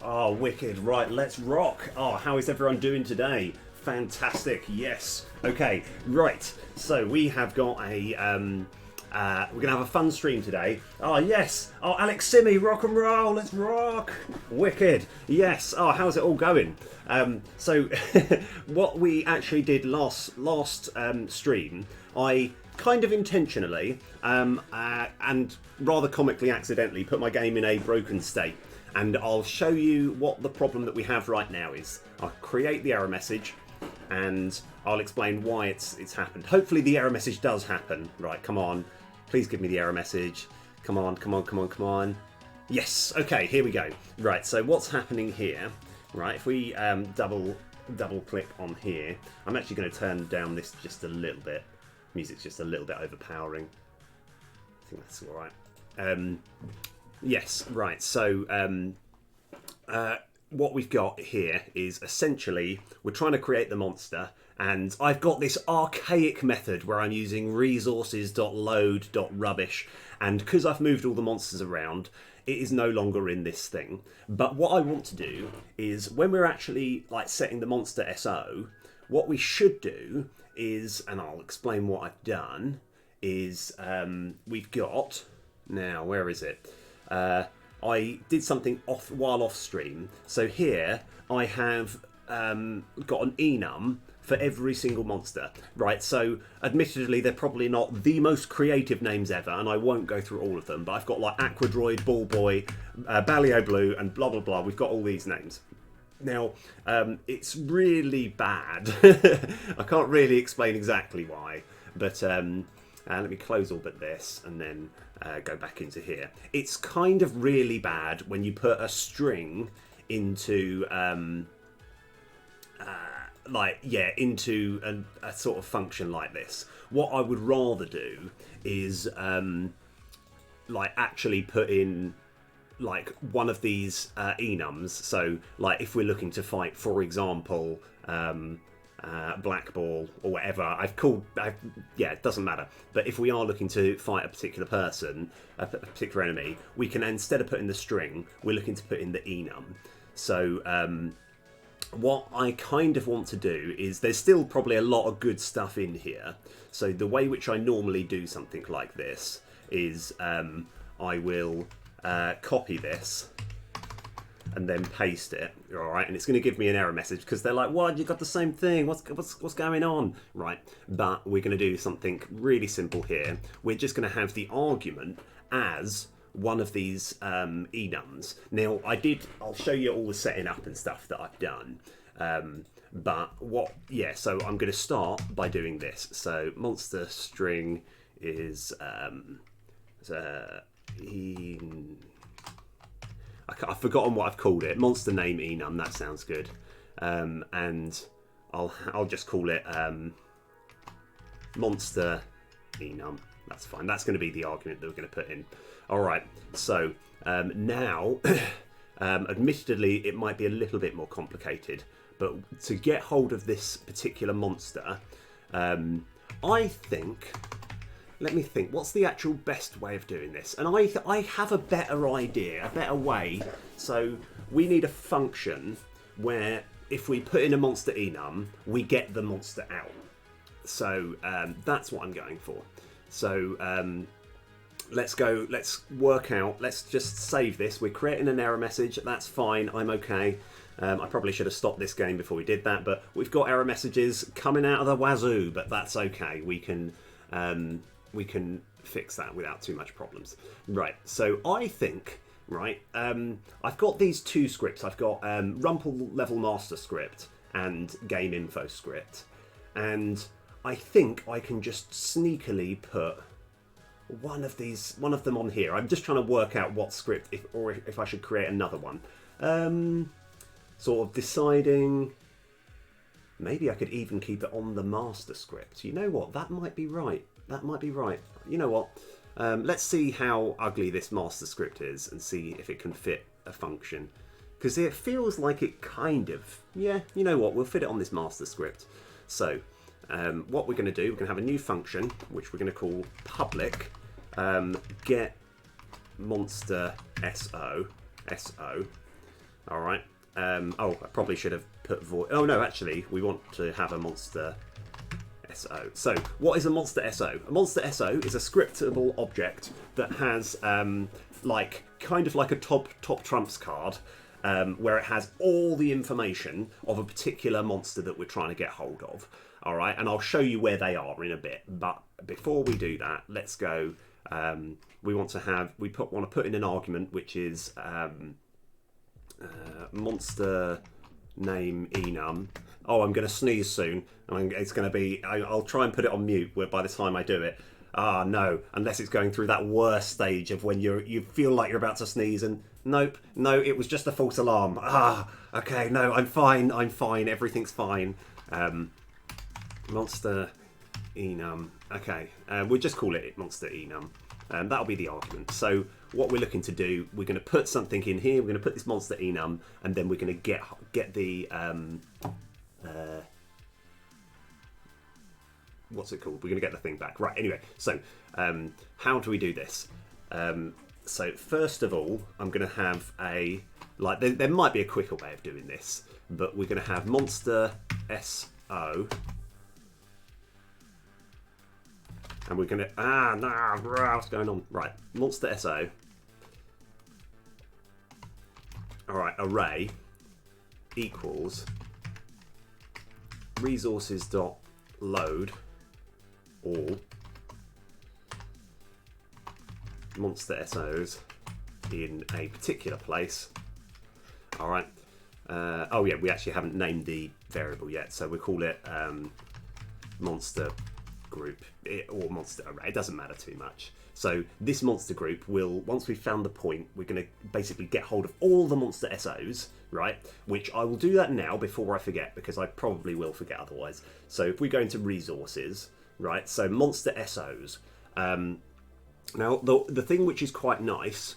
Oh, wicked. Right, let's rock. Oh, how is everyone doing today? Fantastic. Yes. Okay, right. So we have got a we're gonna have a fun stream today. Oh yes. Oh, Alex Simi, rock and roll. Let's rock. Wicked. Yes. Oh, how's it all going? So what we actually did last stream, I kind of intentionally and rather comically accidentally put my game in a broken state. And I'll show you what the problem that we have right now is. I'll create the error message and I'll explain why it's happened. Hopefully the error message does happen. Right, come on. Please give me the error message. Come on, come on, come on, come on. Yes, okay, here we go. Right, so what's happening here, right, if we double click on here, I'm actually going to turn down this just a little bit. Music's just a little bit overpowering. I think that's alright. Yes, right, so what we've got here is essentially we're trying to create the monster, and I've got this archaic method where I'm using resources.load.rubbish, and because I've moved all the monsters around, it is no longer in this thing. But what I want to do is when we're actually like setting the monster SO, what we should do is, and I'll explain what I've done, is we've got, now where is it? I did something while off stream. So here I have got an enum for every single monster. Right, so admittedly they're probably not the most creative names ever, and I won't go through all of them, but I've got like Aquadroid, Ball Boy, Balio Blue, and blah blah blah. We've got all these names. Now, it's really bad. I can't really explain exactly why, but let me close all but this and then go back into here. It's kind of really bad when you put a string into into a sort of function like this. What I would rather do is like actually put in like one of these enums. So like if we're looking to fight, for example, Black Ball or whatever it doesn't matter, but if we are looking to fight a particular person, a particular enemy, we can, instead of putting the string, we're looking to put in the enum. So what I kind of want to do is, there's still probably a lot of good stuff in here, so the way which I normally do something like this is I will copy this and then paste it, all right, and it's going to give me an error message because they're like, what, you got the same thing, what's going on, right? But we're going to do something really simple here. We're just going to have the argument as one of these enums. Now I'll show you all the setting up and stuff that I've done, so I'm going to start by doing this. So monster string is I've forgotten what I've called it. Monster name enum, that sounds good. And I'll just call it monster enum. That's fine. That's going to be the argument that we're going to put in. All right. So now, admittedly, it might be a little bit more complicated, but to get hold of this particular monster, I think. Let me think, what's the actual best way of doing this? And I have a better idea, a better way. So we need a function where if we put in a monster enum, we get the monster out. So that's what I'm going for. So let's work out, let's just save this. We're creating an error message, that's fine, I'm okay. I probably should have stopped this game before we did that, but we've got error messages coming out of the wazoo, but that's okay. We can fix that without too much problems. Right, so I think, right, I've got these two scripts. I've got Rumple Level Master script and Game Info script. And I think I can just sneakily put one of them on here. I'm just trying to work out what script, if I should create another one. Sort of deciding, maybe I could even keep it on the master script. You know what, that might be right. That might be right. You know what? Let's see how ugly this master script is and see if it can fit a function. Because it feels like it kind of... Yeah, you know what? We'll fit it on this master script. So, what we're going to do, we're going to have a new function, which we're going to call public get monster SO. All right. Oh, I probably should have put void. Oh no, actually, we want to have a monster SO. So, what is a monster SO? A monster SO is a scriptable object that has like kind of like a top trumps card, where it has all the information of a particular monster that we're trying to get hold of. All right, and I'll show you where they are in a bit. But before we do that, let's go. We want to put in an argument which is monster name enum. Oh, I'm going to sneeze soon. It's going to be. I'll try and put it on mute. Where by the time I do it, no, unless it's going through that worst stage of when you feel like you're about to sneeze and nope, no, it was just a false alarm. Okay, no, I'm fine. Everything's fine. Monster enum. Okay, we'll just call it monster enum. That'll be the argument. So what we're looking to do, we're going to put something in here. We're going to put this monster enum, and then we're going to get the what's it called? We're going to get the thing back. Right. Anyway, so how do we do this? So first of all, I'm going to have there might be a quicker way of doing this, but we're going to have monster SO. And we're going to... what's going on? Right, monster SO. Alright, array equals resources.load all monster SOs in a particular place. Alright. Oh yeah, we actually haven't named the variable yet, so we'll call it monster group or monster array. It doesn't matter too much. So this monster group will, once we've found the point, we're going to basically get hold of all the monster SOs, right? Which I will do that now before I forget, because I probably will forget otherwise. So if we go into resources, right? So monster SOs. Now the thing which is quite nice,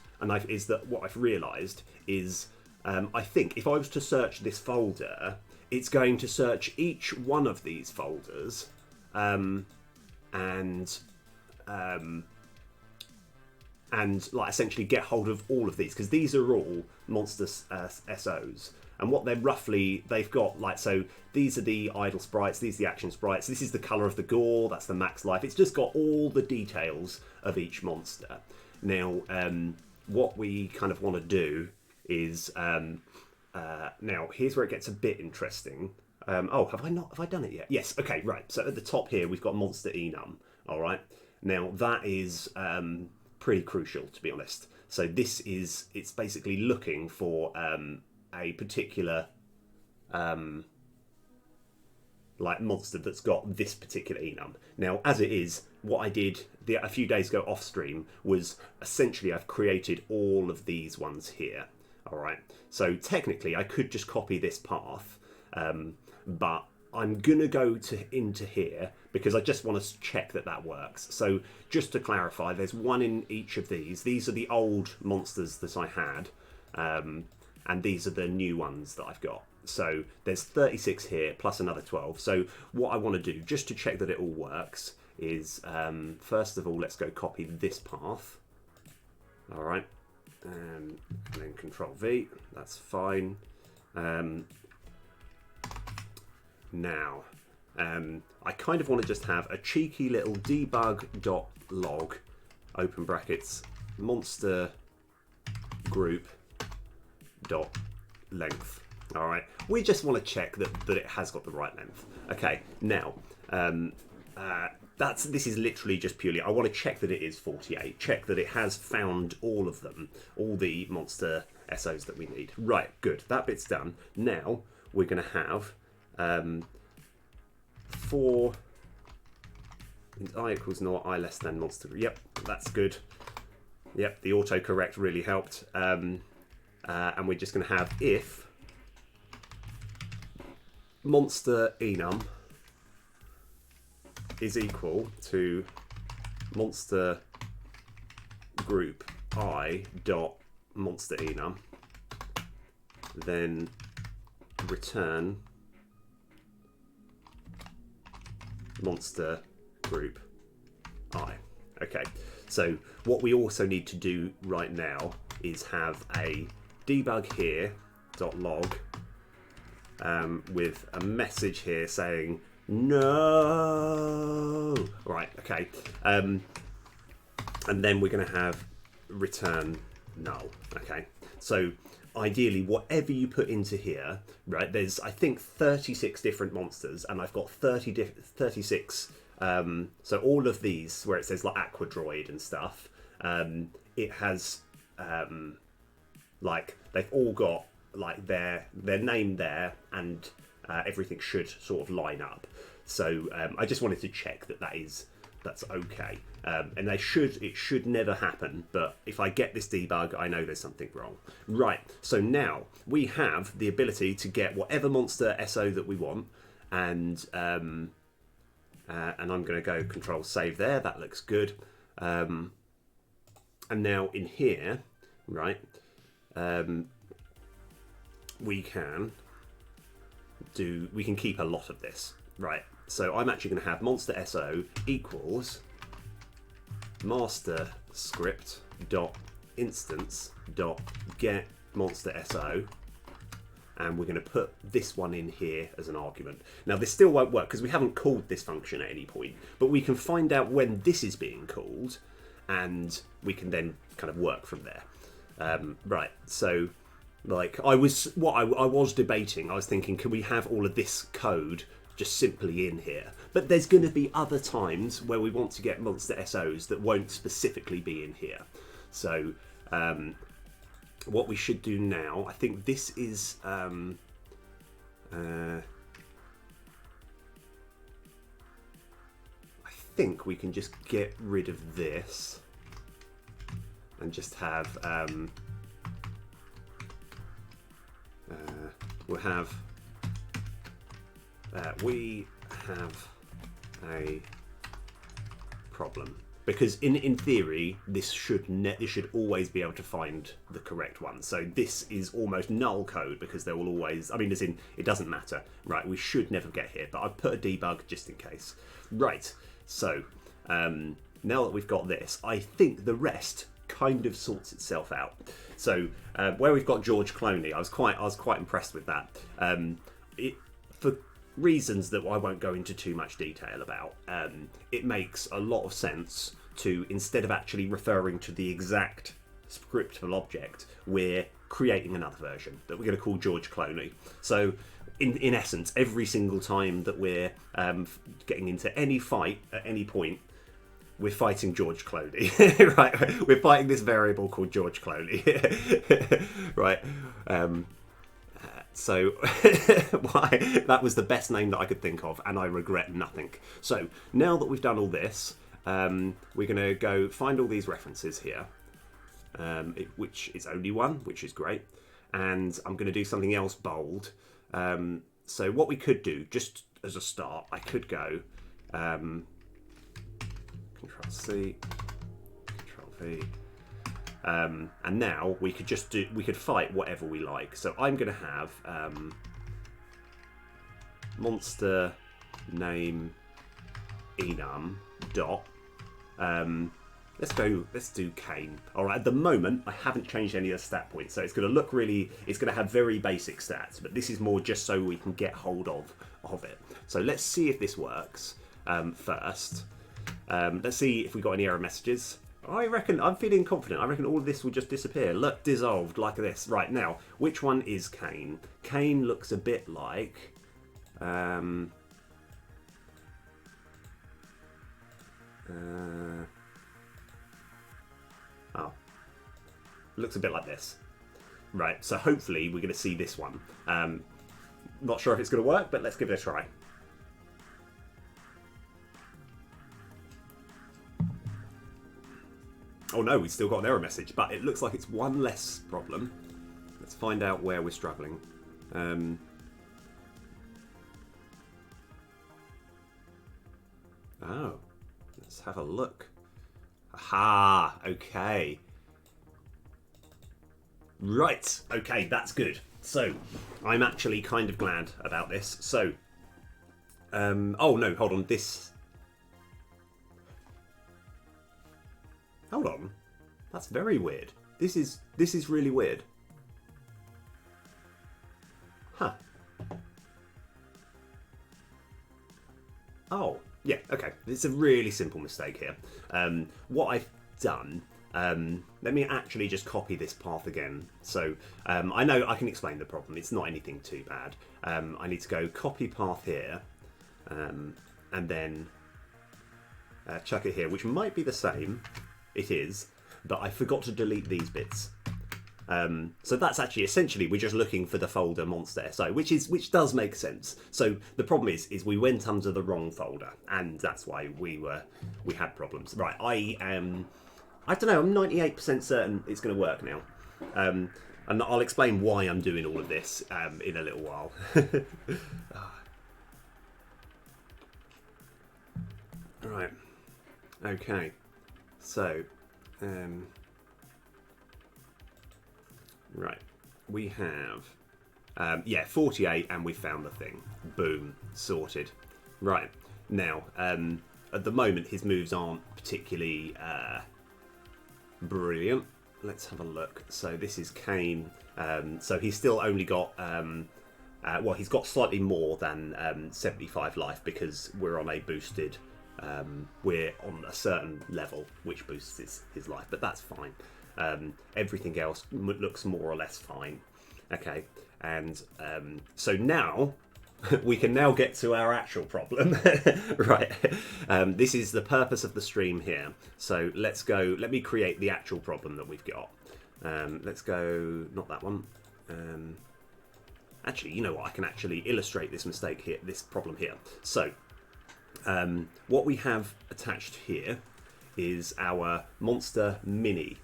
is that what I've realised is, I think if I was to search this folder, it's going to search each one of these folders. And like essentially get hold of all of these, because these are all monster SOs, and what they've got, like, so these are the idle sprites, these are the action sprites, this is the color of the gore, that's the max life. It's just got all the details of each monster. Now what we kind of want to do is now here's where it gets a bit interesting. Have I done it yet? Yes. Okay, right. So at the top here, we've got monster enum. All right. Now that is pretty crucial, to be honest. So it's basically looking for a particular like monster that's got this particular enum. Now, as it is, what I did a few days ago off stream was essentially I've created all of these ones here. All right. So technically, I could just copy this path. But I'm gonna go into here because I just want to check that works. So just to clarify, there's one in each of these. These are the old monsters that I had, and these are the new ones that I've got. So there's 36 here plus another 12. So what I want to do, just to check that it all works, is first of all, let's go copy this path. All right, and then Control V. That's fine. Now, I kind of want to just have a cheeky little debug.log, open brackets, monster group dot length. All right, we just want to check that it has got the right length. Okay, now this is literally just purely, I want to check that it is 48, check that it has found all of them, all the monster SOs that we need. Right, good, that bit's done. Now we're going to have for I equals not I less than monster. Yep, that's good. Yep, the autocorrect really helped. And we're just going to have if monster enum is equal to monster group I dot monster enum, then return monster group I. Okay, so what we also need to do right now is have a debug here log with a message here saying no. Right, okay. And then we're going to have return null. Okay, so ideally whatever you put into here, right, there's I think 36 different monsters, and I've got 36 so all of these where it says like Aquadroid and stuff, it has like they've all got like their name there, and everything should sort of line up. So I just wanted to check that that's okay, and it should never happen, but if I get this debug, I know there's something wrong. Right, so now we have the ability to get whatever monster SO that we want, and I'm going to go Control Save there. That looks good. And now in here, right, we can keep a lot of this, right? So I'm actually going to have monster SO equals master script dot instance dot get monster SO, and we're going to put this one in here as an argument. Now this still won't work because we haven't called this function at any point, but we can find out when this is being called, and we can then kind of work from there. Right, so like I was debating, I was thinking, can we have all of this code just simply in here? But there's going to be other times where we want to get monster SOs that won't specifically be in here. So what we should do now, I think this is I think we can just get rid of this and just have we have a problem, because in theory this should always be able to find the correct one. So this is almost null code because there will always, I mean, as in it doesn't matter, right? We should never get here, but I've put a debug just in case. Right, so now that we've got this, I think the rest kind of sorts itself out. So where we've got George Clooney, I was quite impressed with that. For reasons that I won't go into too much detail about, it makes a lot of sense to, instead of actually referring to the exact scriptable object, we're creating another version that we're going to call George Clooney. So in essence, every single time that we're getting into any fight at any point, we're fighting George Clooney. Right, we're fighting this variable called George Clooney. Right. So why, that was the best name that I could think of, and I regret nothing. So now that we've done all this, we're going to go find all these references here, which is only one, which is great. And I'm going to do something else bold. So what we could do, just as a start, I could go Control C, Control V. And now we could fight whatever we like. So I'm going to have monster name enum dot. Let's do Kane. All right. At the moment, I haven't changed any of the stat points, so it's going to look really. It's going to have very basic stats, but this is more just so we can get hold of it. So let's see if this works first. Let's see if we got any error messages. I'm feeling confident. I reckon all of this will just disappear. Look, dissolved like this. Right, now, which one is Kane? Kane looks a bit like... oh. Looks a bit like this. Right, so hopefully we're going to see this one. Not sure if it's going to work, but let's give it a try. Oh no, we still got an error message, but it looks like it's one less problem. Let's find out where we're struggling. Oh, let's have a look. Aha, okay. Right, okay, that's good. So, I'm actually kind of glad about this. So, oh no, hold on, this... Hold on, that's very weird. This is really weird. Oh, yeah, okay. It's a really simple mistake here. What I've done, let me actually just copy this path again. So I know I can explain the problem. It's not anything too bad. I need to go copy path here, and then chuck it here, which might be the same. It is, but I forgot to delete these bits. So that's actually essentially we're just looking for the folder monster SO, which does make sense. So the problem is we went under the wrong folder, and that's why we had problems. Right, I don't know. I'm 98% certain it's going to work now, and I'll explain why I'm doing all of this in a little while. Right. Okay. So. Right, we have, 48, and we found the thing. Boom, sorted. Right, now, at the moment, his moves aren't particularly brilliant. Let's have a look. So this is Kane. So he's still only got, well, he's got slightly more than 75 life because we're on a boosted, we're on a certain level which boosts his life, but that's fine. Everything else looks more or less fine. Okay, and so now we can now get to our actual problem. Right, this is the purpose of the stream here. So let's go. Let me create the actual problem that we've got. Let's go. Not that one. Actually, you know what? I can actually illustrate this mistake here. This problem here. So what we have attached here is our monster mini.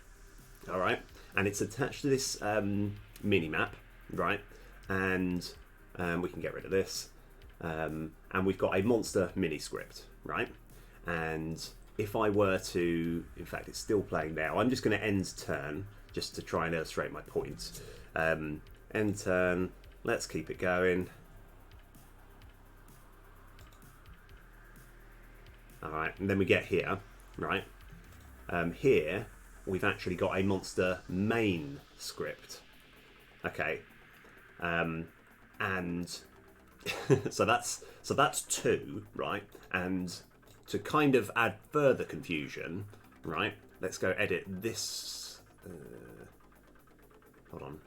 All right, and it's attached to this mini map, right? And we can get rid of this, and we've got a monster mini script, right? And if I were to, in fact, it's still playing now. I'm just going to end turn just to try and illustrate my point. End turn. Let's keep it going. All right, and then we get here, right? Here. We've actually got a monster main script. Okay. And so that's 2, right? And to kind of add further confusion, right? Let's go edit this. Hold on.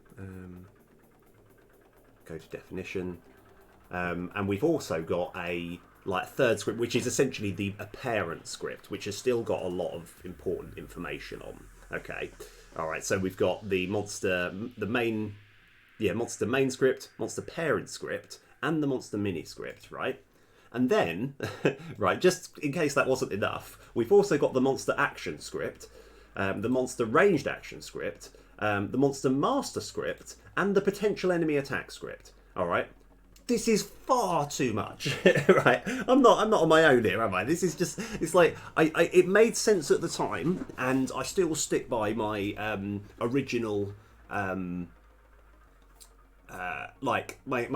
Go to definition. And we've also got a third script, which is essentially a parent script, which has still got a lot of important information on. Okay, all right. So we've got the monster main script, monster parent script, and the monster mini script, right? And then, right, just in case that wasn't enough, we've also got the monster action script, the monster ranged action script, the monster master script, and the potential enemy attack script. All right. This is far too much, right? I'm not on my own here, am I? This is just, it's like, it made sense at the time, and I still stick by my original, my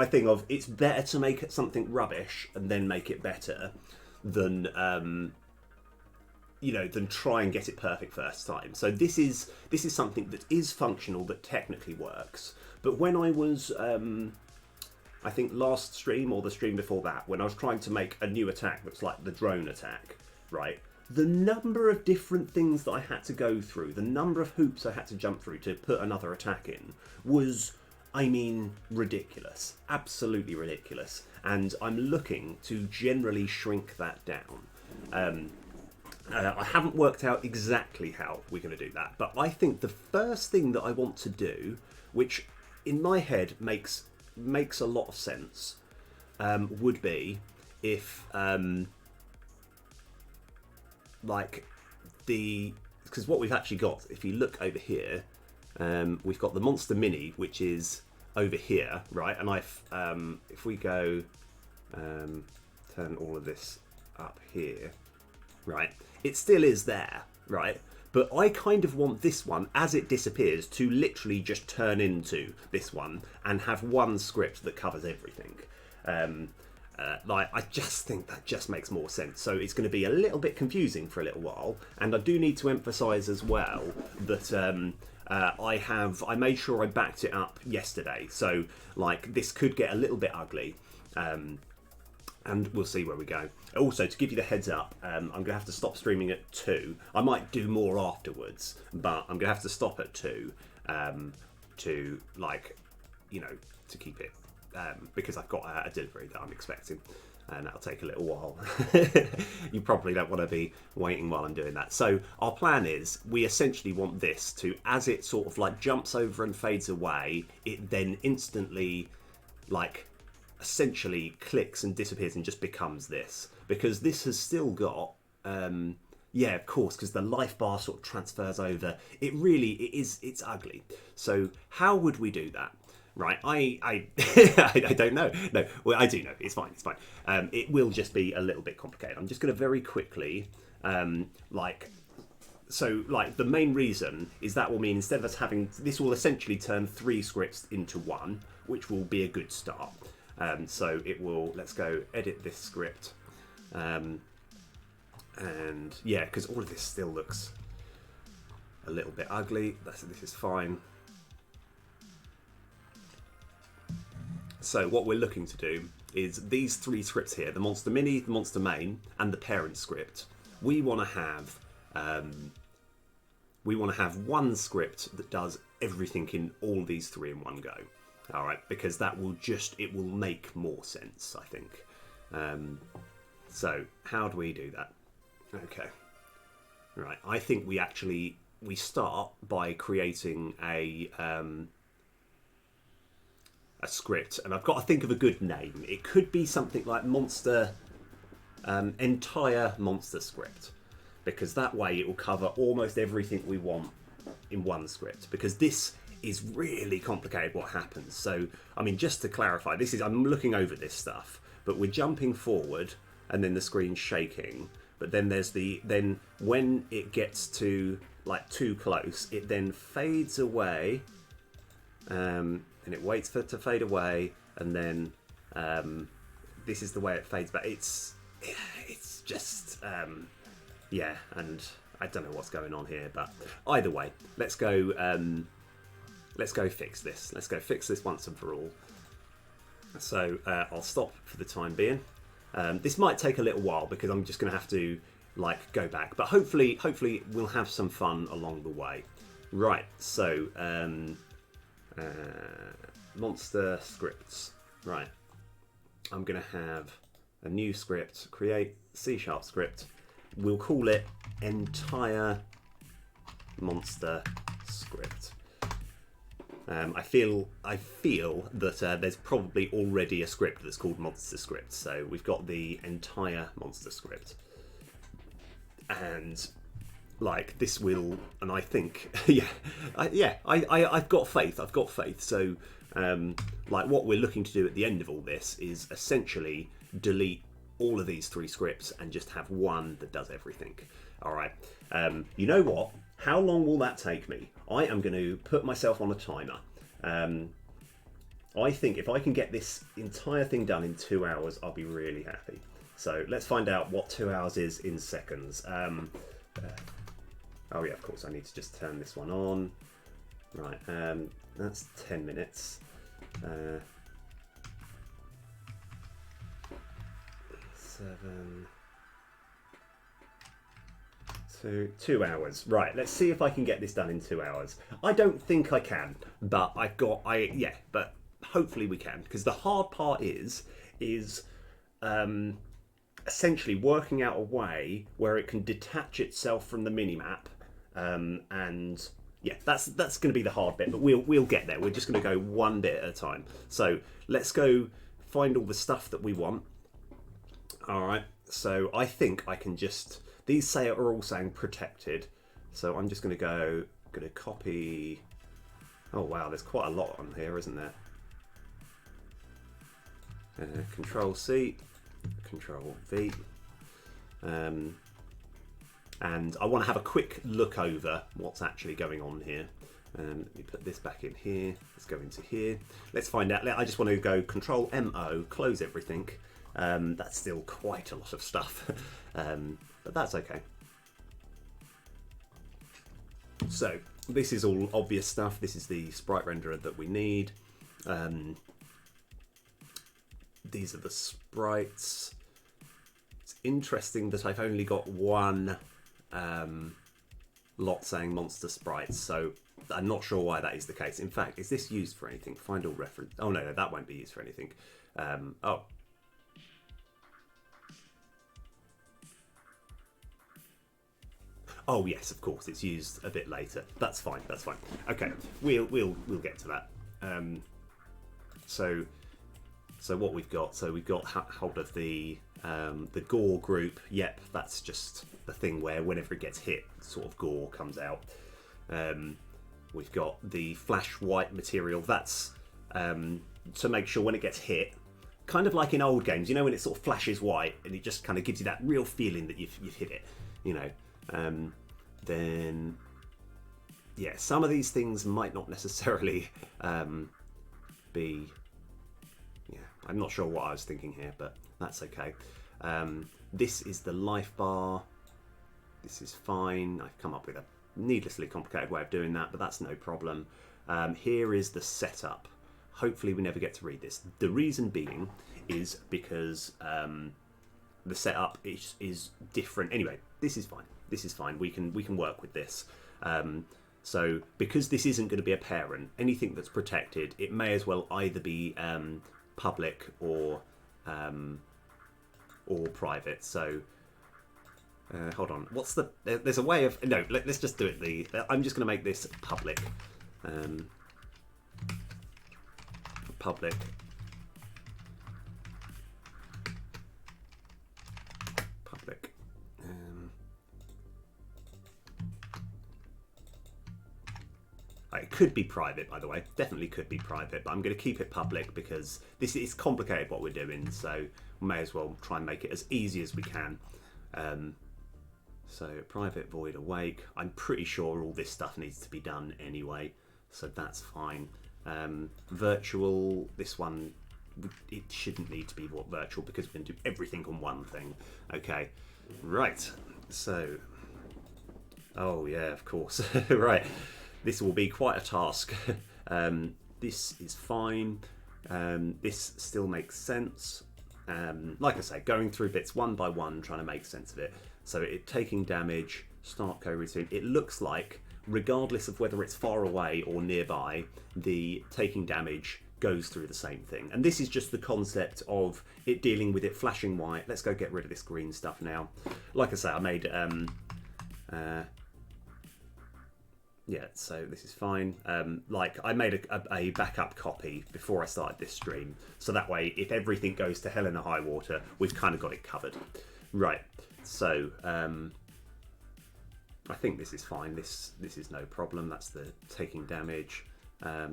thing of, it's better to make something rubbish and then make it better than, than try and get it perfect first time. So this is something that is functional, that technically works. But when I was, I think last stream or the stream before that, when I was trying to make a new attack that's like the drone attack, right? The number of different things that I had to go through, the number of hoops I had to jump through to put another attack in was, I mean, ridiculous. Absolutely ridiculous. And I'm looking to generally shrink that down. I haven't worked out exactly how we're going to do that, but I think the first thing that I want to do, which in my head makes a lot of sense, would be if because what we've actually got, if you look over here, we've got the monster mini, which is over here, right? And if we go turn all of this up here, right, it still is there, right? But I kind of want this one, as it disappears, to literally just turn into this one and have one script that covers everything. I just think that just makes more sense. So it's going to be a little bit confusing for a little while. And I do need to emphasise as well that I made sure I backed it up yesterday. So this could get a little bit ugly. and we'll see where we go. Also, to give you the heads up, I'm going to have to stop streaming at 2. I might do more afterwards, but I'm going to have to stop at 2 to, like, you know, to keep it, because I've got a delivery that I'm expecting, and that'll take a little while. You probably don't want to be waiting while I'm doing that. So our plan is, we essentially want this to, as it sort of like jumps over and fades away, it then instantly, like, essentially clicks and disappears and just becomes this, because this has still got yeah, of course, because the life bar sort of transfers over. It's ugly. So how would we do that? Right, I I don't know. No, well, I do know. It's fine. It will just be a little bit complicated. I'm just going to very quickly like the main reason is that will mean, instead of us having, this will essentially turn 3 scripts into 1, which will be a good start. So it will, let's go edit this script. And yeah, because all of this still looks a little bit ugly. This is fine. So what we're looking to do is these 3 scripts here, the Monster Mini, the Monster Main, and the parent script. We want to have one script that does everything in all these 3 in one go. All right, because that will it will make more sense, I think. So how do we do that? Okay, right. I think we start by creating a script, and I've got to think of a good name. It could be something like Monster, entire Monster script, because that way it will cover almost everything we want in one script, because this is really complicated what happens. So, I mean, just to clarify, I'm looking over this stuff, but we're jumping forward and then the screen's shaking, but then then when it gets to like too close, it then fades away, and it waits for it to fade away, and then this is the way it fades back. It's just yeah, and I don't know what's going on here, but either way, let's go fix this. Let's go fix this once and for all. So I'll stop for the time being. This might take a little while because I'm just going to have to like go back, but hopefully we'll have some fun along the way. Right, so monster scripts. Right, I'm going to have a new script, create C# script. We'll call it entire monster script. I feel that there's probably already a script that's called monster script, so we've got the entire monster script, and like this will, and I think I've got faith. So like what we're looking to do at the end of all this is essentially delete all of these 3 scripts and just have one that does everything. All right. You know what? How long will that take me? I am going to put myself on a timer. I think if I can get this entire thing done in 2 hours, I'll be really happy. So let's find out what 2 hours is in seconds. Oh yeah, of course, I need to just turn this one on. Right, that's 10 minutes. 7... 2 hours. Right, let's see if I can get this done in 2 hours. I don't think I can, but but hopefully we can, because the hard part is essentially working out a way where it can detach itself from the minimap, and yeah, that's going to be the hard bit, but we'll get there. We're just going to go one bit at a time. So let's go find all the stuff that we want. All right, so I think I can just, these are all saying protected, so I'm just going to copy. Oh wow, there's quite a lot on here, isn't there? Control C, Control V, and I want to have a quick look over what's actually going on here. Let me put this back in here. Let's go into here. Let's find out. I just want to go Control MO, close everything. That's still quite a lot of stuff, but that's okay. So this is all obvious stuff. This is the sprite renderer that we need. these are the sprites. It's interesting that I've only got one lot saying monster sprites, so I'm not sure why that is the case. In fact, is this used for anything? Find all reference. Oh no, that won't be used for anything. Oh. Oh yes, of course, it's used a bit later. That's fine. That's fine. Okay, we'll get to that. So what we've got? So we've got hold of the gore group. Yep, that's just the thing where whenever it gets hit, sort of gore comes out. We've got the flash white material. That's to make sure when it gets hit, kind of like in old games, you know, when it sort of flashes white and it just kind of gives you that real feeling that you've hit it, you know. Then, yeah, some of these things might not necessarily be. Yeah, I'm not sure what I was thinking here, but that's okay. This is the life bar. This is fine. I've come up with a needlessly complicated way of doing that, but that's no problem. Here is the setup. Hopefully we never get to read this. The reason being is because the setup is different. Anyway, this is fine. This is fine. We can work with this. So because this isn't going to be a parent, anything that's protected, it may as well either be public or private. So hold on. What's the? There's a way of no. Let's just do it. I'm just going to make this public. Public. Public. It could be private, by the way. Definitely could be private, but I'm going to keep it public because this is complicated what we're doing, so we may as well try and make it as easy as we can. So private void awake. I'm pretty sure all this stuff needs to be done anyway, so that's fine. Virtual, this one, it shouldn't need to be virtual because we can do everything on one thing. Okay, right. So, oh yeah, of course. Right. This will be quite a task. This is fine. This still makes sense. Like I say, going through bits one by one, trying to make sense of it. So it taking damage, start co-routine. It looks like, regardless of whether it's far away or nearby, the taking damage goes through the same thing. And this is just the concept of it dealing with it flashing white. Let's go get rid of this green stuff now. Like I say, I made... yeah, so this is fine. Like I made a backup copy before I started this stream, so that way if everything goes to hell in a high water, we've kind of got it covered. Right, so I think this is fine. This is no problem. That's the taking damage.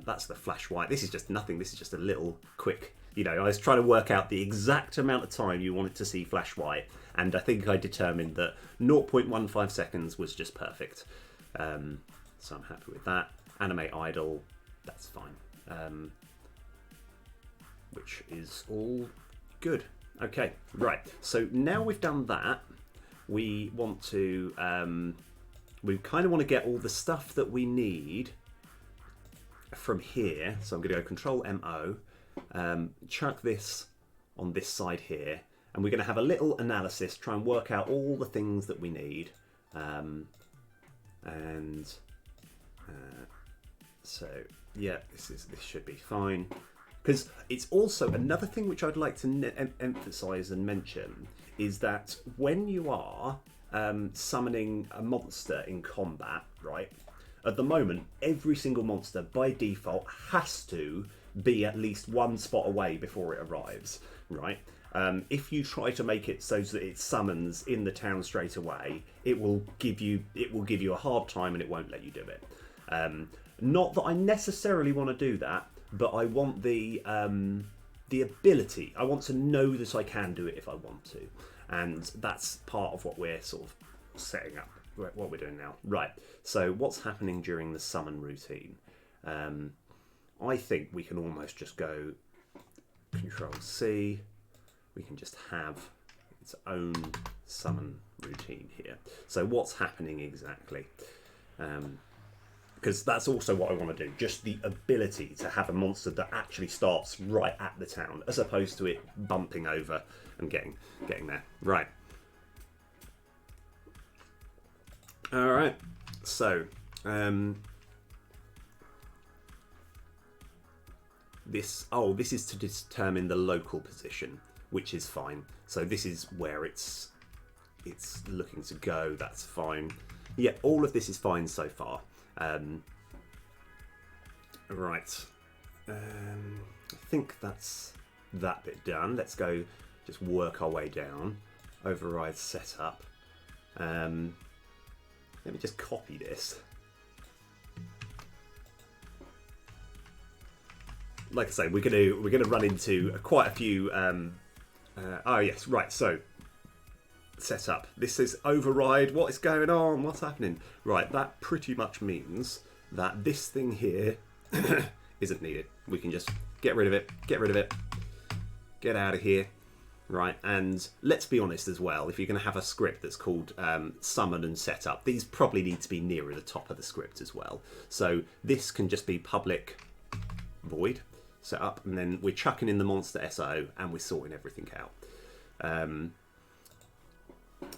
That's the flash white. This is just nothing. This is just a little quick, you know, I was trying to work out the exact amount of time you wanted to see flash white, and I think I determined that 0.15 seconds was just perfect. So I'm happy with that. Animate idle, that's fine. Which is all good. Okay, right. So now we've done that, we want to, we kind of want to get all the stuff that we need from here. So I'm going to go Control MO, chuck this on this side here, and we're going to have a little analysis, try and work out all the things that we need. So yeah, this should be fine, because it's also another thing which I'd like to emphasize and mention is that when you are summoning a monster in combat, right, at the moment every single monster by default has to be at least one spot away before it arrives, right? If you try to make it so that it summons in the town straight away, it will give you a hard time and it won't let you do it. Not that I necessarily want to do that, but I want the ability. I want to know that I can do it if I want to, and that's part of what we're sort of setting up, what we're doing now. Right. So what's happening during the summon routine? I think we can almost just go Control C. We can just have its own summon routine here. So what's happening exactly? because that's also what I want to do. Just the ability to have a monster that actually starts right at the town, as opposed to it bumping over and getting there. Right. All right. So, this is to determine the local position, which is fine. So this is where it's looking to go. That's fine. Yeah, all of this is fine so far. Right. I think that's that bit done. Let's go just work our way down. Override setup. Let me just copy this. Like I say, we're gonna run into quite a few. Oh yes, right. So setup. This is override. What is going on? What's happening? Right. That pretty much means that this thing here isn't needed. We can just get rid of it. Get rid of it. Get out of here. Right, and let's be honest as well, if you're going to have a script that's called summon and setup, these probably need to be nearer the top of the script as well. So this can just be public void setup, and then we're chucking in the monster SO and we're sorting everything out.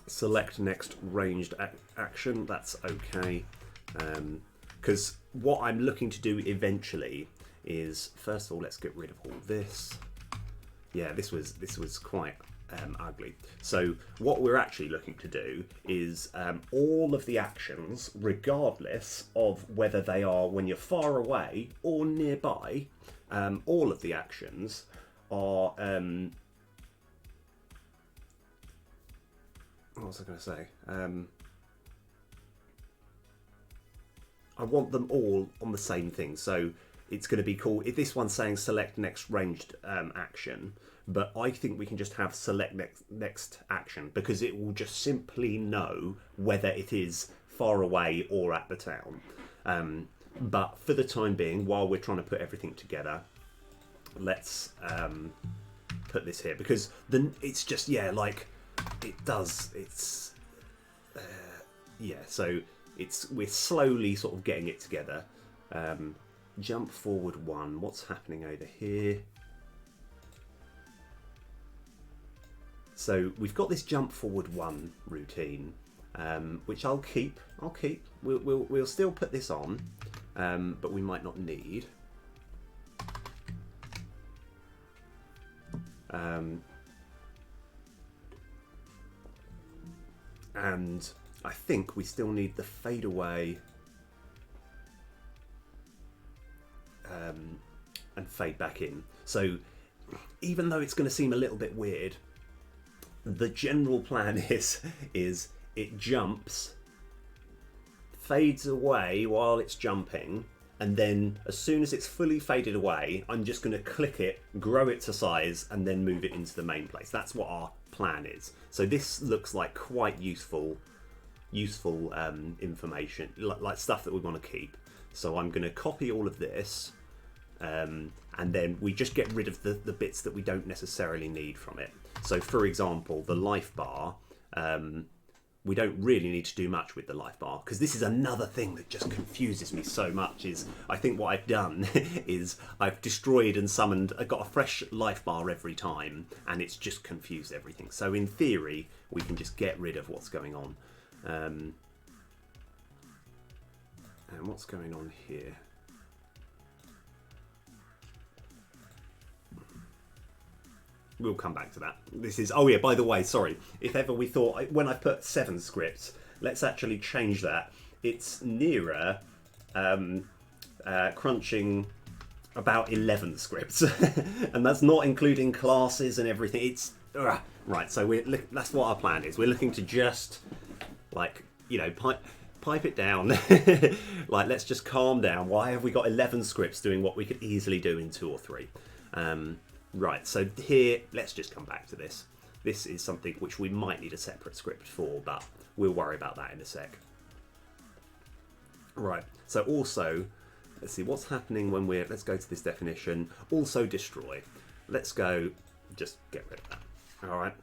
Select next ranged action, that's okay. Because what I'm looking to do eventually is, first of all, let's get rid of all this. Yeah, this was quite ugly. So what we're actually looking to do is all of the actions, regardless of whether they are when you're far away or nearby, all of the actions are... what was I going to say? I want them all on the same thing. So it's going to be called, if this one's saying select next ranged action, but I think we can just have select next action, because it will just simply know whether it is far away or at the town. But for the time being, while we're trying to put everything together, let's put this here, because then it's just, yeah, like it does, it's yeah, so we're slowly sort of getting it together. Jump forward 1. What's happening over here? So we've got this jump forward 1 routine, which I'll keep. We'll still put this on, but we might not need. And I think we still need the fade away. And fade back in. So even though it's going to seem a little bit weird, the general plan is it jumps, fades away while it's jumping, and then as soon as it's fully faded away, I'm just going to click it, grow it to size, and then move it into the main place. That's what our plan is. So this looks like quite useful information, like stuff that we want to keep. So I'm going to copy all of this, and then we just get rid of the bits that we don't necessarily need from it. So for example, the life bar, we don't really need to do much with the life bar, because this is another thing that just confuses me so much. Is I think what I've done is I've destroyed and summoned, I've got a fresh life bar every time, and it's just confused everything. So in theory, we can just get rid of what's going on. And what's going on here? We'll come back to that. This is, oh yeah, by the way, sorry. If ever we thought, when I put 7 scripts, let's actually change that. It's nearer crunching about 11 scripts. And that's not including classes and everything. It's, right, so that's what our plan is. We're looking to just, like, you know, pipe it down. Like, let's just calm down. Why have we got 11 scripts doing what we could easily do in 2 or 3? Right, so here, let's just come back to this. This is something which we might need a separate script for, but we'll worry about that in a sec. Right, so also, let's see what's happening when let's go to this definition. Also destroy. Let's go, just get rid of that. All right.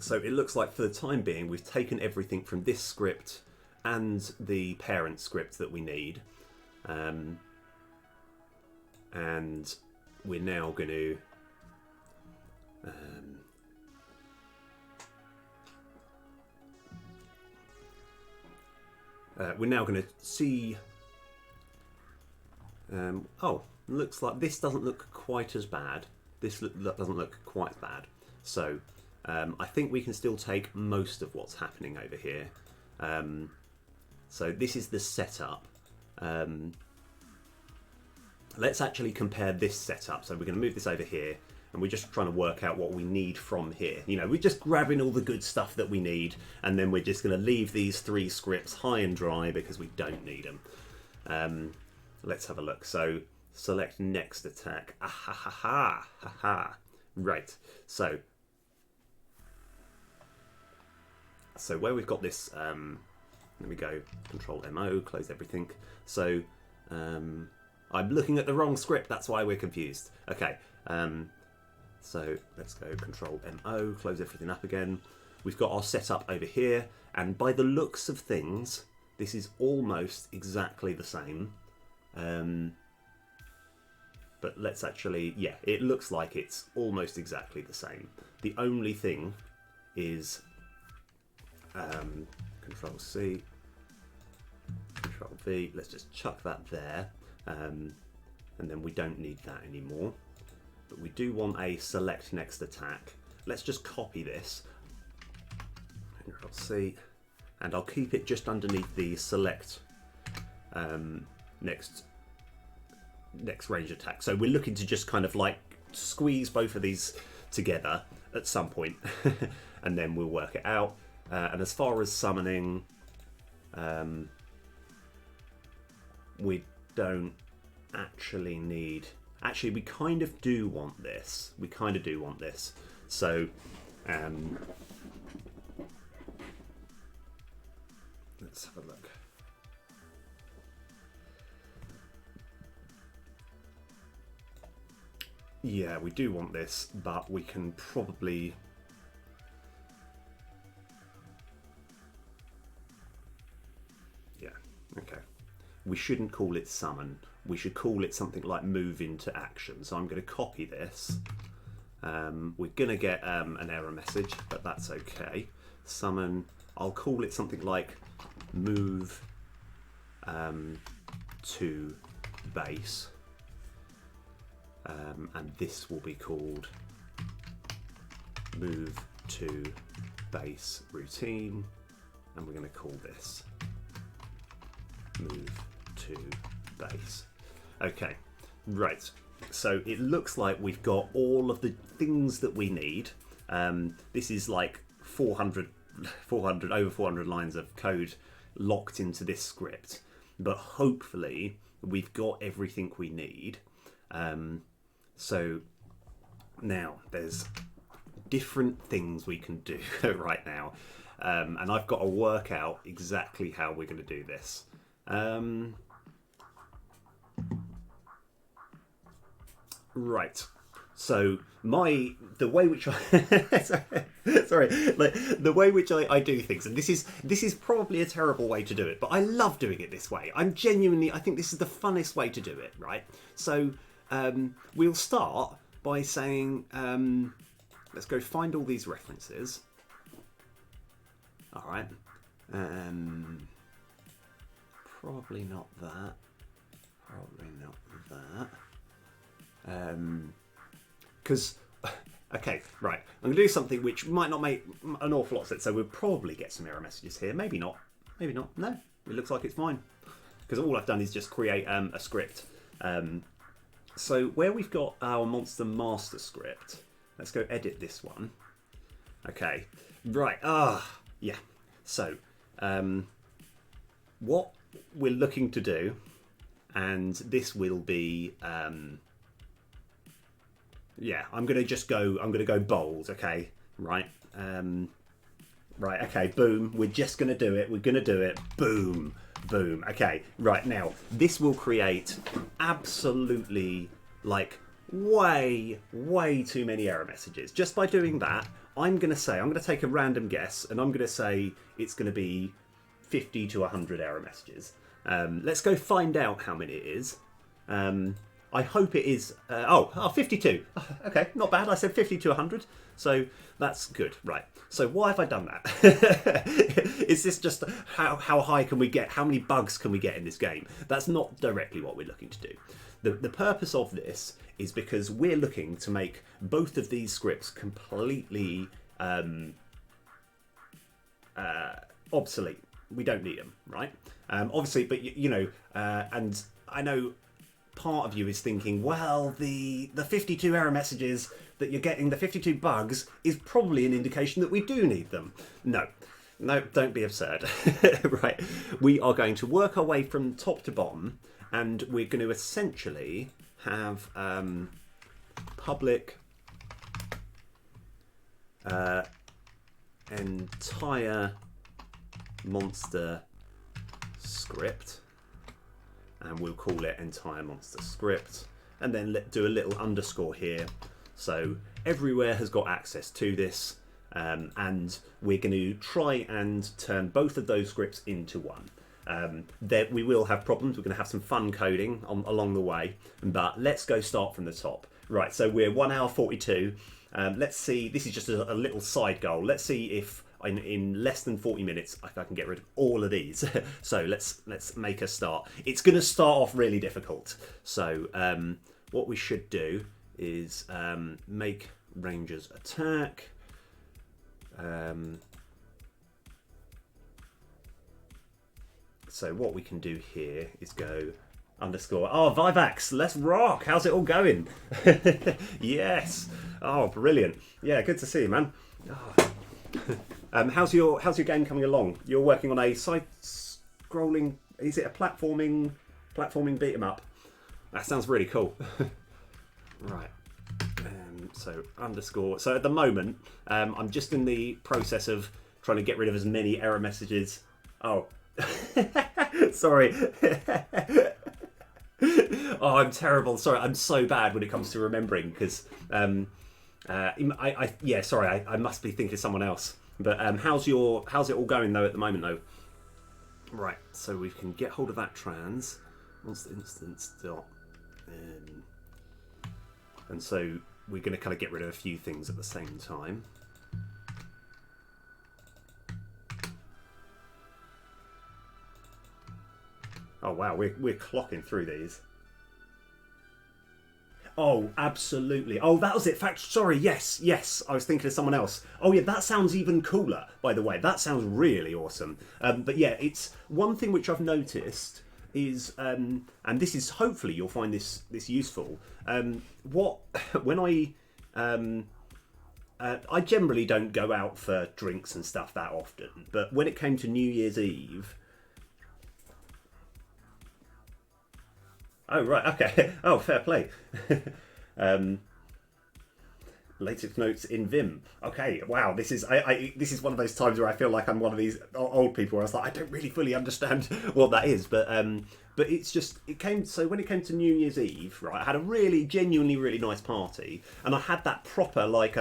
So it looks like for the time being, we've taken everything from this script and the parent script that we need. And we're now going to see. Oh, looks like this doesn't look quite as bad. This doesn't look quite bad. So I think we can still take most of what's happening over here. So this is the setup. Let's actually compare this setup. So we're going to move this over here, and we're just trying to work out what we need from here. You know, we're just grabbing all the good stuff that we need, and then we're just going to leave these 3 scripts high and dry because we don't need them. Let's have a look. So select next attack. Ah, ha, ha, ha, ha, ha. Right. So where we've got this, let me go Control MO, close everything. So I'm looking at the wrong script. That's why we're confused. Okay. So let's go Control MO, close everything up again. We've got our setup over here, and by the looks of things, this is almost exactly the same. But let's actually, yeah, it looks like it's almost exactly the same. The only thing is Control C, Control V. Let's just chuck that there, and then we don't need that anymore. But we do want a select next attack. Let's just copy this. Control C, and I'll keep it just underneath the select next range attack. So we're looking to just kind of like squeeze both of these together at some point, and then we'll work it out. And as far as summoning, we don't actually need. Actually, we kind of do want this. We kind of do want this. So, let's have a look. Yeah, we do want this, but we can probably. Yeah, okay. We shouldn't call it summon. We should call it something like move into action. So I'm going to copy this. We're going to get an error message, but that's okay. Summon. I'll call it something like move to base. And this will be called move to base routine. And we're going to call this move to base. Okay, right. So it looks like we've got all of the things that we need. This is like 400 over 400 lines of code locked into this script, but hopefully we've got everything we need. So now there's different things we can do right now, and I've got to work out exactly how we're going to do this. Right. So the way which I the way which I do things, and this is probably a terrible way to do it, but I love doing it this way. I think this is the funnest way to do it, right? So we'll start by saying, let's go find all these references. All right. Probably not that. Probably not that. Because, okay, right. I'm going to do something which might not make an awful lot of sense. So we'll probably get some error messages here. Maybe not. Maybe not. No, it looks like it's fine. Because all I've done is just create a script. So where we've got our monster master script, let's go edit this one. Okay, right. Yeah. So what we're looking to do, and this will be, yeah, I'm going to go bold. Okay, right. Right. Okay. Boom. We're just going to do it. We're going to do it. Boom. Boom. Okay. Right now, this will create absolutely like way too many error messages. Just by doing that, I'm going to take a random guess, and I'm going to say it's going to be 50 to 100 error messages. Let's go find out how many it is. I hope it is... 52. Okay, not bad. I said 50 to 100. So that's good. Right. So why have I done that? Is this just how high can we get? How many bugs can we get in this game? That's not directly what we're looking to do. The purpose of this is because we're looking to make both of these scripts completely obsolete. We don't need them, right? Obviously, but and I know part of you is thinking, well, the 52 error messages that you're getting, the 52 bugs, is probably an indication that we do need them. No, don't be absurd. Right, we are going to work our way from top to bottom, and we're going to essentially have public entire monster script, and we'll call it entire monster script, and then do a little underscore here, so everywhere has got access to this, and we're going to try and turn both of those scripts into one. There we will have problems. We're going to have some fun coding along the way, but let's go start from the top. Right, so we're 1 hour 42. Let's see, this is just a little side goal. Let's see if in less than 40 minutes I can get rid of all of these. So let's make a start. It's going to start off really difficult. So what we should do is make rangers attack. So what we can do here is go underscore. Oh, Vivax, let's rock. How's it all going? Yes. Oh, brilliant. Yeah, good to see you, man. Oh. How's your game coming along? You're working on a side-scrolling. Is it a platforming beat 'em up? That sounds really cool. Right. So underscore. So at the moment, I'm just in the process of trying to get rid of as many error messages. Oh. Sorry. Oh, I'm terrible. Sorry, I'm so bad when it comes to remembering because I must be thinking of someone else. But how's it all going though at the moment though? Right, so we can get hold of that trans monster instance dot, and so we're going to kind of get rid of a few things at the same time. Oh wow, we're clocking through these. Oh, absolutely. Oh, that was it. Sorry, yes. I was thinking of someone else. Oh yeah, that sounds even cooler, by the way. That sounds really awesome. But yeah, it's one thing which I've noticed is, and this is, hopefully you'll find this useful. When I generally don't go out for drinks and stuff that often, but when it came to New Year's Eve. Oh, right, okay. Oh, fair play. Latest notes in Vim. Okay, wow, this is one of those times where I feel like I'm one of these old people where I was like, I don't really fully understand what that is, but it's just, so when it came to New Year's Eve, right, I had a really, genuinely really nice party, and I had that proper, like,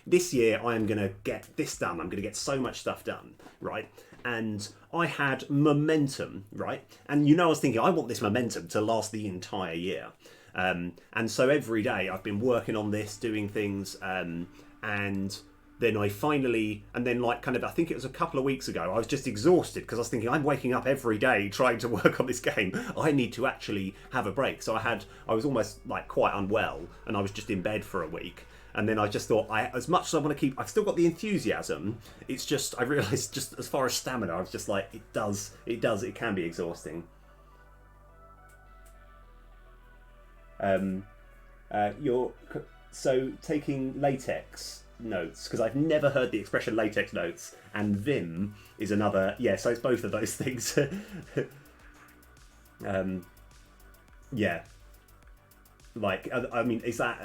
this year I am going to get this done, I'm going to get so much stuff done, right? And I had momentum, right? And I was thinking, I want this momentum to last the entire year. And so every day I've been working on this, doing things, and then I finally, and then like kind of, I think it was a couple of weeks ago, I was just exhausted because I was thinking, I'm waking up every day trying to work on this game. I need to actually have a break. So I was almost like quite unwell, and I was just in bed for a week. And then I just thought, as much as I want to keep, I've still got the enthusiasm. It's just, I realised just as far as stamina, I was just like, it can be exhausting. So taking latex notes, because I've never heard the expression latex notes, and Vim is another, so it's both of those things. Yeah. Like, I mean, is that,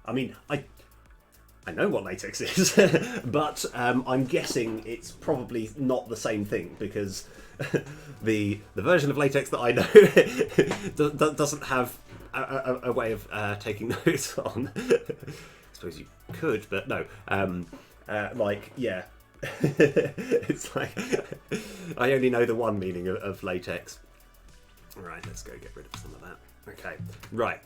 I know what latex is, but I'm guessing it's probably not the same thing, because the version of latex that I know doesn't have a way of taking notes on. I suppose you could, but no. Like, yeah. It's like I only know the one meaning of latex. Right, let's go get rid of some of that. Okay, right.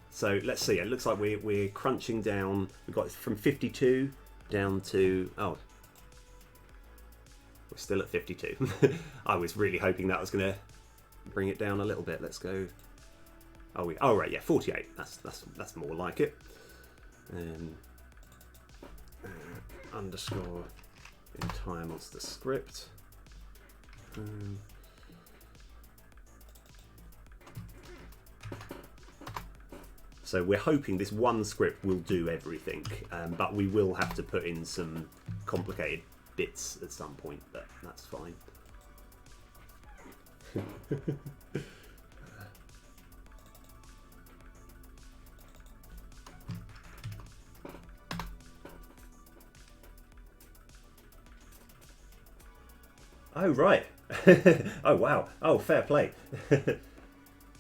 So let's see. It looks like we're crunching down. We've got from 52 down to we're still at 52. I was really hoping that was going to bring it down a little bit. Let's go. Oh right, yeah, 48. That's more like it. Underscore entire monster script. So we're hoping this one script will do everything, but we will have to put in some complicated bits at some point, but that's fine. Oh, right. Oh, wow. Oh, fair play.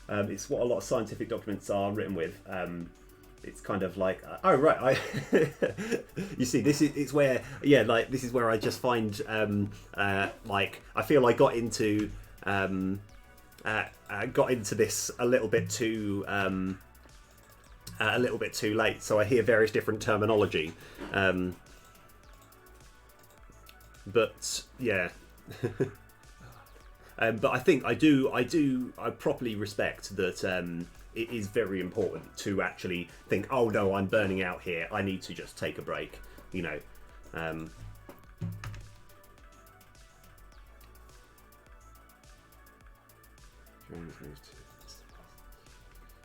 It's what a lot of scientific documents are written with. It's kind of like, oh, right. You see, it's where, yeah, like, this is where I just find, like, I feel I got into this a little bit too late. So I hear various different terminology. But yeah. But I think I properly respect that it is very important to actually think, oh no, I'm burning out here, I need to just take a break, you know.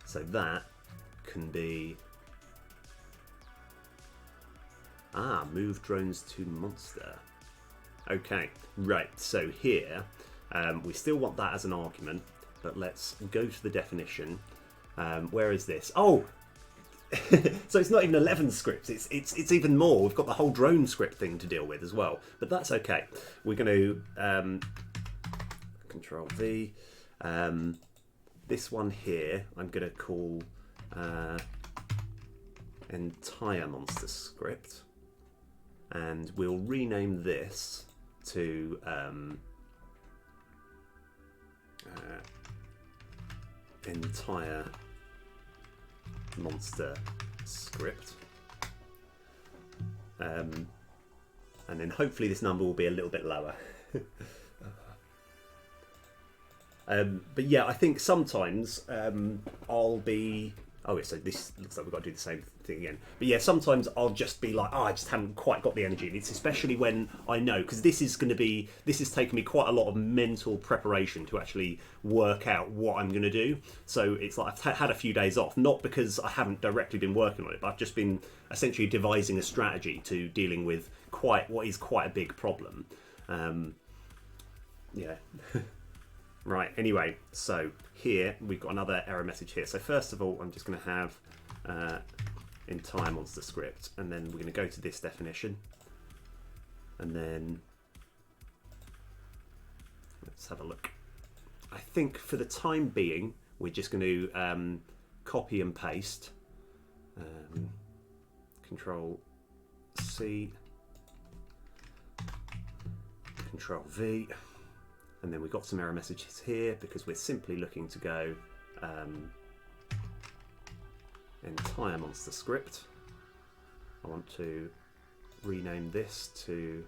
So that can be move drones to monster. Okay, right, so here we still want that as an argument, but let's go to the definition. Where is this? Oh, so it's not even 11 scripts, it's even more. We've got the whole drone script thing to deal with as well, but that's okay. We're going to Control V. This one here I'm going to call entire monster script, and we'll rename this to entire monster script, and then hopefully this number will be a little bit lower. But yeah, I think sometimes I'll be... Oh, yeah, so this looks like we've got to do the same thing again. But yeah, sometimes I'll just be like, I just haven't quite got the energy. And it's especially when I know, because this has taken me quite a lot of mental preparation to actually work out what I'm going to do. So it's like I've had a few days off, not because I haven't directly been working on it, but I've just been essentially devising a strategy to dealing with what is quite a big problem. Yeah. Right, anyway, so here we've got another error message here. So first of all, I'm just going to have entire monster script, and then we're going to go to this definition, and then let's have a look. I think for the time being, we're just going to copy and paste, Control C, Control V. And then we've got some error messages here because we're simply looking to go entire monster script. I want to rename this to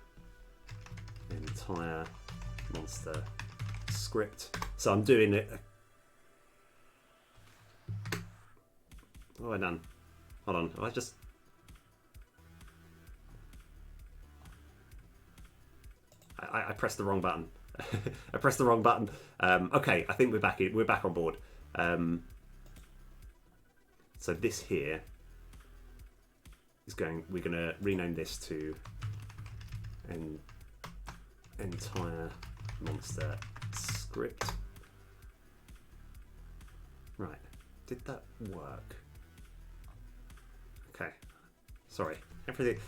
entire monster script. So I'm doing it. What have I done? Hold on. I pressed the wrong button. I pressed the wrong button. Okay, I think we're back in. We're back on board. So this here is going. We're going to rename this to entire monster script. Right. Did that work? Okay. Sorry. Everything.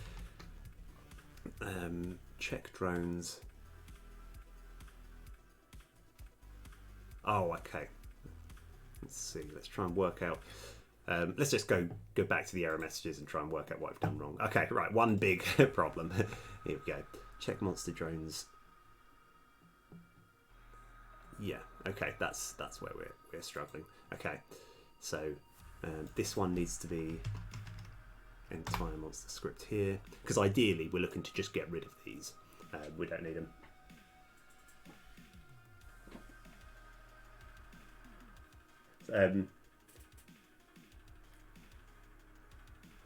Check drones. Oh, okay. let's see. Let's try and work out. Let's just go back to the error messages and try and work out what I've done wrong. Okay, right. One big problem. Here we go. Check monster drones. Yeah. Okay. That's where we're struggling. Okay. So this one needs to be entire monster script here, because ideally we're looking to just get rid of these. We don't need them.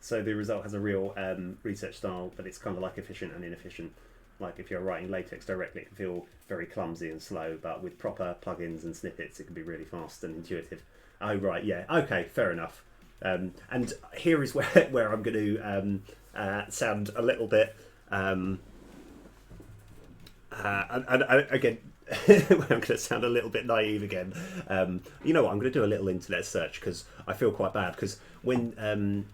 So the result has a real research style, but it's kind of like efficient and inefficient. Like if you're writing LaTeX directly, it can feel very clumsy and slow, but with proper plugins and snippets, it can be really fast and intuitive. Oh, right, yeah. Okay, fair enough. And here is where I'm going to sound a little bit... and again, I'm going to sound a little bit naive again. You know what? I'm going to do a little internet search because I feel quite bad. Because when...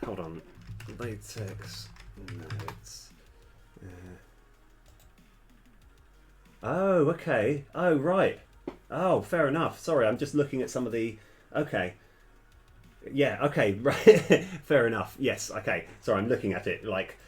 hold on. LaTeX notes. Oh, okay. Oh, right. Oh, fair enough. Sorry, I'm just looking at some of the... Okay. Yeah, okay, right. Fair enough. Yes, okay. Sorry, I'm looking at it like...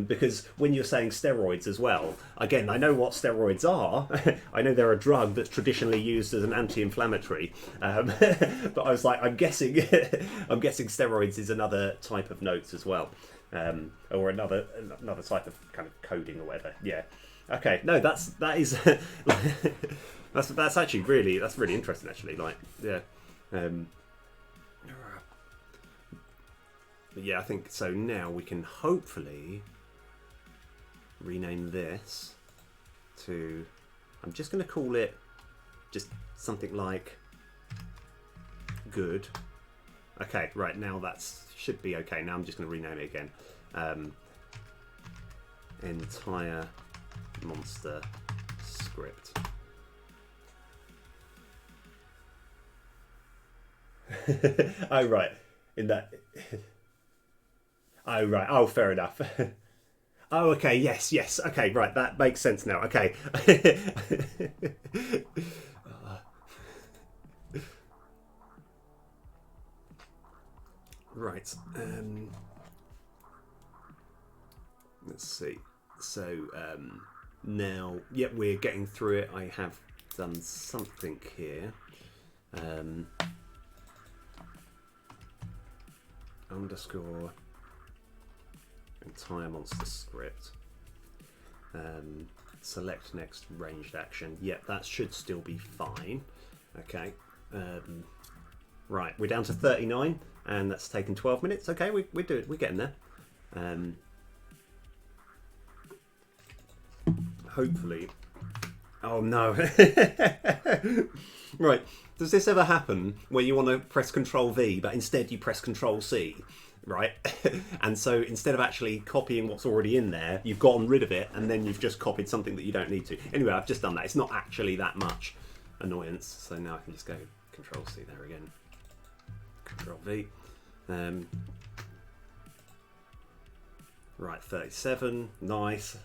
because when you're saying steroids as well, again, I know what steroids are. I know they're a drug that's traditionally used as an anti-inflammatory. But I was like, I'm guessing steroids is another type of notes as well, or another type of kind of coding or whatever. Yeah. Okay. No, that is that's actually really interesting. Actually, like yeah. But yeah, I think so. Now we can hopefully rename this to... I'm just going to call it just something like good. Okay, right, now that should be okay. Now I'm just going to rename it again. Entire monster script. Oh, right. In that... Oh, right. Oh, fair enough. Oh, okay. Yes. Okay, right. That makes sense now. Okay. Right. Let's see. So, now, yep, we're getting through it. I have done something here. Underscore entire monster script. Select next ranged action. Yep, that should still be fine. Okay. Right, we're down to 39, and that's taken 12 minutes. Okay, we're getting there. Hopefully. Oh no. Right. Does this ever happen where you want to press Control V, but instead you press Control C, right? And so instead of actually copying what's already in there, you've gotten rid of it, and then you've just copied something that you don't need to. Anyway, I've just done that. It's not actually that much annoyance. So now I can just go Control C there again. Control V. Right, 37. Nice.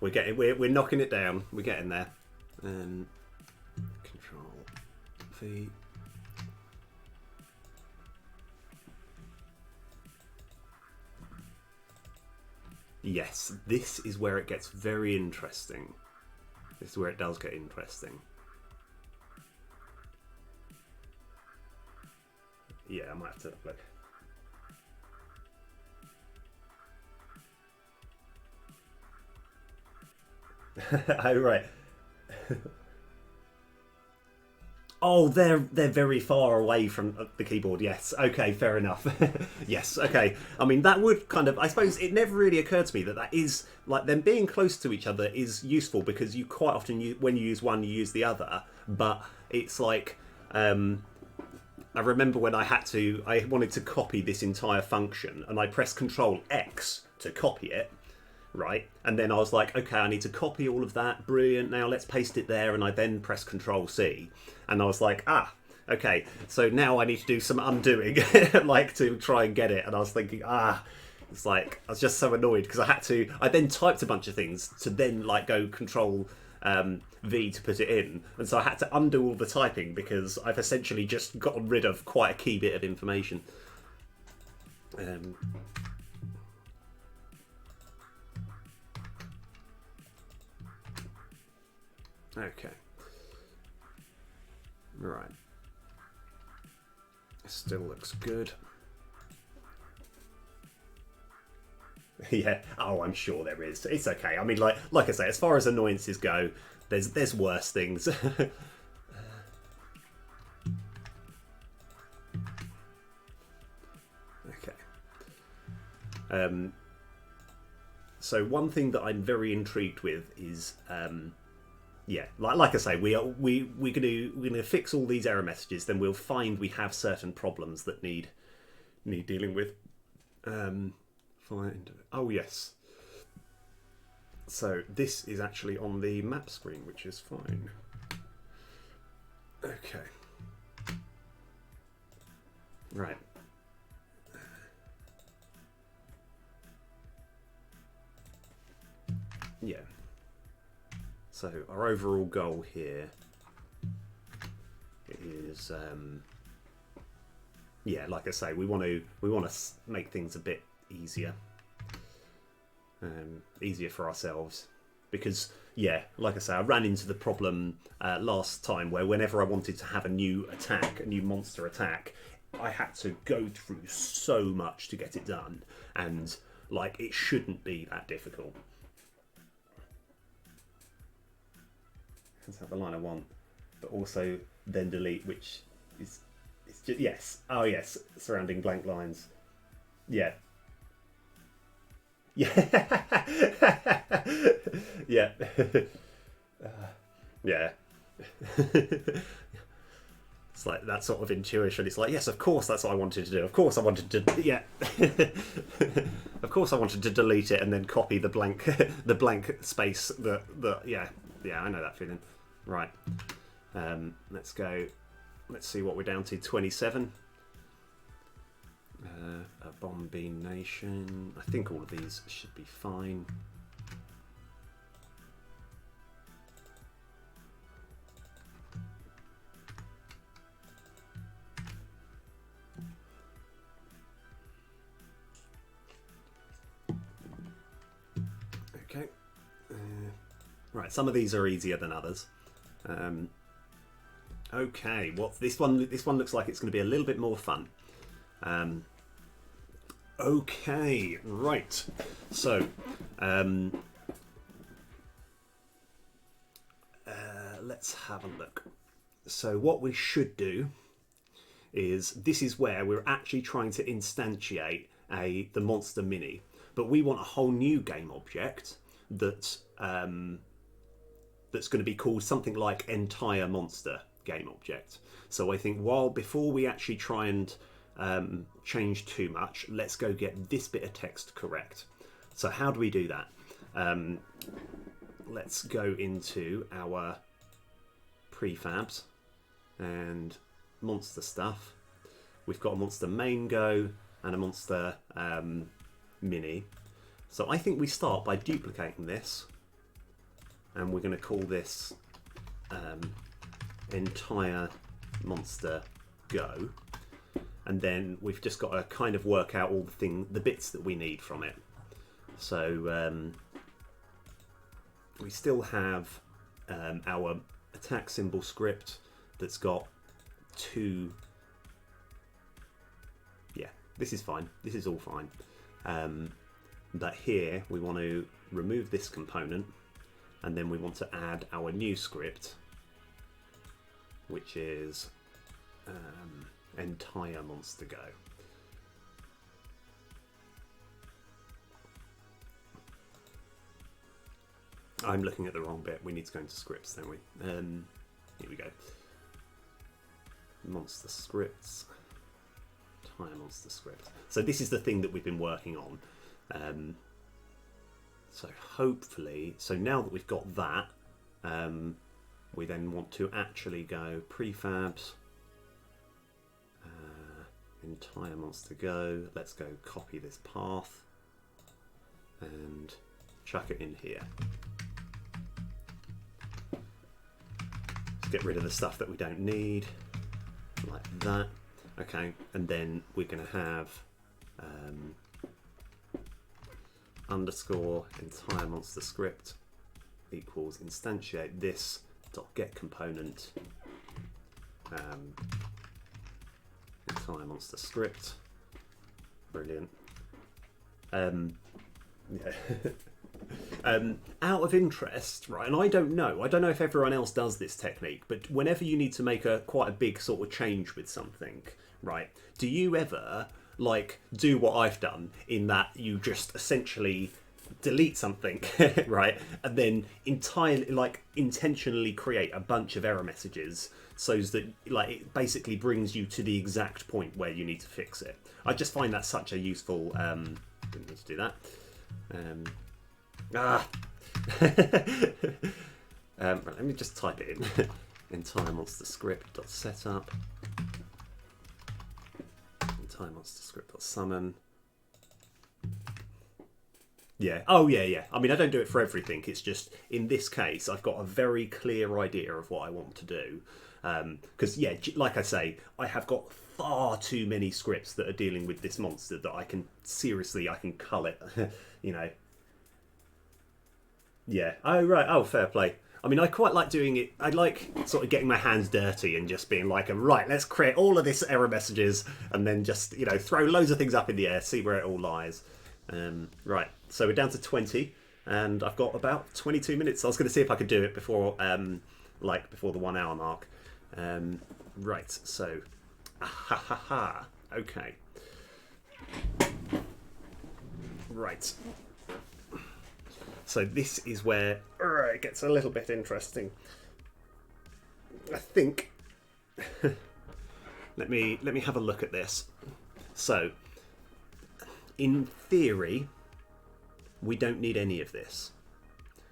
We're knocking it down. We're getting there. Control V. Yes, this is where it gets very interesting. This is where it does get interesting. Yeah, I might have to look. Oh, right. Oh, they're very far away from the keyboard. Yes. Okay, fair enough. Yes. Okay. I mean, that would kind of... I suppose it never really occurred to me that is... Like, them being close to each other is useful because you quite often, when you use one, you use the other. But it's like... I remember when I wanted to copy this entire function, and I pressed Control X to copy it. Right, and then I was like, okay, I need to copy all of that. Brilliant. Now let's paste it there, and I then press Control C, and I was like, okay. So now I need to do some undoing, like to try and get it. And I was thinking, it's like I was just so annoyed because I then typed a bunch of things to then like go Control V to put it in, and so I had to undo all the typing because I've essentially just gotten rid of quite a key bit of information. Okay. Right. Still looks good. Yeah. Oh, I'm sure there is. It's okay. I mean, like I say, as far as annoyances go, there's worse things. Okay. So one thing that I'm very intrigued with is, yeah, like I say, we're gonna fix all these error messages. Then we'll find we have certain problems that need dealing with. Oh yes. So this is actually on the map screen, which is fine. Okay. Right. Yeah. So our overall goal here is, yeah, like I say, we want to make things a bit easier, easier for ourselves, because yeah, like I say, I ran into the problem last time where whenever I wanted to have a new attack, a new monster attack, I had to go through so much to get it done, and like it shouldn't be that difficult. Let's have the line I want, but also then delete, which is it's just yes. Oh yes, surrounding blank lines. Yeah. Yeah. Yeah. Yeah. It's like that sort of intuition. It's like, yes, of course, that's what I wanted to do. Of course, I wanted to, yeah. Of course, I wanted to delete it and then copy the blank, the blank space. Yeah, I know that feeling. Right. Let's go. Let's see what we're down to. 27. A Bombay Nation. I think all of these should be fine. Okay. Right. Some of these are easier than others. Okay. Well, this one looks like it's going to be a little bit more fun. Okay, right. So, let's have a look. So what we should do is, this is where we're actually trying to instantiate the monster mini, but we want a whole new game object that's going to be called something like entire monster game object. So I think before we actually try and change too much, let's go get this bit of text correct. So how do we do that? Let's go into our prefabs and monster stuff. We've got a monster main go and a monster mini. So I think we start by duplicating this, and we're going to call this entire monster go. And then we've just got to kind of work out all the bits that we need from it. So we still have our attack symbol script that's got two. Yeah, this is fine. This is all fine. But here we want to remove this component, and then we want to add our new script, which is entire monster go. I'm looking at the wrong bit. We need to go into scripts, don't we? Here we go. Monster scripts. Entire monster script. So this is the thing that we've been working on. So hopefully, so now that we've got that, we then want to actually go prefabs. Entire monster go. Let's go copy this path and chuck it in here. get rid of the stuff that we don't need, like that. Okay, and then we're going to have underscore entire monster script equals instantiate this dot get component entire monster script. Brilliant. Yeah. Out of interest, right, and I don't know if everyone else does this technique, but whenever you need to make quite a big sort of change with something, right, do you ever like do what I've done in that you just essentially delete something, right, and then entirely like intentionally create a bunch of error messages so that like it basically brings you to the exact point where you need to fix it? I just find that such a useful didn't need to do that. Right, let me just type it in. Entire monster script dot setup. Entire monster script dot summon. Yeah. Oh yeah, yeah. I mean, I don't do it for everything. It's just in this case, I've got a very clear idea of what I want to do. Because yeah, like I say, I have got far too many scripts that are dealing with this monster that I can cull it. You know. Yeah. Oh right. Oh, fair play. I mean, I quite like doing it. I like sort of getting my hands dirty and just being like, right, let's create all of this error messages and then just throw loads of things up in the air, see where it all lies. Right. So we're down to 20, and I've got about 22 minutes. I was going to see if I could do it before, before the 1 hour mark. Right. So, okay. Right. So this is where it gets a little bit interesting. I think. let me have a look at this. So, in theory, we don't need any of this,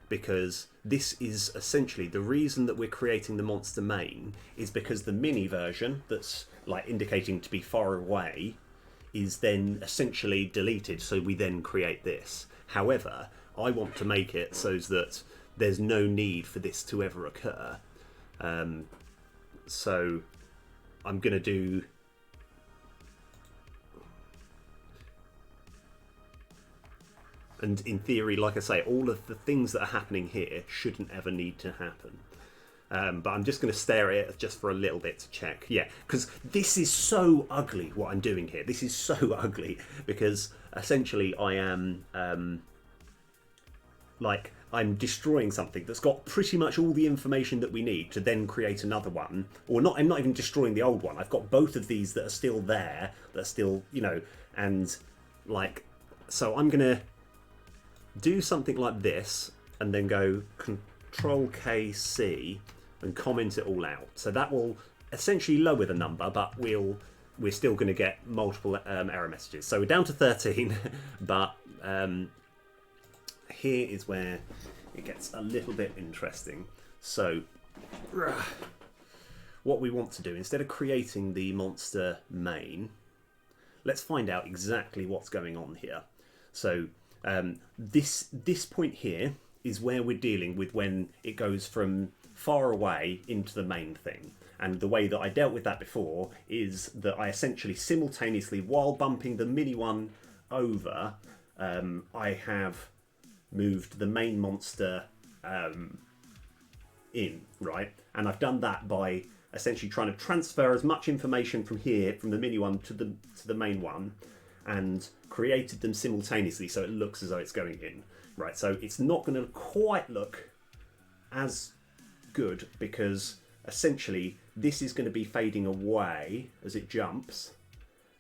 because this is essentially the reason that we're creating the monster main is because the mini version that's like indicating to be far away is then essentially deleted, so we then create this. However, I want to make it so that there's no need for this to ever occur. So I'm going to do... And in theory, like I say, all of the things that are happening here shouldn't ever need to happen. But I'm just going to stare at it just for a little bit to check. Yeah, because this is so ugly, what I'm doing here. This is so ugly, because essentially I am... I'm destroying something that's got pretty much all the information that we need to then create another one. Or not, I'm not even destroying the old one. I've got both of these that are still there, that are still, and like, so I'm going to do something like this and then go Control K C and comment it all out. So that will essentially lower the number, but we're still going to get multiple error messages. So we're down to 13, but here is where it gets a little bit interesting. So what we want to do, instead of creating the monster main, let's find out exactly what's going on here. So this point here is where we're dealing with when it goes from far away into the main thing. And the way that I dealt with that before is that I essentially simultaneously, while bumping the mini one over, I have moved the main monster in, right? And I've done that by essentially trying to transfer as much information from here, from the mini one to the main one, and created them simultaneously so it looks as though it's going in, right? So it's not going to quite look as good because essentially this is going to be fading away as it jumps,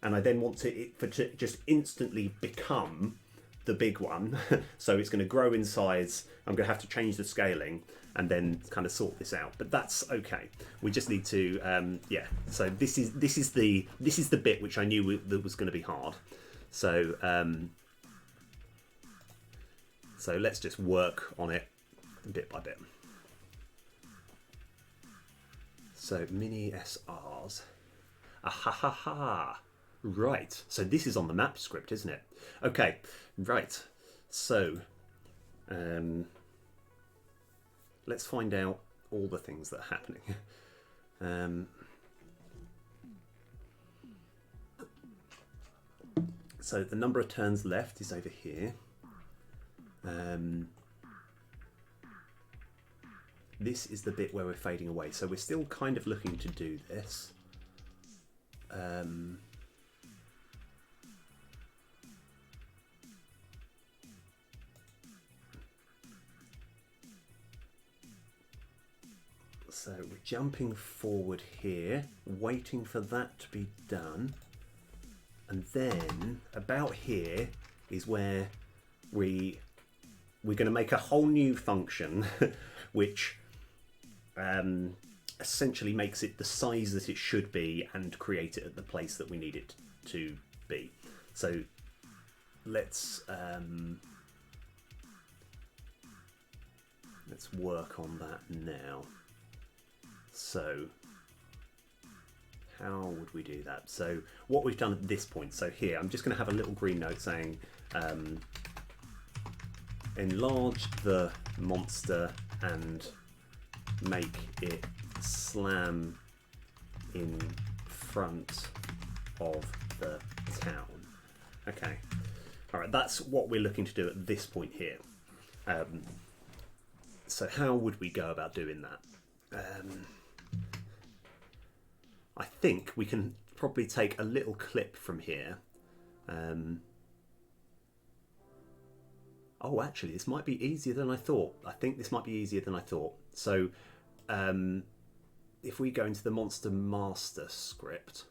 and I then want it to just instantly become the big one. So it's going to grow in size. I'm going to have to change the scaling and then kind of sort this out, but that's okay. We just need to yeah. So this is the bit which I knew that was going to be hard. So so let's just work on it bit by bit. So mini SRs. Right, so this is on the map script, isn't it? Okay, right. So let's find out all the things that are happening. So the number of turns left is over here. This is the bit where we're fading away, so we're still kind of looking to do this. So we're jumping forward here, waiting for that to be done. And then about here is where we're going to make a whole new function which essentially makes it the size that it should be and create it at the place that we need it to be. So let's work on that now. So how would we do that? So what we've done at this point, so here I'm just going to have a little green note saying enlarge the monster and make it slam in front of the town. Okay, all right, that's what we're looking to do at this point here. So how would we go about doing that? I think we can probably take a little clip from here. Oh, actually, this might be easier than I thought. I think this might be easier than I thought. So if we go into the Monster Master script,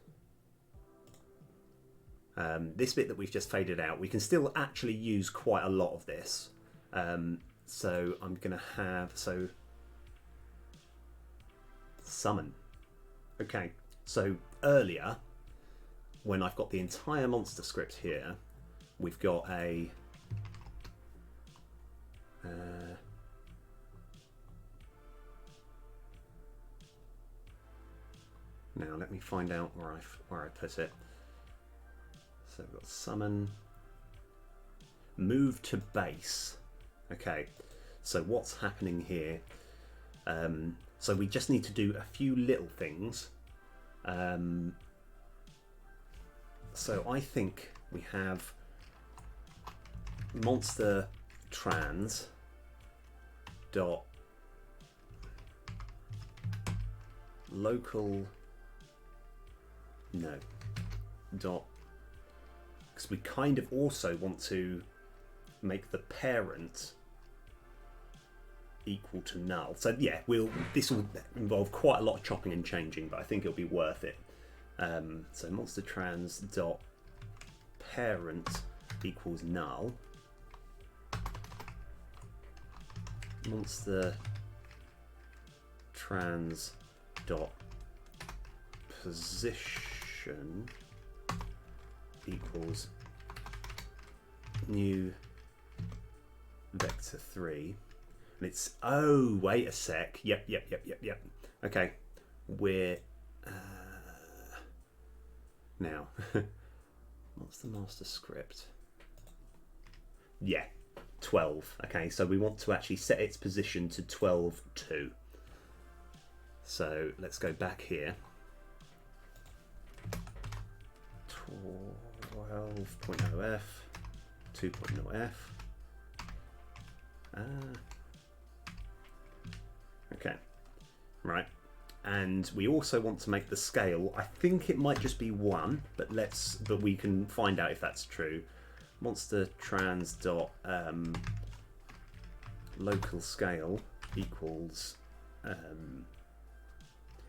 this bit that we've just faded out, we can still actually use quite a lot of this. So I'm going to have, summon. Okay, so earlier, when I've got the entire monster script here, we've got a now let me find out where I put it. So we've got summon, move to base. Okay, so what's happening here? So we just need to do a few little things. So I think we have monster trans dot local dot, because we kind of also want to make the parent equal to null. So yeah, this will involve quite a lot of chopping and changing, but I think it'll be worth it. So monster trans dot parent equals null. Monster trans dot position equals new vector 3. And it's, oh, wait a sec. Yep. Okay, we're now what's the master script? Yeah, 12. Okay, so we want to actually set its position to 12.2. So let's go back here. 12.0f, 2.0f. Okay, right. And we also want to make the scale, I think it might just be 1, but we can find out if that's true. Monster trans dot local scale equals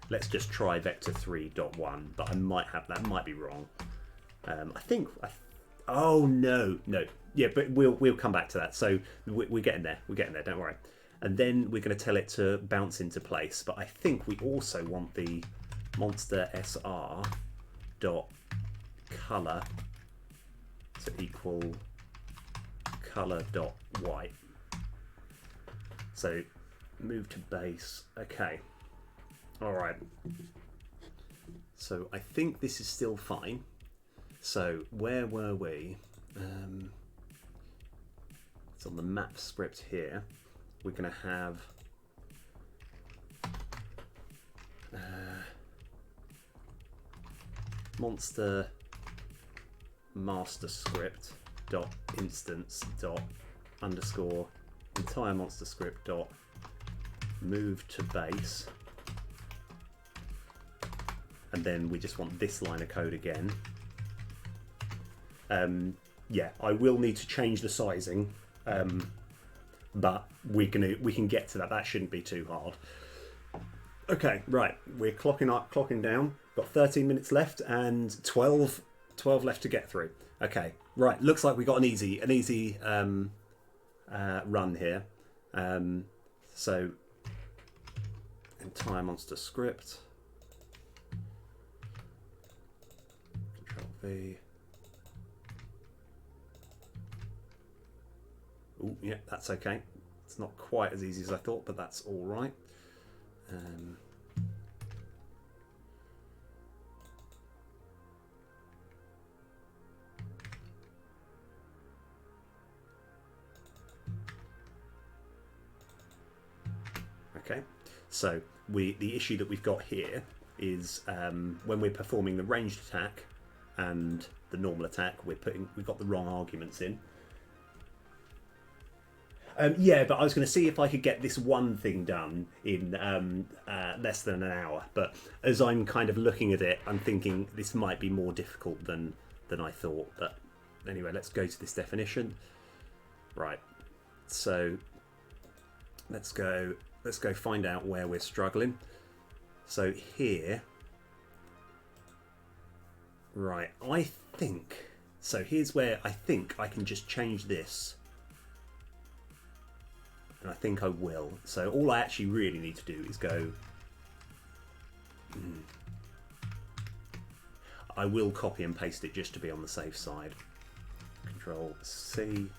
let's just try vector 3.1, but I might have that, might be wrong. Oh no, yeah, but we'll come back to that. So we're getting there, don't worry. And then we're going to tell it to bounce into place. But I think we also want the monster sr dot color to equal color dot white. So move to base. Okay. All right. So I think this is still fine. So where were we? It's on the map script here. We're going to have monster master script dot instance dot underscore entire monster script dot move to base, and then we just want this line of code again. Yeah, I will need to change the sizing, but we can get to that. That shouldn't be too hard. Okay, right, we're clocking up, clocking down. Got 13 minutes left and 12 left to get through. Okay, right, looks like we got an easy run here. So entire monster script, Control V. Oh, yeah, that's okay. It's not quite as easy as I thought, but that's all right. Okay, so the issue that we've got here is when we're performing the ranged attack and the normal attack, we've got the wrong arguments in. Yeah, but I was going to see if I could get this one thing done in less than an hour. But as I'm kind of looking at it, I'm thinking this might be more difficult than I thought. But anyway, let's go to this definition. Right. So let's go find out where we're struggling. So here, right, I think, so here's where I think I can just change this. And I think I will. So all I actually really need to do is go, I will copy and paste it just to be on the safe side. Control C.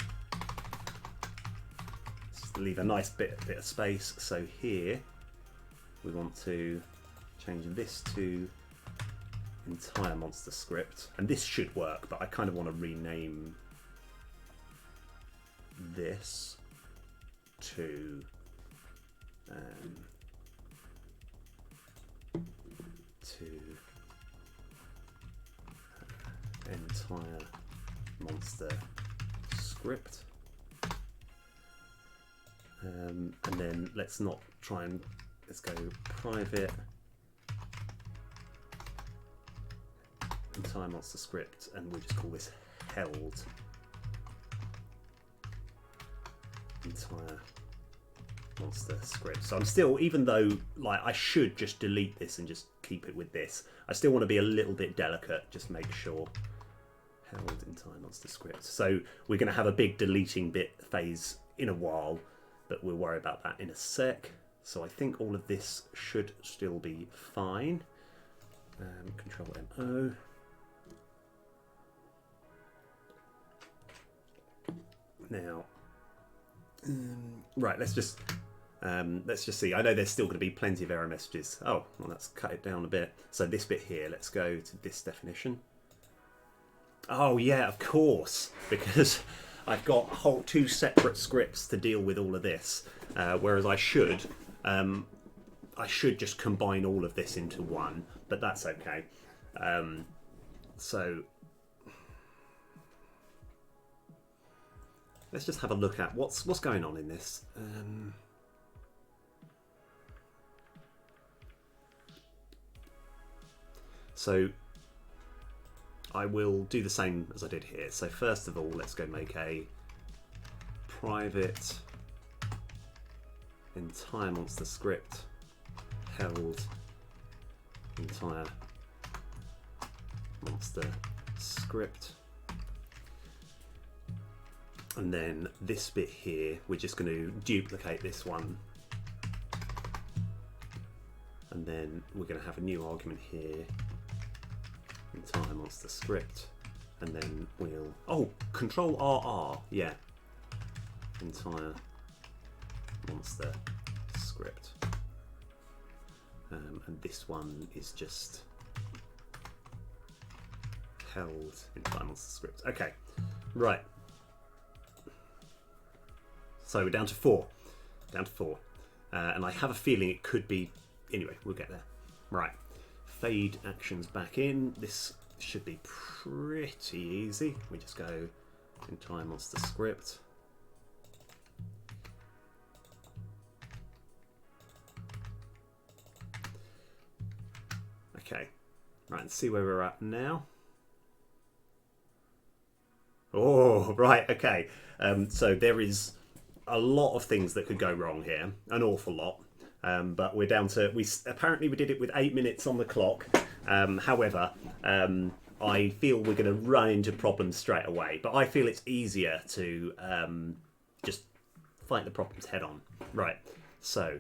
Just leave a nice bit of space. So here we want to change this to entire monster script, and this should work, but I kind of want to rename this to entire monster script, and then let's go private entire monster script, and we'll just call this held entire monster script. So I'm still, even though like I should just delete this and just keep it with this, I still want to be a little bit delicate, just make sure held entire monster script. So we're going to have a big deleting bit phase in a while, but we'll worry about that in a sec. So I think all of this should still be fine. Control MO. Now, right, let's just see. I know there's still going to be plenty of error messages. Oh, well, let's cut it down a bit. So this bit here, let's go to this definition. Oh yeah, of course, because I've got two separate scripts to deal with all of this, whereas I should just combine all of this into one, but that's okay. So let's just have a look at what's going on in this. So I will do the same as I did here. So first of all, let's go make a private entire monster script held entire monster script. And then this bit here, we're just going to duplicate this one. And then we're going to have a new argument here, entire monster script. And then we'll, Control RR, yeah. Entire monster script. And this one is just held entire monster script. Okay, right. So we're down to four. And I have a feeling it could be, anyway, we'll get there. Right, fade actions back in. This should be pretty easy. We just go in time monster script. Okay, right, let's see where we're at now. Oh, right, okay. So there is a lot of things that could go wrong here, an awful lot. But we're down to, apparently we did it with 8 minutes on the clock. However, I feel we're going to run into problems straight away. But I feel it's easier to just fight the problems head on. Right, so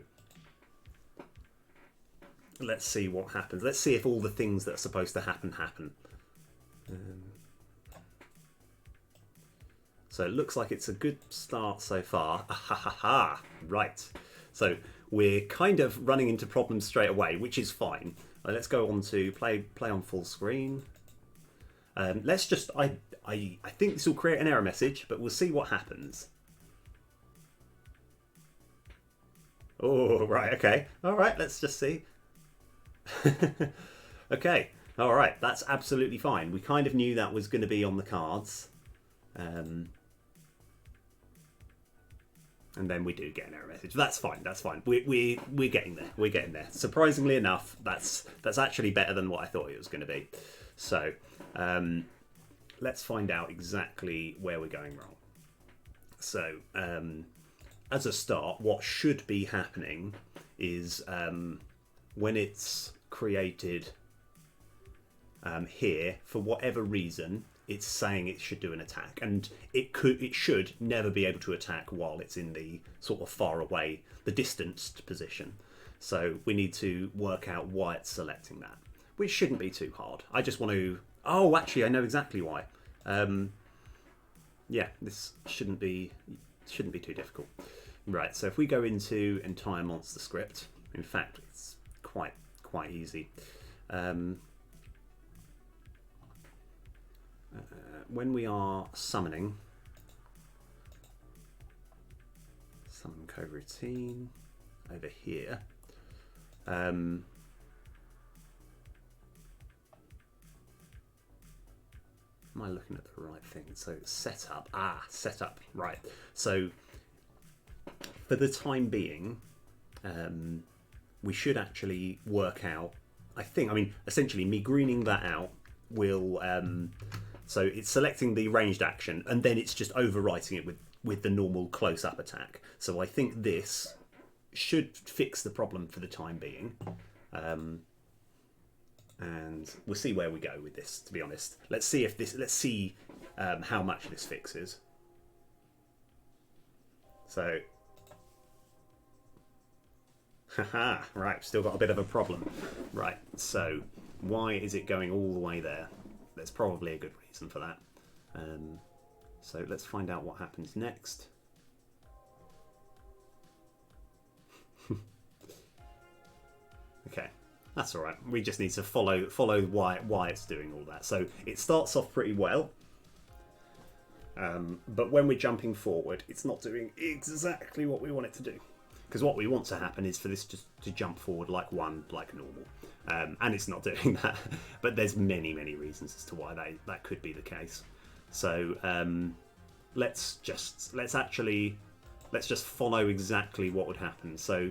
let's see what happens. Let's see if all the things that are supposed to happen. So it looks like it's a good start so far. Right. So we're kind of running into problems straight away, which is fine. Let's go on to play on full screen. Let's just, I think this will create an error message, but we'll see what happens. Oh, right, okay. All right, let's just see. Okay, all right, that's absolutely fine. We kind of knew that was going to be on the cards. And then we do get an error message. That's fine. That's fine. We're getting there. We're getting there. Surprisingly enough, that's actually better than what I thought it was going to be. So let's find out exactly where we're going wrong. So as a start, what should be happening is when it's created here, for whatever reason, it's saying it should do an attack, and it should never be able to attack while it's in the sort of far away, the distanced position. So we need to work out why it's selecting that, which shouldn't be too hard. I just want to, oh, actually I know exactly why. Yeah, this shouldn't be too difficult. Right, so if we go into entire monster script, in fact it's quite easy. When we are summoning, summon coroutine over here. Am I looking at the right thing? So setup. Setup. Right. So for the time being, we should actually work out. I mean, essentially, me greening that out will. So it's selecting the ranged action, and then it's just overwriting it with the normal close-up attack. So I think this should fix the problem for the time being. And we'll see where we go with this, to be honest. Let's see how much this fixes. So, haha, right, still got a bit of a problem. Right, so why is it going all the way there? There's probably a good reason for that. So let's find out what happens next. Okay, that's all right. We just need to follow why it's doing all that. So it starts off pretty well, but when we're jumping forward, it's not doing exactly what we want it to do. Because what we want to happen is for this just to jump forward like normal. And it's not doing that. But there's many reasons as to why that could be the case. So let's just follow exactly what would happen. So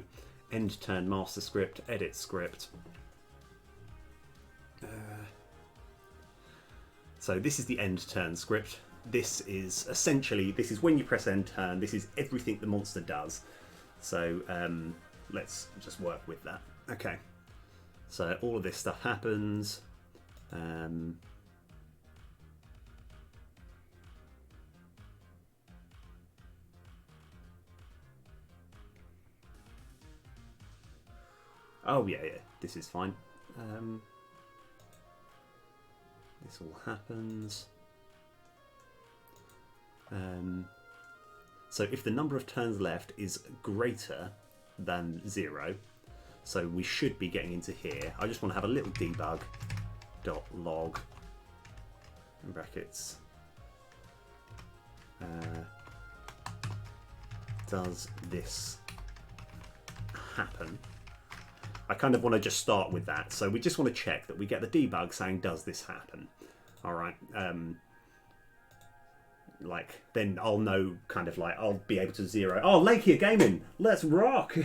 end turn master script, edit script. So this is the end turn script. This is when you press end turn. This is everything the monster does. So let's just work with that. Okay. So all of this stuff happens. Oh yeah, this is fine. This all happens. So if the number of turns left is greater than 0, so we should be getting into here. I just want to have a little debug.log in brackets. Does this happen? I kind of want to just start with that. So we just want to check that we get the debug saying, does this happen? All right. Like, then I'll know, kind of like, I'll be able to zero. Oh, Lakia Gaming, let's rock.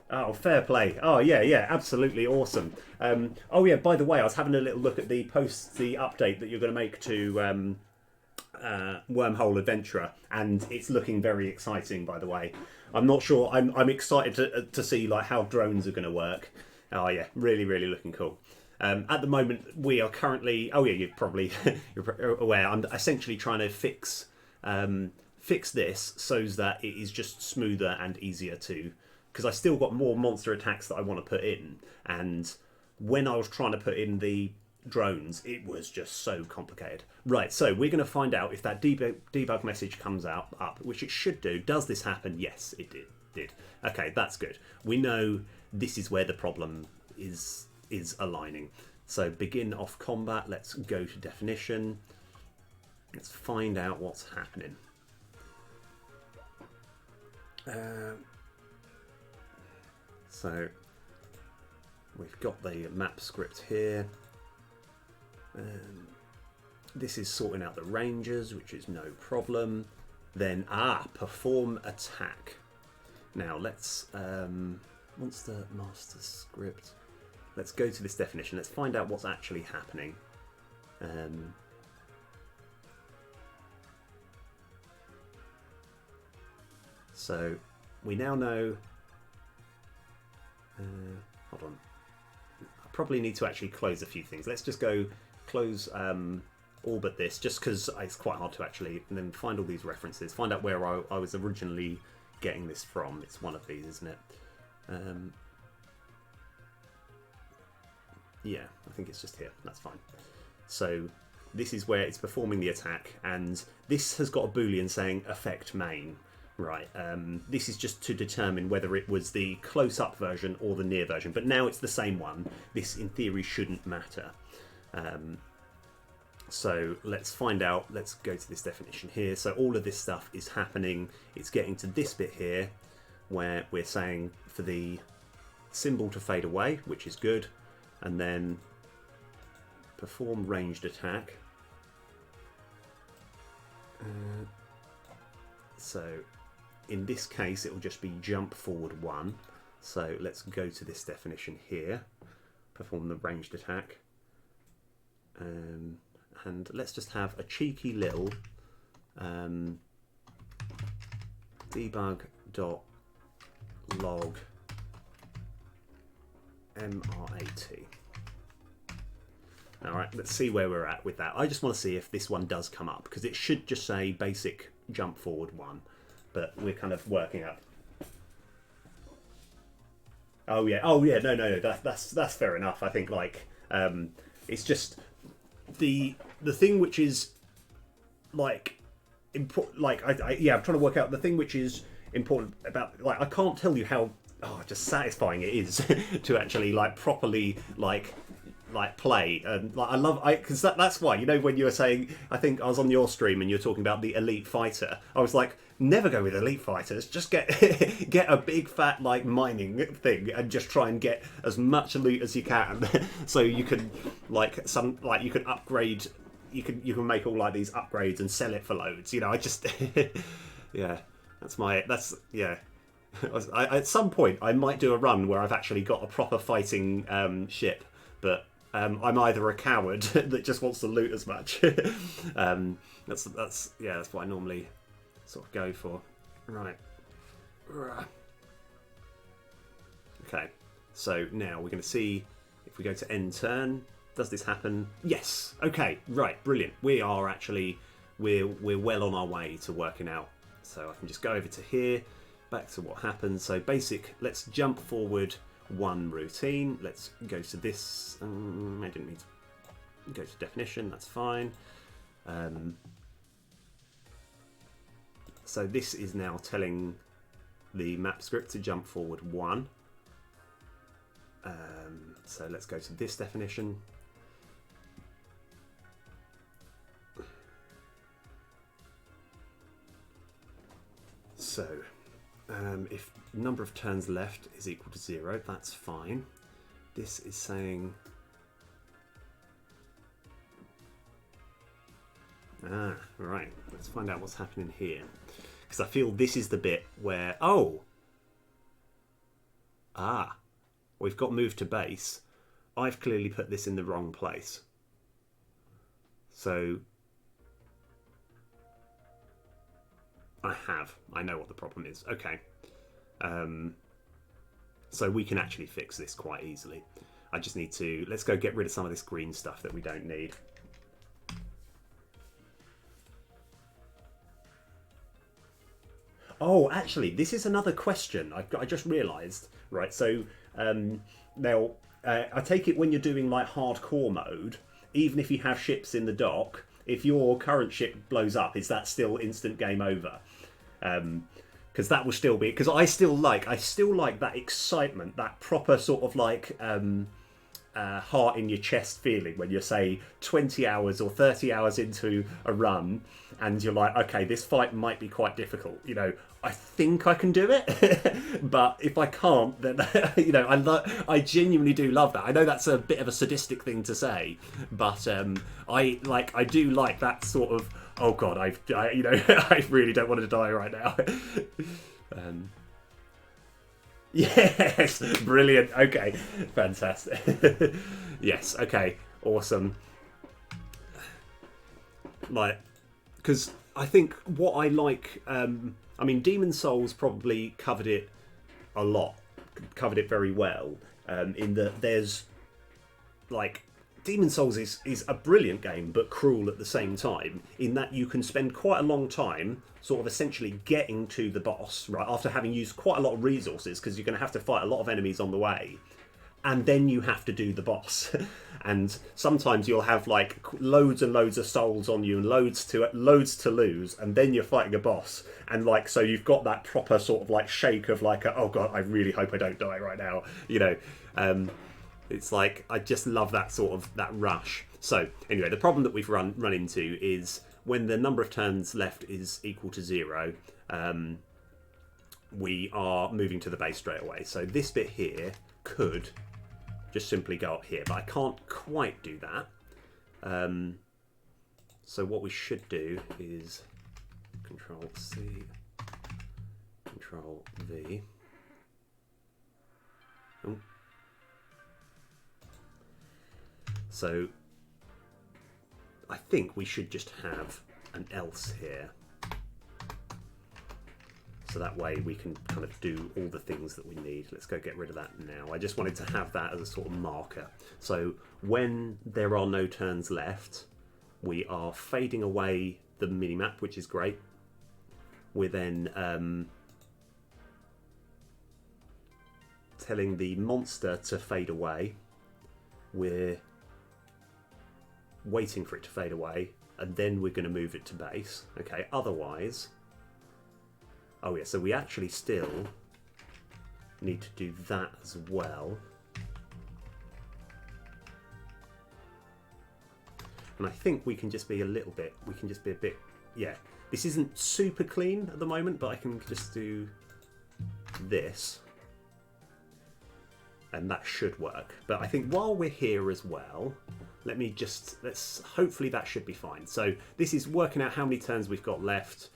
Oh, fair play. Oh, yeah, absolutely awesome. Oh, yeah, by the way, I was having a little look at the update that you're going to make to Wormhole Adventurer, and it's looking very exciting, by the way. I'm not sure. I'm excited to see like how drones are going to work. Oh, yeah, really, really looking cool. At the moment, we are currently. Oh yeah, you're aware. I'm essentially trying to fix this so that it is just smoother and easier to. Because I still got more monster attacks that I want to put in, and when I was trying to put in the drones, it was just so complicated. Right, so we're going to find out if that debug message comes up, which it should do. Does this happen? Yes, it did. Okay, that's good. We know this is where the problem is aligning. So begin off combat. Let's go to definition. Let's find out what's happening. So we've got the map script here. This is sorting out the ranges, which is no problem. Then perform attack. Now let's what's the master script? Let's go to this definition. Let's find out what's actually happening. So we now know. Hold on. I probably need to actually close a few things. Let's just go close all but this, just because it's quite hard to actually, and then find all these references. Find out where I was originally getting this from. It's one of these, isn't it? Yeah, I think it's just here. That's fine. So this is where it's performing the attack, and this has got a boolean saying effect main. Right, this is just to determine whether it was the close-up version or the near version, but now it's the same one. This, in theory, shouldn't matter. So let's find out. Let's go to this definition here. So all of this stuff is happening. It's getting to this bit here, where we're saying for the symbol to fade away, which is good, and then perform ranged attack. So in this case, it will just be jump forward 1. So let's go to this definition here. Perform the ranged attack. And let's just have a cheeky little debug.log MRAT. Alright, let's see where we're at with that. I just want to see if this one does come up, because it should just say basic jump forward 1. But we're kind of working up. Oh yeah, no. That's fair enough. I think like it's just the thing which is like important. Like I'm trying to work out the thing which is important about, like, I can't tell you how just satisfying it is to actually like properly like play, and like I love because that's why, you know, when you were saying, I think I was on your stream and you're talking about the elite fighter, I was like, never go with elite fighters, just get get a big fat like mining thing and just try and get as much loot as you can so you can like you can upgrade, you can make all like these upgrades and sell it for loads, you know. I just yeah, at some point I might do a run where I've actually got a proper fighting ship, but I'm either a coward that just wants to loot as much. That's what I normally sort of go for. Right. Okay. So now we're going to see if we go to end turn. Does this happen? Yes. Okay. Right. Brilliant. We are actually we're well on our way to working out. So I can just go over to here, back to what happened. So basic. Let's jump forward 1 routine. Let's go to this. I didn't need to go to definition. That's fine. So this is now telling the map script to jump forward 1. So let's go to this definition. So If number of turns left is equal to 0, that's fine. This is saying... right. Let's find out what's happening here. Because I feel this is the bit where... we've got moved to base. I've clearly put this in the wrong place. So... I know what the problem is. Okay. So we can actually fix this quite easily. I just need to... Let's go get rid of some of this green stuff that we don't need. Oh, actually, this is another question. I just realised. Right, so now I take it when you're doing like hardcore mode, even if you have ships in the dock, if your current ship blows up, is that still instant game over? Because that will still be... Because I still like that excitement, that proper sort of like... heart in your chest feeling when you're, say, 20 hours or 30 hours into a run and you're like, okay, this fight might be quite difficult, you know, I think I can do it. But if I can't, then you know, I genuinely do love that. I know that's a bit of a sadistic thing to say, but I do like that sort of, oh god, I you know, I really don't want to die right now. Yes, brilliant. Okay, fantastic. Yes, okay, awesome. Like, because I think what I like, I mean, Demon's Souls probably covered it a lot, covered it very well, in that there's, like, Demon's Souls is a brilliant game, but cruel at the same time, in that you can spend quite a long time sort of essentially getting to the boss, right, after having used quite a lot of resources, because you're going to have to fight a lot of enemies on the way, and then you have to do the boss. And sometimes you'll have like loads and loads of souls on you and loads to lose, and then you're fighting a boss, and like, so you've got that proper sort of like shake of like, oh god, I really hope I don't die right now, you know. It's like, I just love that sort of, that rush. So anyway, the problem that we've run into is when the number of turns left is equal to 0, we are moving to the base straight away. So this bit here could just simply go up here, but I can't quite do that. So what we should do is Control C, Control V. Oh. So I think we should just have an else here. So that way we can kind of do all the things that we need. Let's go get rid of that now. I just wanted to have that as a sort of marker. So when there are no turns left, we are fading away the minimap, which is great. We're then telling the monster to fade away. We're waiting for it to fade away, and then we're going to move it to base. Okay, otherwise... Oh yeah, so we actually still need to do that as well. And I think we can just be a little bit... We can just be a bit... Yeah, this isn't super clean at the moment, but I can just do this. And that should work. But I think while we're here as well... Let's hopefully that should be fine. So this is working out how many turns we've got left.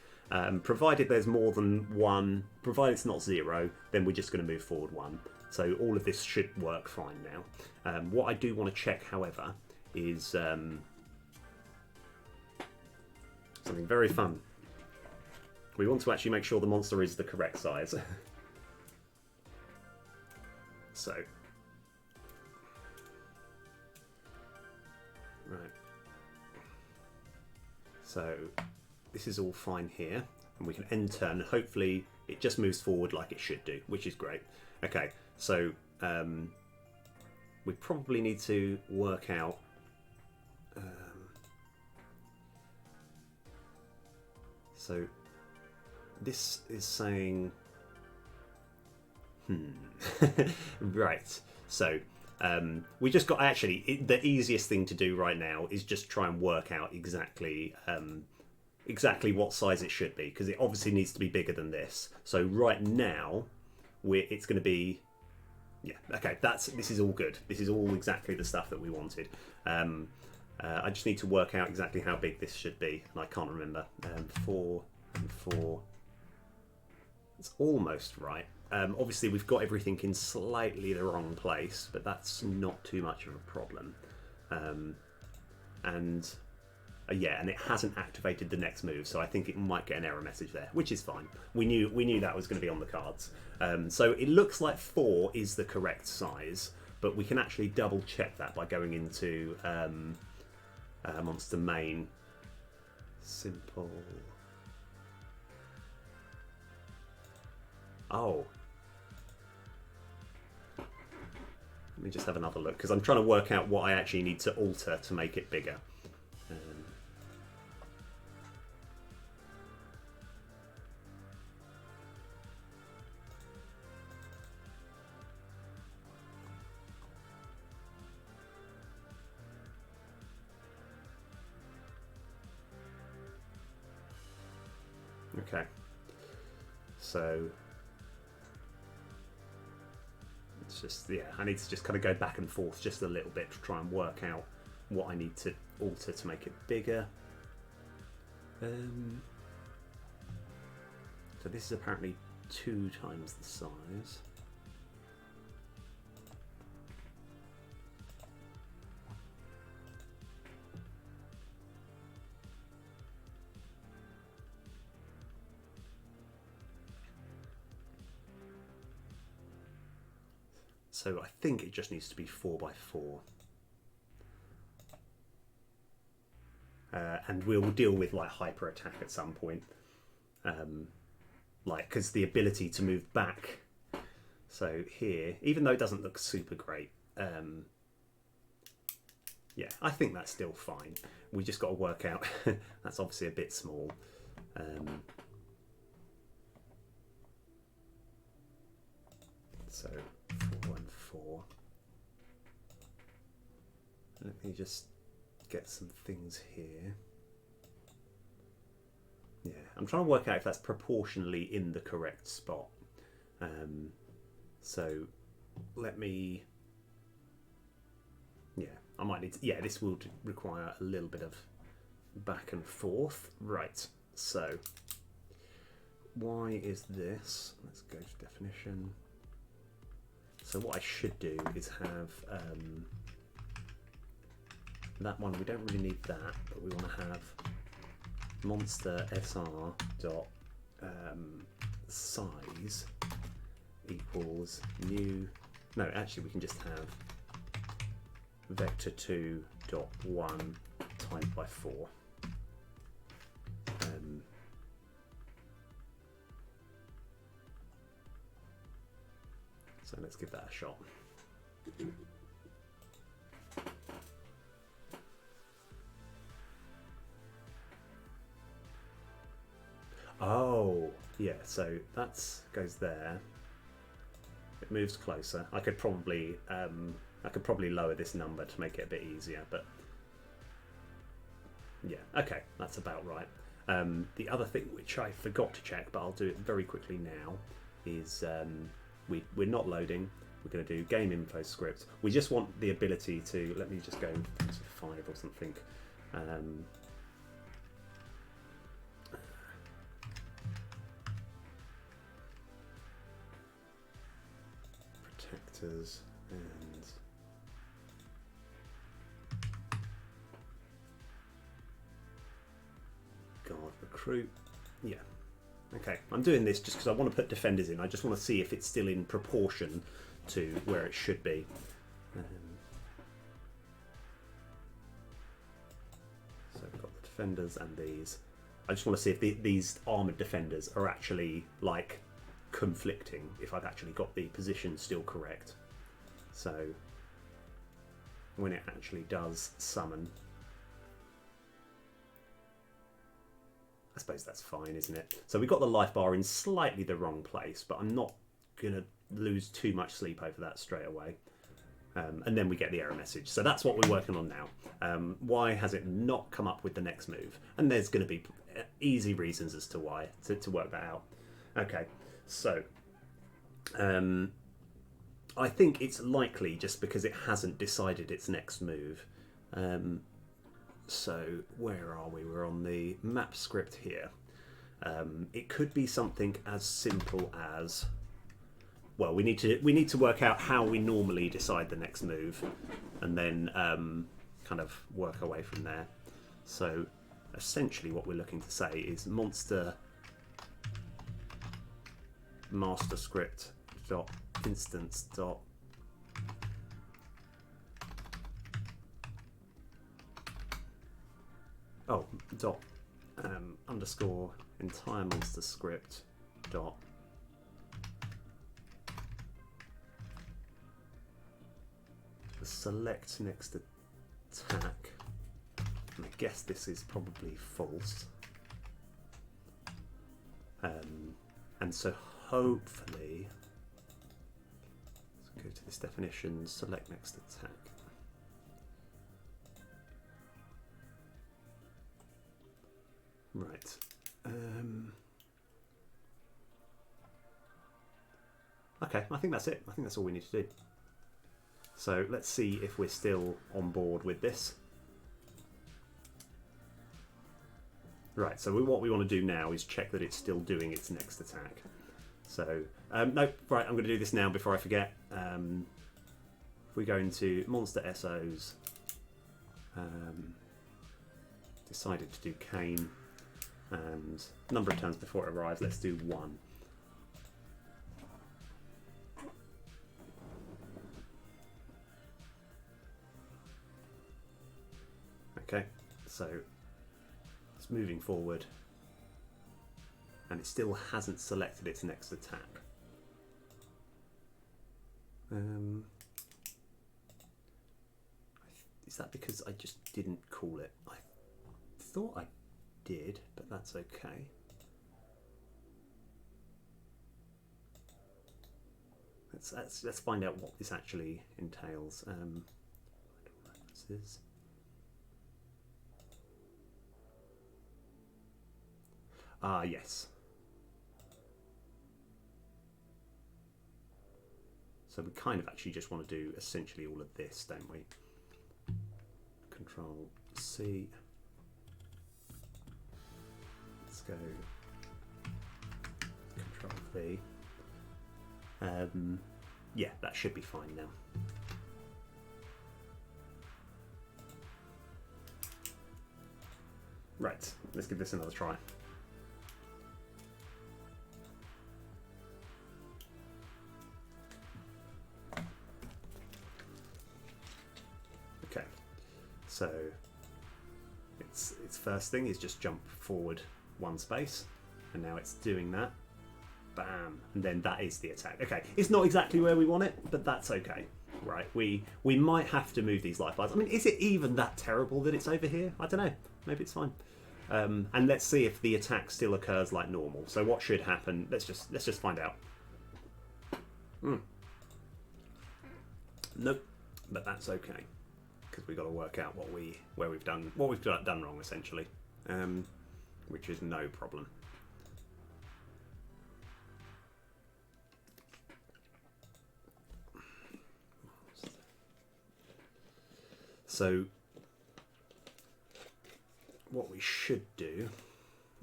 Provided there's more than one, provided it's not 0, then we're just going to move forward 1. So all of this should work fine now. What I do want to check, however, is something very fun. We want to actually make sure the monster is the correct size. So... Right. So this is all fine here, and we can end turn, and hopefully it just moves forward like it should do, which is great. Okay, so we probably need to work out so this is saying right, so we just got, actually, the easiest thing to do right now is just try and work out exactly exactly what size it should be, because it obviously needs to be bigger than this. So right now, it's going to be, yeah, okay, this is all good. This is all exactly the stuff that we wanted. I just need to work out exactly how big this should be, and I can't remember. 4 and 4. It's almost right. Obviously, we've got everything in slightly the wrong place, but that's not too much of a problem. Yeah, and it hasn't activated the next move, so I think it might get an error message there, which is fine. We knew that was going to be on the cards. So it looks like 4 is the correct size, but we can actually double check that by going into Monster Main. Simple. Oh. Let me just have another look, because I'm trying to work out what I actually need to alter to make it bigger. Okay. So it's just, yeah, I need to just kind of go back and forth just a little bit to try and work out what I need to alter to make it bigger. So this is apparently 2 times the size. So I think it just needs to be 4 by 4. And we'll deal with like hyper attack at some point. Because the ability to move back. So here, even though it doesn't look super great, yeah, I think that's still fine. We just got to work out. That's obviously a bit small. So 4 and 4. Let me just get some things here. Yeah, I'm trying to work out if that's proportionally in the correct spot. So let me, yeah, I might need to, yeah, this will require a little bit of back and forth. Right, so why is this? Let's go to definition. So what I should do is have that one. We don't really need that, but we want to have monster sr dot size equals new. No, actually, we can just have vector2 dot 1 times by 4. So let's give that a shot. Oh, yeah, so that goes there. It moves closer. I could probably lower this number to make it a bit easier, but yeah, okay, that's about right. The other thing which I forgot to check, but I'll do it very quickly now, is we're not loading. We're going to do game info script. We just want the ability to, let me just go to 5 or something. Protectors and guard recruit. Yeah. Okay, I'm doing this just because I want to put defenders in. I just want to see if it's still in proportion to where it should be. So we've got the defenders and these. I just want to see if these armoured defenders are actually like conflicting, if I've actually got the position still correct. So when it actually does summon, I suppose that's fine, isn't it? So we've got the life bar in slightly the wrong place, but I'm not going to lose too much sleep over that straight away. And then we get the error message. So that's what we're working on now. Why has it not come up with the next move? And there's going to be easy reasons as to why to work that out. Okay, so I think it's likely just because it hasn't decided its next move. So where are we? We're on the map script here. It could be something as simple as, well, we need to work out how we normally decide the next move, and then kind of work our way from there. So essentially what we're looking to say is monster master script dot instance dot underscore entire monster script dot select next attack. And I guess this is probably false. And so hopefully, let's go to this definition, select next attack. Right. Okay, I think that's it. I think that's all we need to do. So let's see if we're still on board with this. Right, so what we want to do now is check that it's still doing its next attack. So, no, right, I'm going to do this now before I forget. If we go into Monster SOs, decided to do Cane, and number of turns before it arrives, let's do 1. Okay, so it's moving forward, and it still hasn't selected its next attack. Is that because I just didn't call it? I thought I did, but that's okay. Let's find out what this actually entails. References. Ah, yes. So we kind of actually just want to do essentially all of this, don't we? Control C. Let's go Control V. Yeah, that should be fine now. Right, let's give this another try. Okay, so its first thing is just jump forward 1 space, and now it's doing that. Bam, and then that is the attack. Okay, it's not exactly where we want it, but that's okay. Right, we might have to move these life bars. I mean, is it even that terrible that it's over here? I don't know. Maybe it's fine. And let's see if the attack still occurs like normal. So what should happen? Let's just find out. Nope, but that's okay, because we've got to work out what we've done wrong essentially, which is no problem. So what we should do,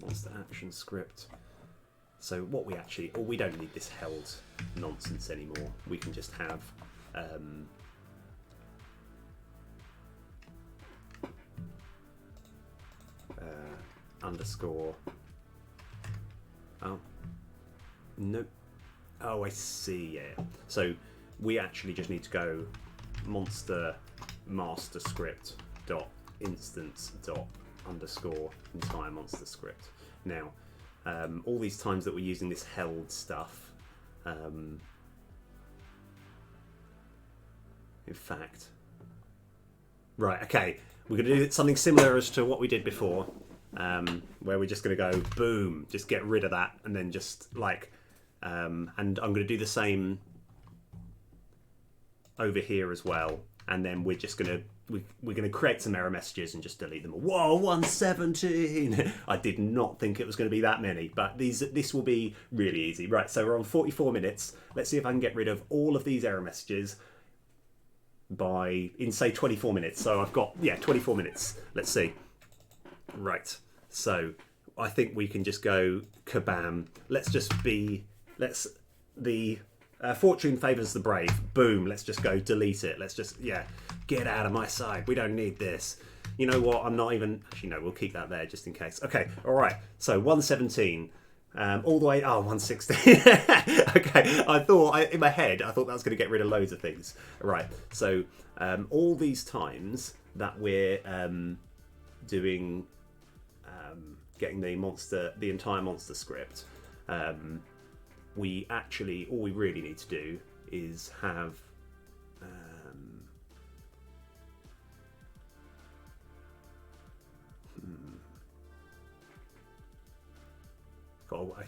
monster action script. So what we actually, we don't need this held nonsense anymore. We can just have underscore. Oh, no. Oh, I see. Yeah. So we actually just need to go monster master script dot instance dot underscore entire monster script. Now, all these times that we're using this held stuff, in fact, right, okay, we're going to do something similar as to what we did before, where we're just going to go boom, just get rid of that, and then just like, and I'm going to do the same over here as well. and then we're just gonna we're gonna create some error messages and just delete them all. Whoa, 117! I did not think it was going to be that many, but this will be really easy. Right, so we're on 44 minutes. Let's see if I can get rid of all of these error messages in say 24 minutes. So I've got 24 minutes. Let's see. Right, so I think we can just go kabam. Fortune favours the brave. Boom, let's just go delete it. Let's just, get out of my side. We don't need this. You know what, I'm not even, actually no, we'll keep that there just in case. Okay, all right, so 117. All the way, 116. Okay, in my head, I thought that was going to get rid of loads of things. Right, so all these times that we're doing, getting the entire monster script, all we really need to do is have I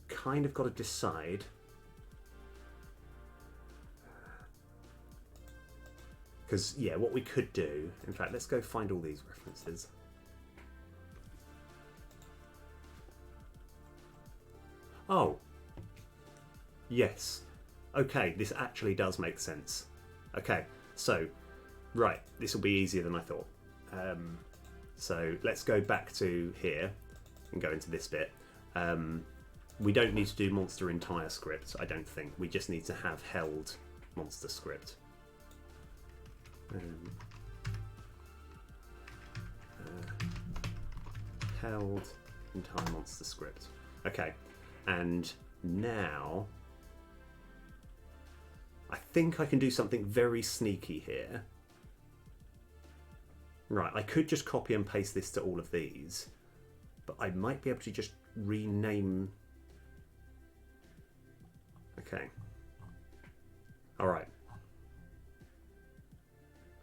kind of got to decide because what we could do, in fact, let's go find all these references. Oh, yes. Okay, this actually does make sense. Okay, so, right, this will be easier than I thought. So let's go back to here and go into this bit. We don't need to do monster entire script, I don't think. We just need to have held monster script. Held entire monster script. Okay, and now I think I can do something very sneaky here. Right, I could just copy and paste this to all of these, but I might be able to just rename. Okay. All right.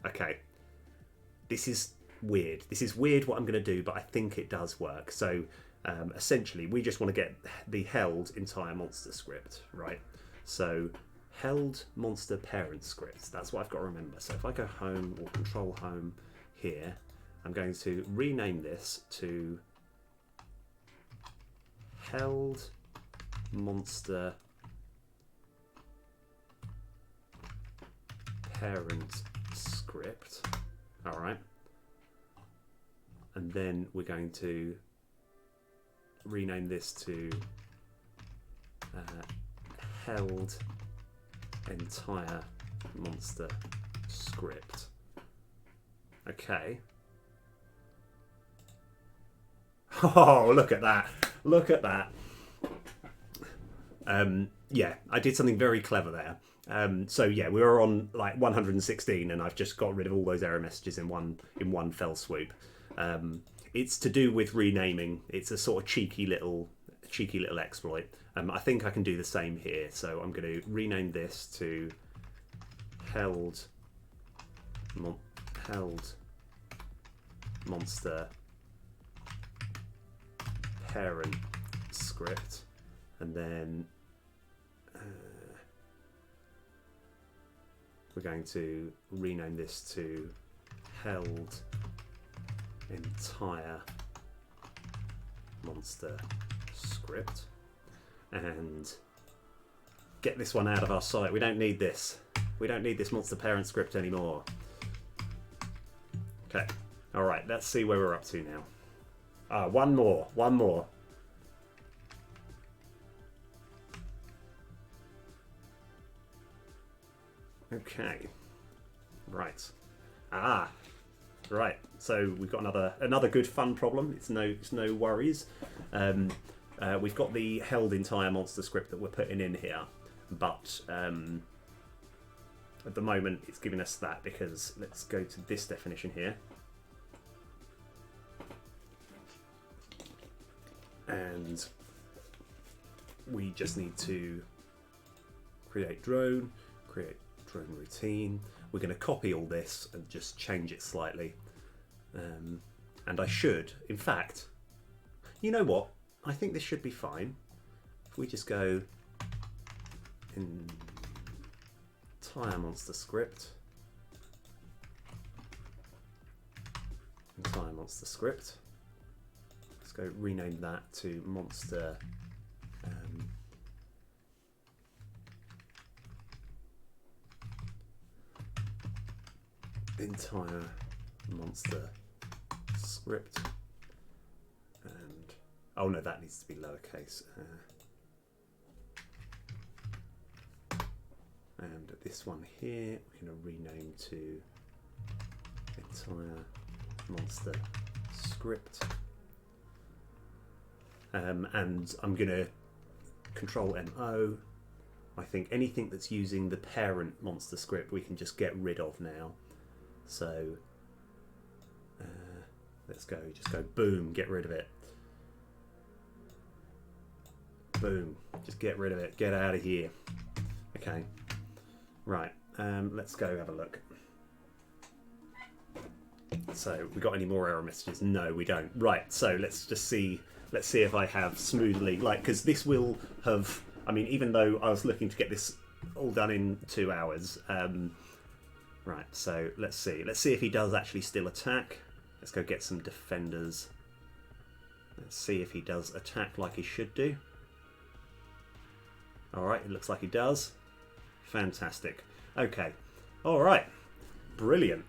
Okay. This is weird. This is weird what I'm going to do, but I think it does work. So essentially, we just want to get the held entire monster script, right? So held monster parent script. That's what I've got to remember. So if I go home or control home here, I'm going to rename this to held monster parent script. All right, and then we're going to rename this to held entire monster script. Okay. Oh, look at that. Look at that. I did something very clever there. So we were on like 116 and I've just got rid of all those error messages in one fell swoop. It's to do with renaming. It's a sort of cheeky little exploit. I think I can do the same here. So I'm going to rename this to held monster parent script, and then we're going to rename this to held entire monster script and get this one out of our sight. We don't need this. We don't need this monster parent script anymore. Okay, all right, let's see where we're up to now. One more. Okay, right. Right. So we've got another good fun problem. It's no worries. We've got the held entire monster script that we're putting in here, but at the moment it's giving us that because let's go to this definition here. And we just need to create drone routine. We're going to copy all this and just change it slightly. And I should, in fact, you know what? I think this should be fine. If we just go entire monster script monster script. Let's go rename that to monster entire monster script. And oh no, that needs to be lowercase. And this one here, we're going to rename to entire monster script. And I'm going to Control MO. I think anything that's using the parent monster script we can just get rid of now. So let's go, just go boom, get rid of it. Boom, just get rid of it, get out of here. Okay, right, let's go have a look. So we got any more error messages? No, we don't. Right, so let's just see, let's see if I have smoothly, like, because this will have, I mean, even though I was looking to get this all done in 2 hours, right, so let's see if he does actually still attack. Let's go get some defenders. Let's see if he does attack like he should do. Alright, it looks like he does. Fantastic. Okay. Alright. Brilliant.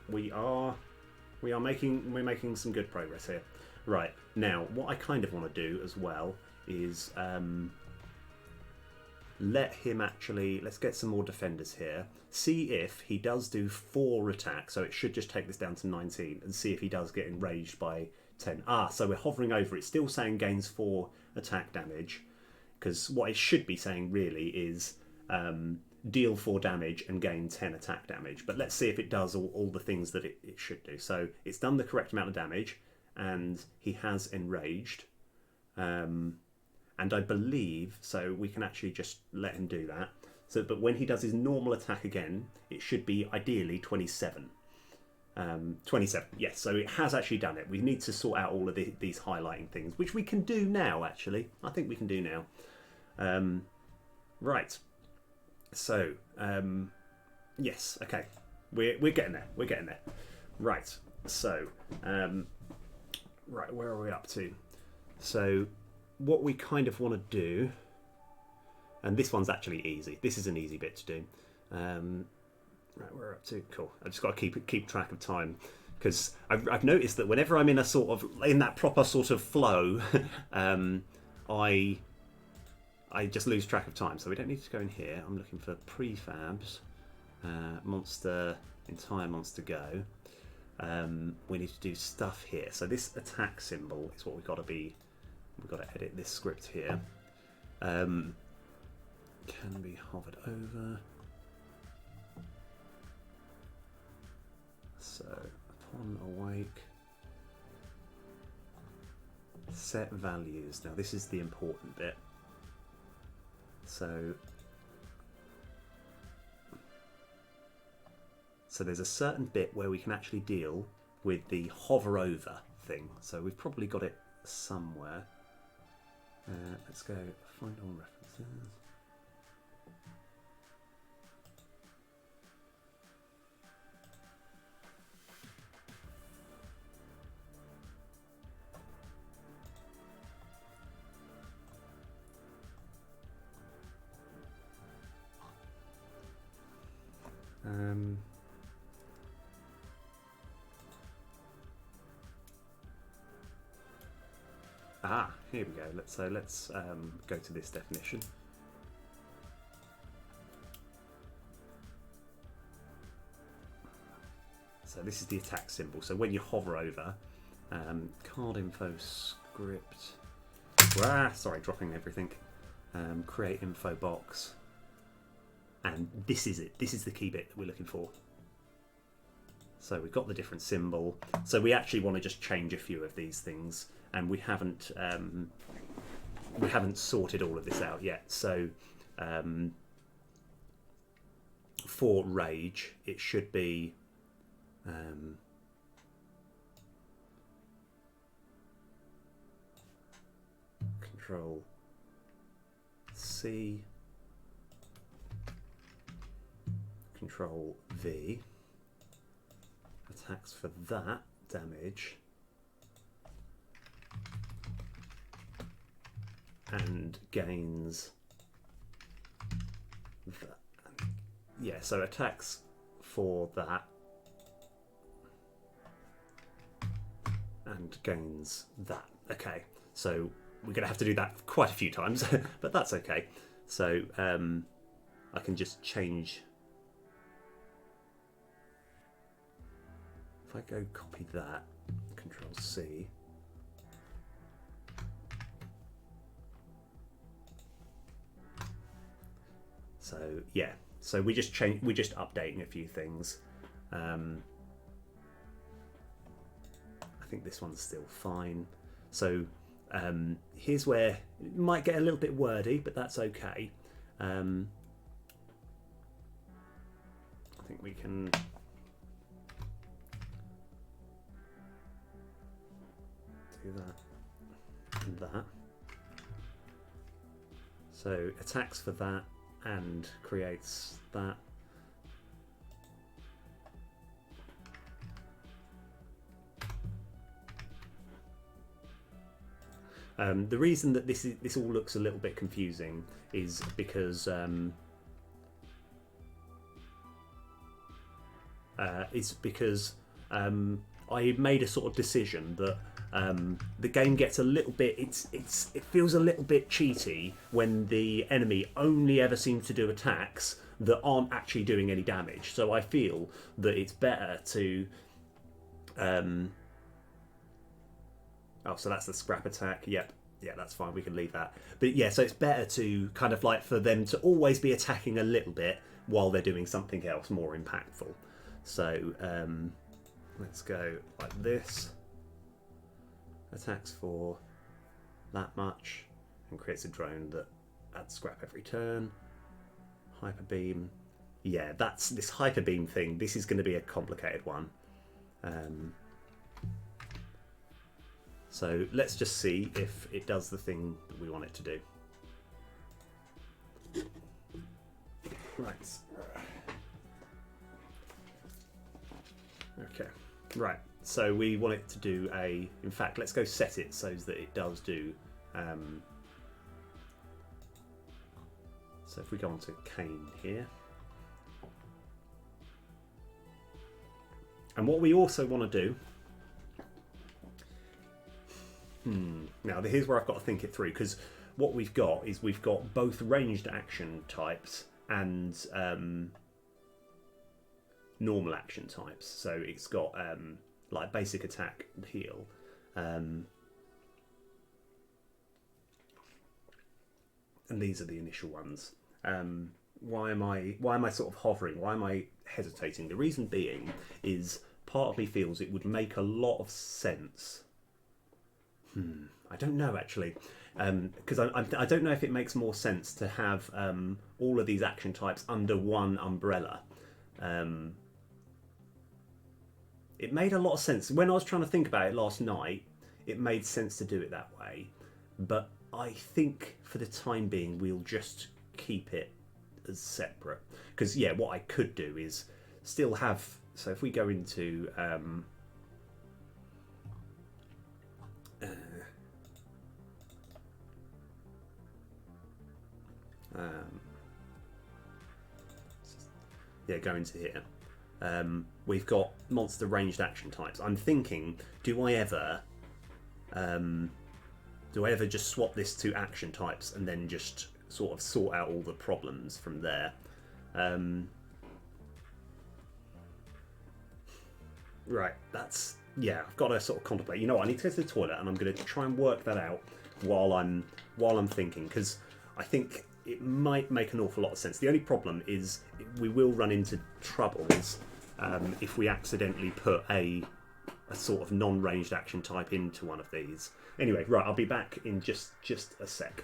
We're making some good progress here. Right, now what I kind of want to do as well is let him actually, let's get some more defenders here, see if he does do 4 attacks, so it should just take this down to 19, and see if he does get enraged by 10. So we're hovering over it, still saying gains 4 attack damage, because what it should be saying really is deal 4 damage and gain 10 attack damage. But let's see if it does all the things that it should do. So it's done the correct amount of damage, and he has enraged. And I believe, so we can actually just let him do that. So, but when he does his normal attack again, it should be ideally 27. 27, yes, so it has actually done it. We need to sort out all of these highlighting things, which we can do now, actually. I think we can do now. Right. So, yes, okay. We're getting there. We're getting there. Right. So, right, where are we up to? So, what we kind of want to do, and this one's actually easy. This is an easy bit to do. Right, we're up to, cool. I just got to keep track of time, because I've noticed that whenever I'm in a sort of, in that proper sort of flow, I just lose track of time. So we don't need to go in here. I'm looking for prefabs, monster, entire monster go. We need to do stuff here. So this attack symbol is what we've got to be. We've got to edit this script here. Can be hovered over. So upon awake, set values. Now this is the important bit. So there's a certain bit where we can actually deal with the hover over thing. So we've probably got it somewhere. Let's go find all references. Here we go. Let's go to this definition. So this is the attack symbol. So when you hover over, card info script. Sorry, dropping everything. Create info box. And this is it. This is the key bit that we're looking for. So we've got the different symbol. So we actually want to just change a few of these things, and we haven't sorted all of this out yet. So for rage, it should be Control C, Control V. attacks for that damage, and gains that. Yeah, so attacks for that and gains that. Okay, so we're going to have to do that quite a few times, but that's okay. So I can just change. If I go copy that, Control C. So yeah, so we're just updating a few things. I think this one's still fine. So here's where it might get a little bit wordy, but that's okay. I think we can do that and that. So attacks for that and creates that. The reason that this all looks a little bit confusing is because I made a sort of decision that the game gets a little bit. It feels a little bit cheaty when the enemy only ever seems to do attacks that aren't actually doing any damage. So I feel that it's better to. Oh, so that's the scrap attack. Yep. Yeah, that's fine. We can leave that. But yeah, so it's better to kind of like for them to always be attacking a little bit while they're doing something else more impactful. So let's go like this. Attacks for that much and creates a drone that adds scrap every turn. Hyper beam. Yeah, that's this hyper beam thing. This is going to be a complicated one. So let's just see if it does the thing that we want it to do. Right. Okay. Right. So we want it to do a. In fact, let's go set it so that it does do. So if we go on to Kane here. And what we also want to do. Now here's where I've got to think it through, because what we've got is we've got both ranged action types and normal action types. So it's got like basic attack and heal. And these are the initial ones. Why am I sort of hovering? Why am I hesitating? The reason being is part of me feels it would make a lot of sense. I don't know actually, because I don't know if it makes more sense to have all of these action types under one umbrella. It made a lot of sense when I was trying to think about it last night. It made sense to do it that way, but I think for the time being we'll just keep it as separate. Because yeah, what I could do is still have. So if we go into yeah, go into here. We've got monster ranged action types. I'm thinking, do I ever just swap this to action types and then just sort of sort out all the problems from there? Right, that's I've got to sort of contemplate. You know what, I need to go to the toilet and I'm going to try and work that out while I'm thinking, because I think it might make an awful lot of sense. The only problem is we will run into troubles if we accidentally put a sort of non-ranged action type into one of these. Anyway, right, I'll be back in just a sec.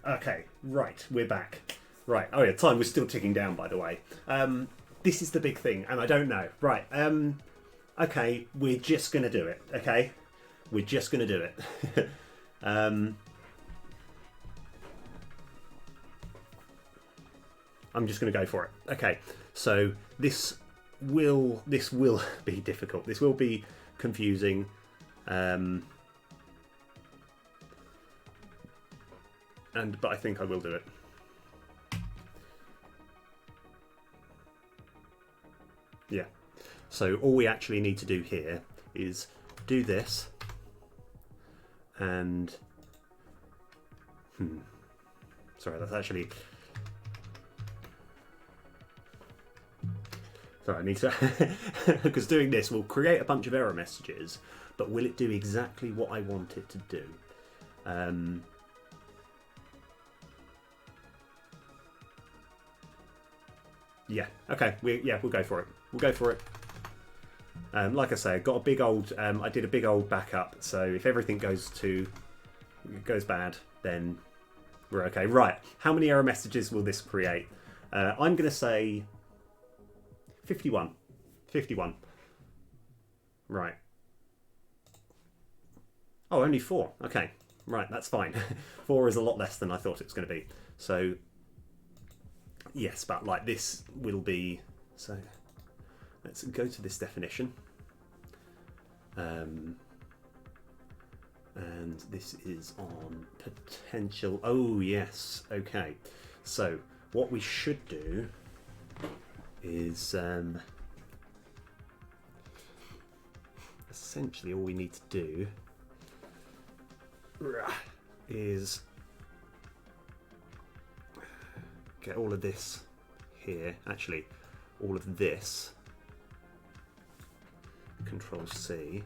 Okay, right, we're back. Right, oh yeah, time was still ticking down, by the way. This is the big thing, and I don't know. Right, okay, we're just going to do it, okay? We're just going to do it. I'm just going to go for it. Okay, so this will be difficult. This will be confusing. But I think I will do it. Yeah. So all we actually need to do here is do this and sorry, that's actually sorry, I need to because doing this will create a bunch of error messages, but will it do exactly what I want it to do? Yeah. Okay. We'll go for it. We'll go for it. Like I say, I got a big old. I did a big old backup. So if everything goes bad, then we're okay. Right. How many error messages will this create? I'm going to say 51. 51. Right. Oh, only 4. Okay. Right. That's fine. 4 is a lot less than I thought it was going to be. So. Yes, but like this will be, so let's go to this definition. And this is on potential. Oh, yes. Okay. So what we should do is essentially all we need to do is get all of this here, actually all of this, Control C,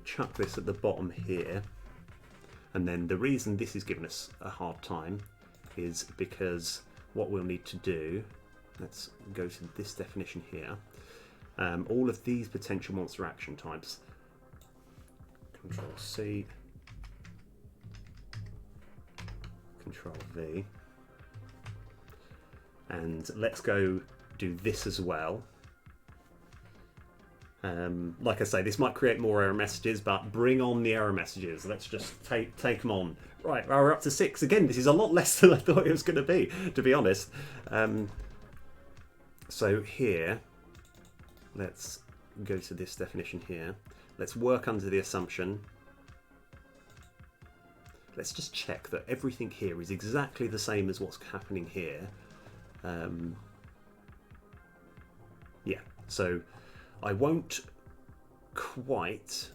chuck this at the bottom here, and then the reason this is giving us a hard time is because what we'll need to do, let's go to this definition here, all of these potential monster action types, Control C, Control V, and let's go do this as well. Like I say, this might create more error messages, but bring on the error messages. Let's just take them on. Right, well, we're up to 6. Again, this is a lot less than I thought it was going to be honest. So here, let's go to this definition here. Let's work under the assumption. Let's just check that everything here is exactly the same as what's happening here. Yeah, so I won't quite...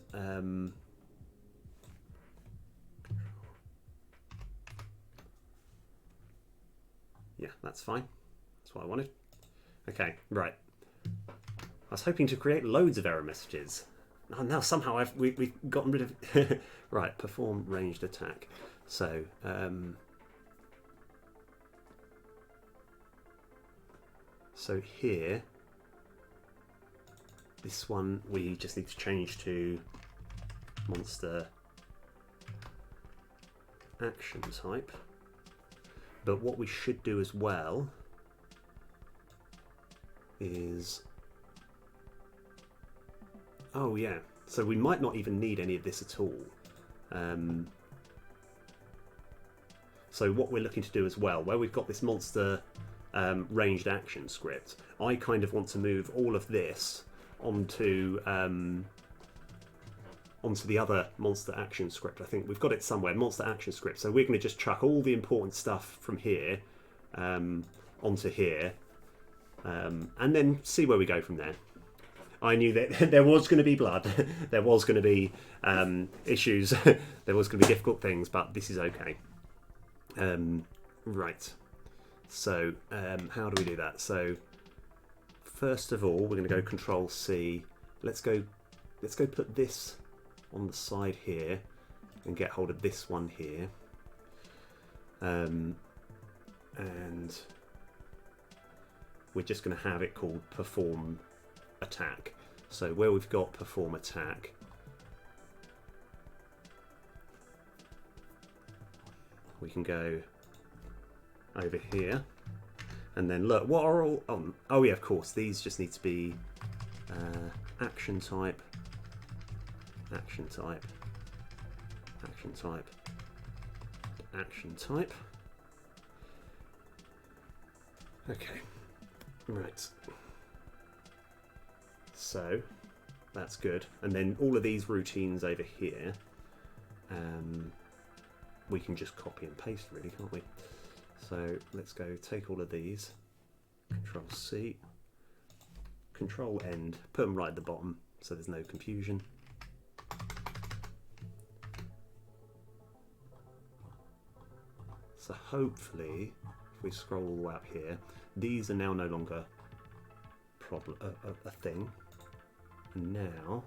yeah, that's fine. That's what I wanted. Okay, right. I was hoping to create loads of error messages. Oh, now somehow we've gotten rid of... right, perform ranged attack. So, so here, this one we just need to change to monster action type. But what we should do as well is... oh yeah, so we might not even need any of this at all. So what we're looking to do as well, where we've got this monster ranged action script, I kind of want to move all of this onto the other monster action script. I think we've got it somewhere, monster action script. So we're going to just chuck all the important stuff from here onto here, and then see where we go from there. I knew that there was going to be blood, there was going to be issues, there was going to be difficult things, but this is okay. Right, so how do we do that? So first of all, we're going to go Control C. Let's go put this on the side here and get hold of this one here, and we're just going to have it called perform attack. So where we've got perform attack, we can go over here. And then look, what are all... Oh yeah, of course, these just need to be action type, action type, action type, action type. Okay, right. So, that's good. And then all of these routines over here, we can just copy and paste really, can't we? So let's go take all of these, Control C, Control End, put them right at the bottom so there's no confusion. So hopefully, if we scroll all the way up here, these are now no longer a thing. And now,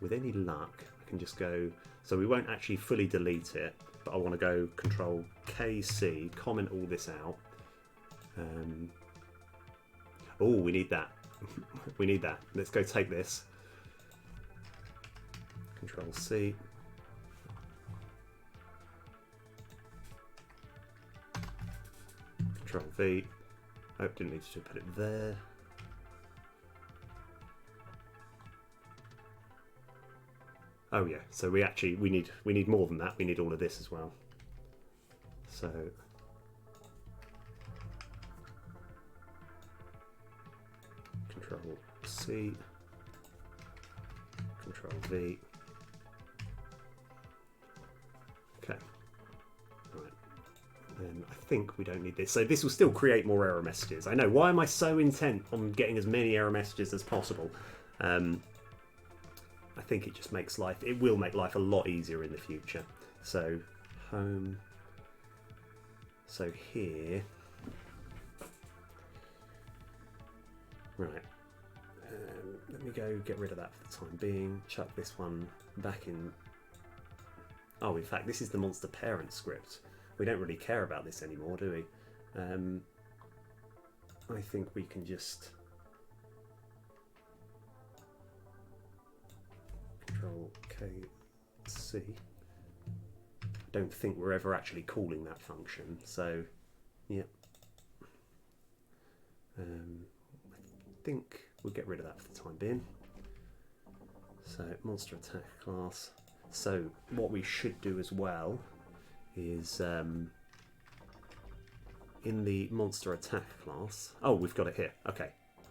with any luck, I can just go, so we won't actually fully delete it, but I want to go Control KC, comment all this out. Oh, we need that. We need that. Let's go take this. Control C. Control V. Oh, didn't need to put it there. Oh yeah, so we need more than that. We need all of this as well. So Control C, Control V. Okay. Right. Then I think we don't need this. So this will still create more error messages. I know. Why am I so intent on getting as many error messages as possible? I think it just makes life, it will make life a lot easier in the future. So, home. So here. Right. Let me go get rid of that for the time being. Chuck this one back in. Oh, in fact, this is the monster parent script. We don't really care about this anymore, do we? I think we can just Control KC. Don't think we're ever actually calling that function, so yeah. I think we'll get rid of that for the time being. So monster attack class. So what we should do as well is in the monster attack class. Oh, we've got it here. Okay,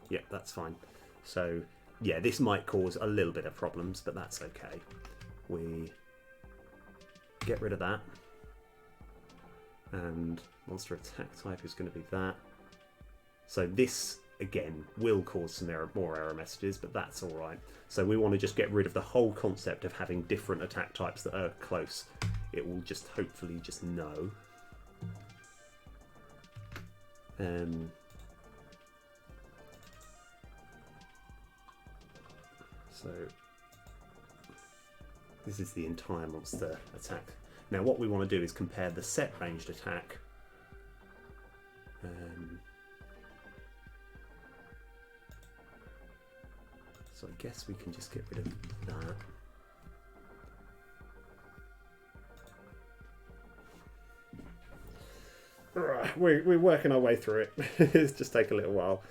yeah, that's fine. So yeah, this might cause a little bit of problems, but that's okay. We get rid of that. And monster attack type is going to be that. So this, again, will cause some more error messages, but that's all right. So we want to just get rid of the whole concept of having different attack types that are close. It will just hopefully just know. So this is the entire monster attack. Now what we want to do is compare the set ranged attack so I guess we can just get rid of that. Right, we're working our way through it. It's just take a little while.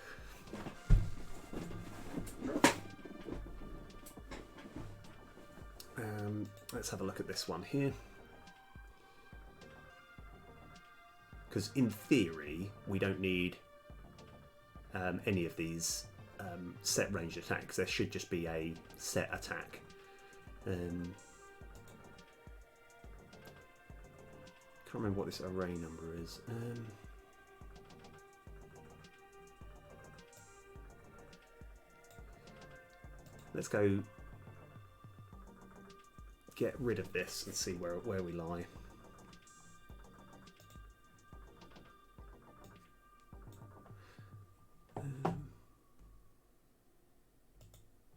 Let's have a look at this one here. Because in theory, we don't need any of these set range attacks. There should just be a set attack. Can't remember what this array number is. Let's go get rid of this and see where we lie.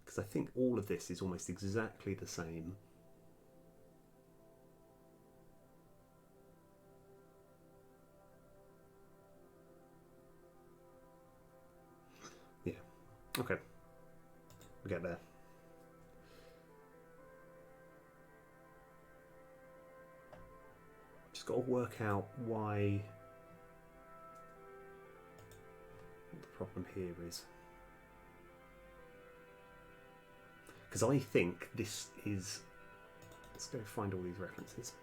Because I think all of this is almost exactly the same. Yeah, okay, we'll get there. Just got to work out why. What the problem here is. Because I think this is. Let's go find all these references.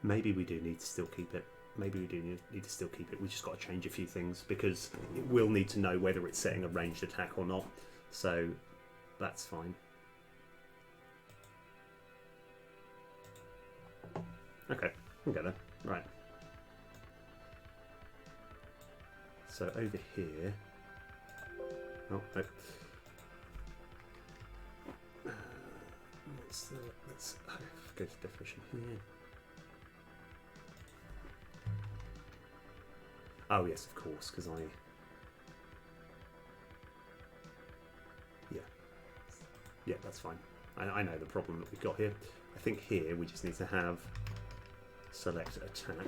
Maybe we do need to still keep it. Maybe we do need to still keep it. We just got to change a few things because it will need to know whether it's setting a ranged attack or not. So that's fine. Okay, we'll get there. Right. So over here. Oh, no. Let's go to definition here. Oh yes, of course, because yeah, that's fine. I know the problem that we've got here. I think here we just need to have select attack.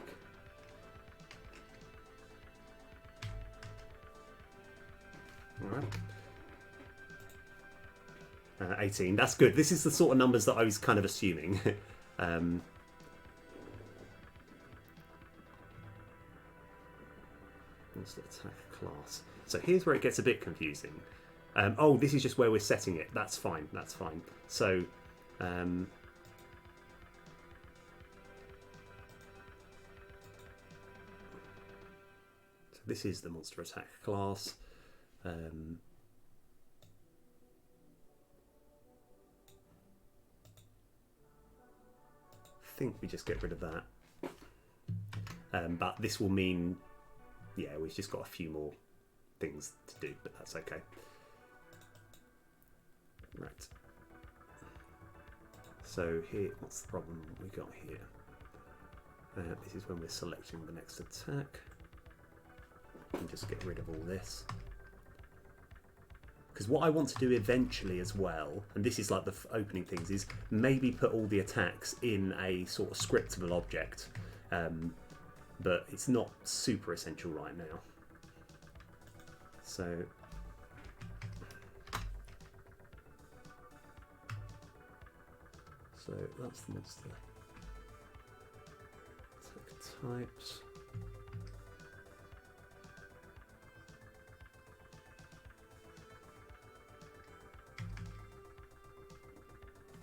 All right. 18. That's good. This is the sort of numbers that I was kind of assuming. What's the attack class? So here's where it gets a bit confusing. Oh, this is just where we're setting it. That's fine. That's fine. So, so this is the monster attack class. I think we just get rid of that. But this will mean, yeah, we've just got a few more things to do, but that's okay. Right. So here, what's the problem we got here? This is when we're selecting the next attack. And just get rid of all this. Because what I want to do eventually as well, and this is like the opening things, is maybe put all the attacks in a sort of scriptable object. But it's not super essential right now. So that's the monster attack types.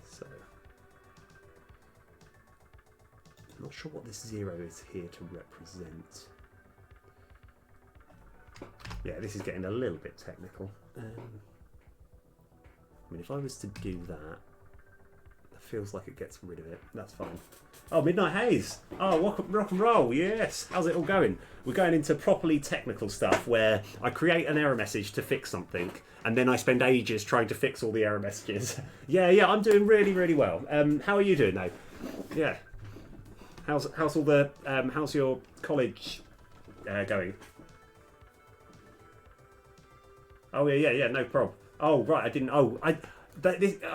So I'm not sure what this 0 is here to represent. Yeah, this is getting a little bit technical. I mean, if I was to do that, it feels like it gets rid of it. That's fine. Oh, Midnight Haze! Oh, rock and roll, yes! How's it all going? We're going into properly technical stuff where I create an error message to fix something, and then I spend ages trying to fix all the error messages. yeah, I'm doing really, really well. How are you doing now? Yeah. How's all the how's your college going? Oh yeah, no problem. Oh right, I didn't. Oh, I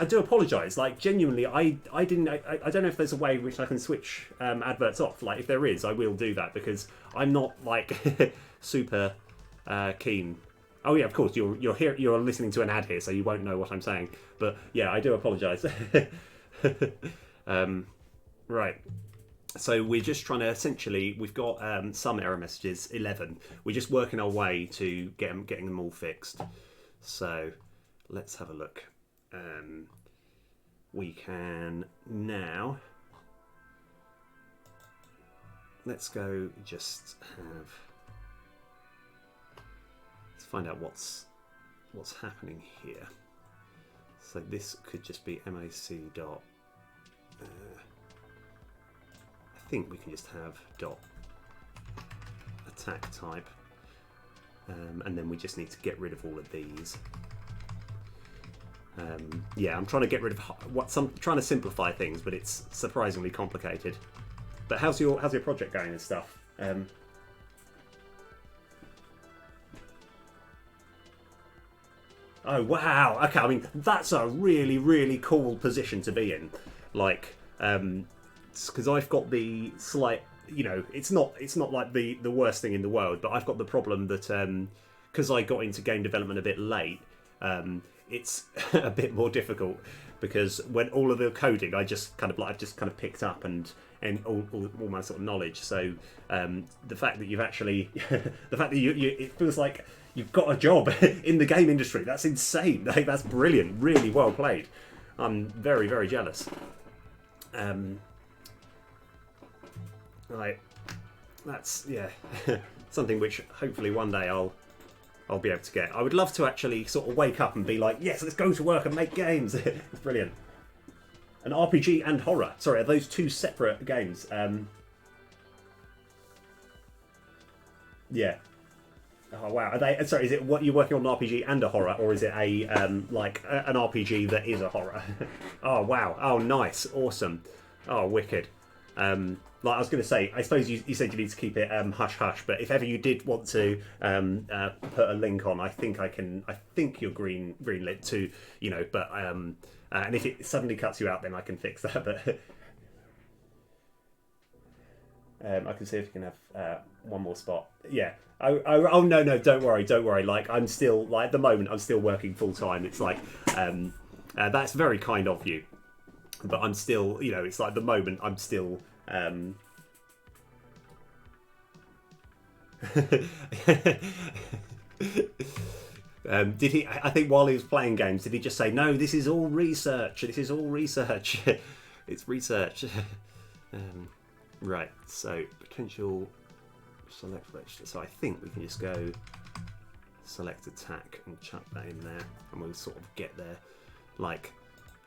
do apologise. Like genuinely, I didn't. I don't know if there's a way in which I can switch adverts off. Like if there is, I will do that because I'm not like super keen. Oh yeah, of course you're here. You're listening to an ad here, so you won't know what I'm saying. But yeah, I do apologise. Right. So we're just trying to essentially, we've got some error messages, 11. We're just working our way to getting them all fixed. So let's have a look. We can now, let's go just have, let's find out what's happening here. So this could just be mac dot, I think we can just have dot attack type, and then we just need to get rid of all of these. Yeah, I'm trying to get rid of I'm trying to simplify things, but it's surprisingly complicated. But how's your project going and stuff? Oh wow! Okay, I mean that's a really, really cool position to be in. Like, because I've got the slight you know, it's not like the worst thing in the world, but I've got the problem that because I got into game development a bit late, it's a bit more difficult because when all of the coding I've just kind of picked up and all my sort of knowledge. So the fact that you've actually the fact that you it feels like you've got a job in the game industry, that's insane. Like, that's brilliant, really well played. I'm very, very jealous. Like, that's, yeah, something which hopefully one day I'll be able to get. I would love to actually sort of wake up and be like, yes, let's go to work and make games. It's brilliant. An RPG and horror. Sorry, are those two separate games? Yeah. Oh wow. Are they? Sorry, is it what you're working on, an RPG and a horror, or is it a like an RPG that is a horror? Oh wow. Oh nice. Awesome. Oh wicked. Like I was going to say, I suppose you said you need to keep it hush hush, but if ever you did want to put a link on, I think I can. I think you're greenlit too, you know. But and if it suddenly cuts you out, then I can fix that. But I can see if you can have one more spot. Yeah. Oh no, don't worry. Like I'm still like at the moment I'm still working full time. It's like that's very kind of you, but I'm still, you know, it's like the moment I'm still. Did he? I think while he was playing games, did he just say, "No, this is all research. This is all research. It's research." Right. So potential select register. So I think we can just go select attack and chuck that in there, and we'll sort of get there. Like,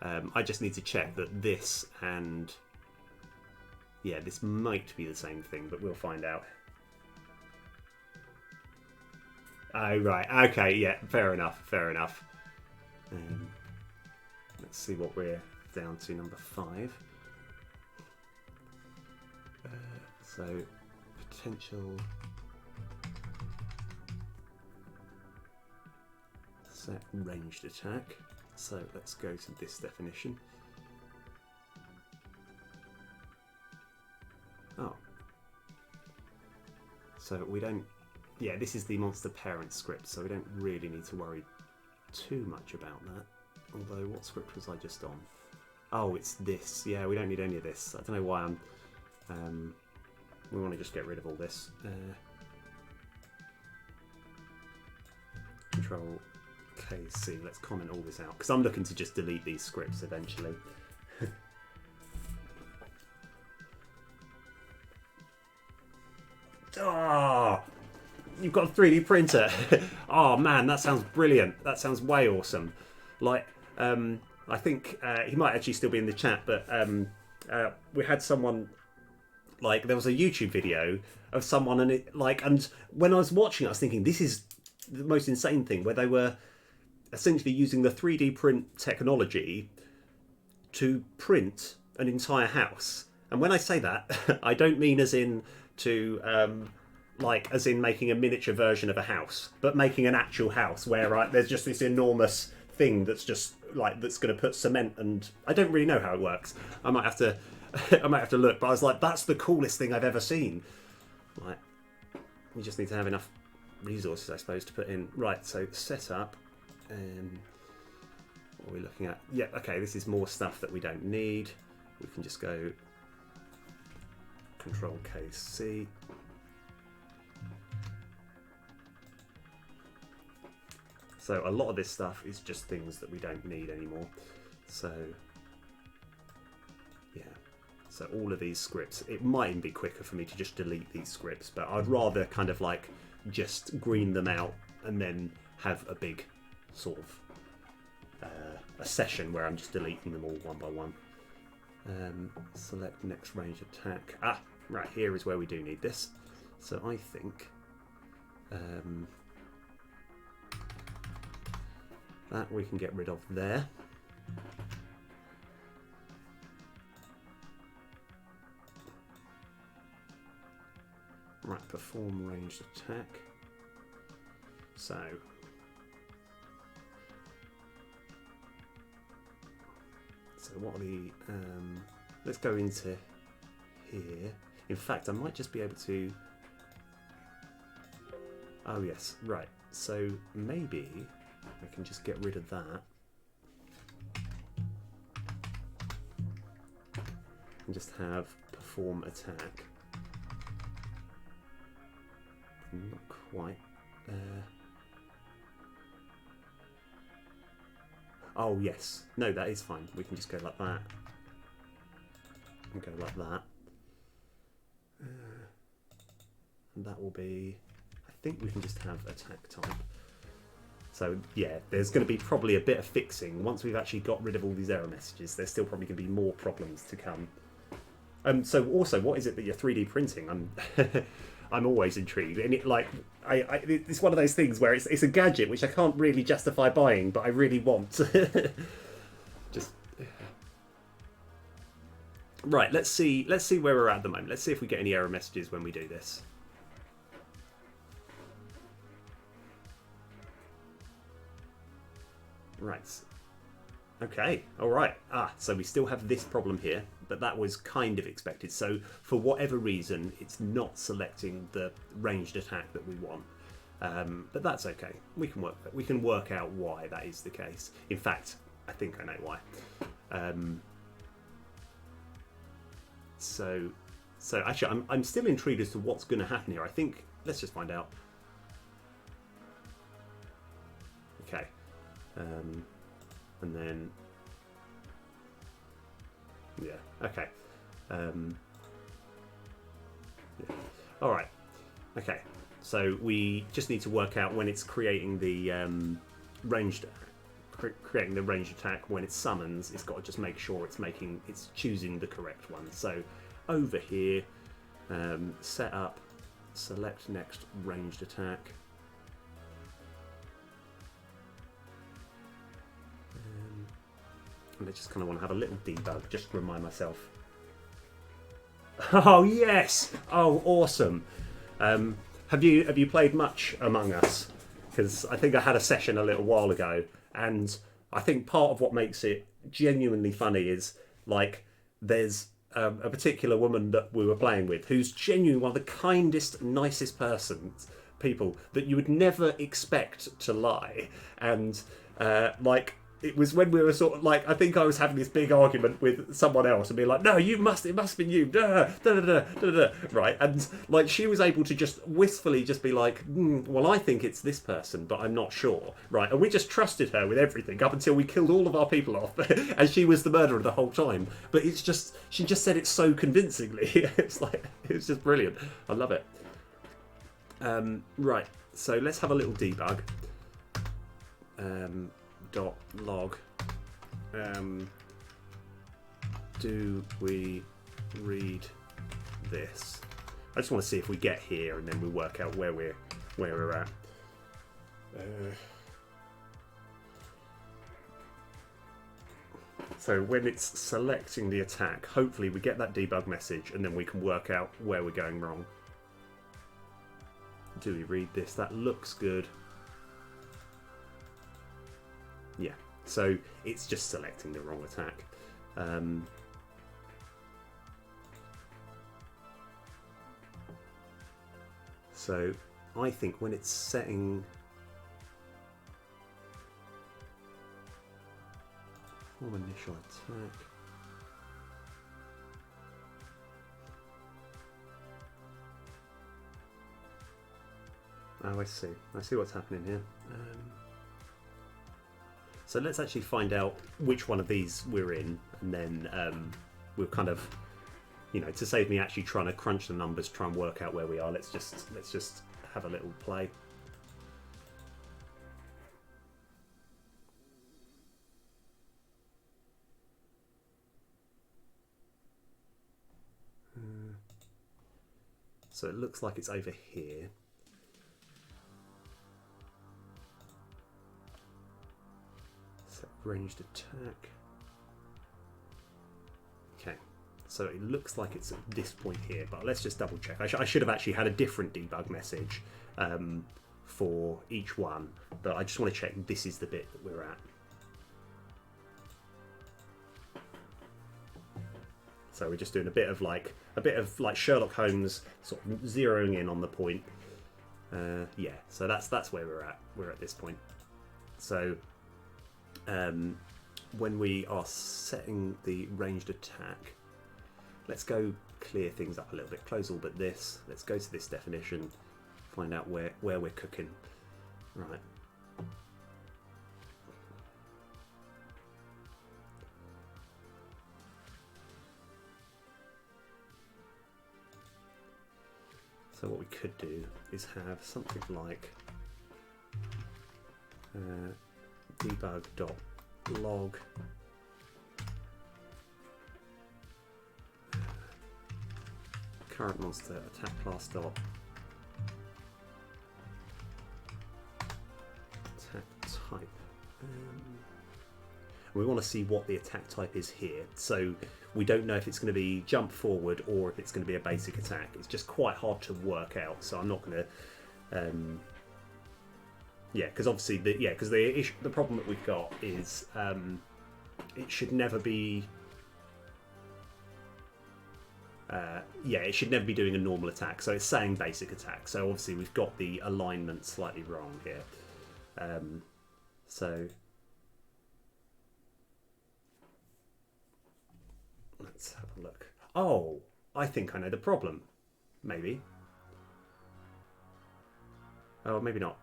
I just need to check that this and yeah, this might be the same thing, but we'll find out. Oh, right. Okay, yeah, fair enough. Let's see what we're down to, number 5. So, potential set ranged attack. So, let's go to this definition. Oh. So, we don't... Yeah, this is the monster parent script, so we don't really need to worry too much about that. Although, what script was I just on? Oh, it's this. Yeah, we don't need any of this. I don't know why I'm... we want to just get rid of all this. Control KC. Let's comment all this out, because I'm looking to just delete these scripts eventually. Oh! You've got a 3D printer. Oh man, that sounds brilliant. That sounds way awesome. Like, I think he might actually still be in the chat, but we had someone, like, there was a YouTube video of someone, and it, like, and when I was watching it, I was thinking, this is the most insane thing, where they were essentially using the 3D print technology to print an entire house. And when I say that, I don't mean as in to like as in making a miniature version of a house, but making an actual house where there's just this enormous thing that's just like that's going to put cement, and I don't really know how it works. I might have to look, but I was like, that's the coolest thing I've ever seen. Like, you just need to have enough resources, I suppose, to put in. Right, so setup. What are we looking at? Yeah, okay, this is more stuff that we don't need. We can just go Control KC. So a lot of this stuff is just things that we don't need anymore. So yeah, so all of these scripts, it might even be quicker for me to just delete these scripts, but I'd rather kind of like just green them out and then have a big sort of a session where I'm just deleting them all one by one. Select next range attack. Ah, right, here is where we do need this. So I think that we can get rid of there. Right, perform ranged attack. So what are the let's go into here. In fact, I might just be able to... Oh yes, right. So maybe I can just get rid of that. And just have perform attack. Not quite. Oh yes, no, that is fine. We can just go like that. And go like that. And that will be... I think we can just have attack type. So yeah, there's going to be probably a bit of fixing. Once we've actually got rid of all these error messages, there's still probably going to be more problems to come. So also, what is it that you're 3D printing? I'm always intrigued, and it's one of those things where it's a gadget which I can't really justify buying, but I really want. Just right. Let's see where we're at the moment. Let's see if we get any error messages when we do this. Right. Okay. All right. So we still have this problem here, but that was kind of expected. So for whatever reason, it's not selecting the ranged attack that we want. But that's okay. We can work out why that is the case. In fact, I think I know why. So actually, I'm still intrigued as to what's going to happen here. I think let's just find out. Okay. And then, yeah, okay. Yeah. All right. Okay. So we just need to work out when it's creating the ranged attack. When it summons, it's got to just make sure it's choosing the correct one. So over here, set up, select next ranged attack. And I just kind of want to have a little debug, just to remind myself. Oh yes! Oh, awesome! Have you played much Among Us? Because I think I had a session a little while ago, and I think part of what makes it genuinely funny is like there's a particular woman that we were playing with who's genuinely one of the kindest, nicest people that you would never expect to lie, and it was when we were sort of like, I think I was having this big argument with someone else and being like, no, it must have been you, right? And like she was able to just wistfully just be like, well, I think it's this person, but I'm not sure, right? And we just trusted her with everything up until we killed all of our people off, and she was the murderer the whole time. But it's just, she just said it so convincingly. It's just brilliant. I love it. Right, so let's have a little debug. .log do we read this? I just want to see if we get here and then we work out where we're at. So when it's selecting the attack, hopefully we get that debug message and then we can work out where we're going wrong. Do we read this? That looks good. Yeah, so it's just selecting the wrong attack. So I think when it's setting form initial attack, oh, I see what's happening here. So let's actually find out which one of these we're in, and then we'll kind of, to save me actually trying to crunch the numbers, try and work out where we are. Let's just have a little play. So it looks like it's over here. Ranged attack. Okay, so it looks like it's at this point here, but let's just double check. I should have actually had a different debug message for each one, but I just want to check this is the bit that we're at. So we're just doing a bit of like Sherlock Holmes, sort of zeroing in on the point. Yeah, so that's where we're at. We're at this point. So when we are setting the ranged attack, let's go clear things up a little bit. Close all but this. Let's go to this definition, find out where we're cooking. Right. So what we could do is have something like debug.log current monster attack class dot attack type. We want to see what the attack type is here. So we don't know if it's going to be jump forward or if it's going to be a basic attack. It's just quite hard to work out. So I'm not going to. Yeah, because obviously the problem that we've got is it should never be. It should never be doing a normal attack. So it's saying basic attack. So obviously we've got the alignment slightly wrong here. So let's have a look. Oh, I think I know the problem. Maybe. Oh, maybe not.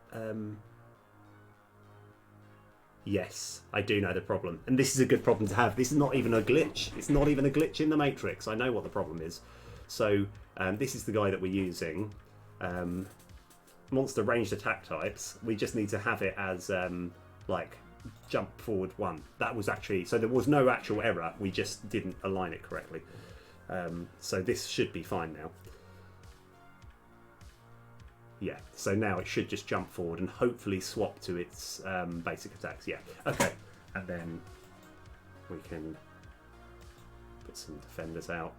Yes, I do know the problem. And this is a good problem to have. This is not even a glitch. It's not even a glitch in the Matrix. I know what the problem is. So this is the guy that we're using. Monster ranged attack types. We just need to have it as like jump forward 1. That was actually, so there was no actual error. We just didn't align it correctly. So this should be fine now. Yeah, so now it should just jump forward and hopefully swap to its basic attacks. Yeah, okay. And then we can put some defenders out.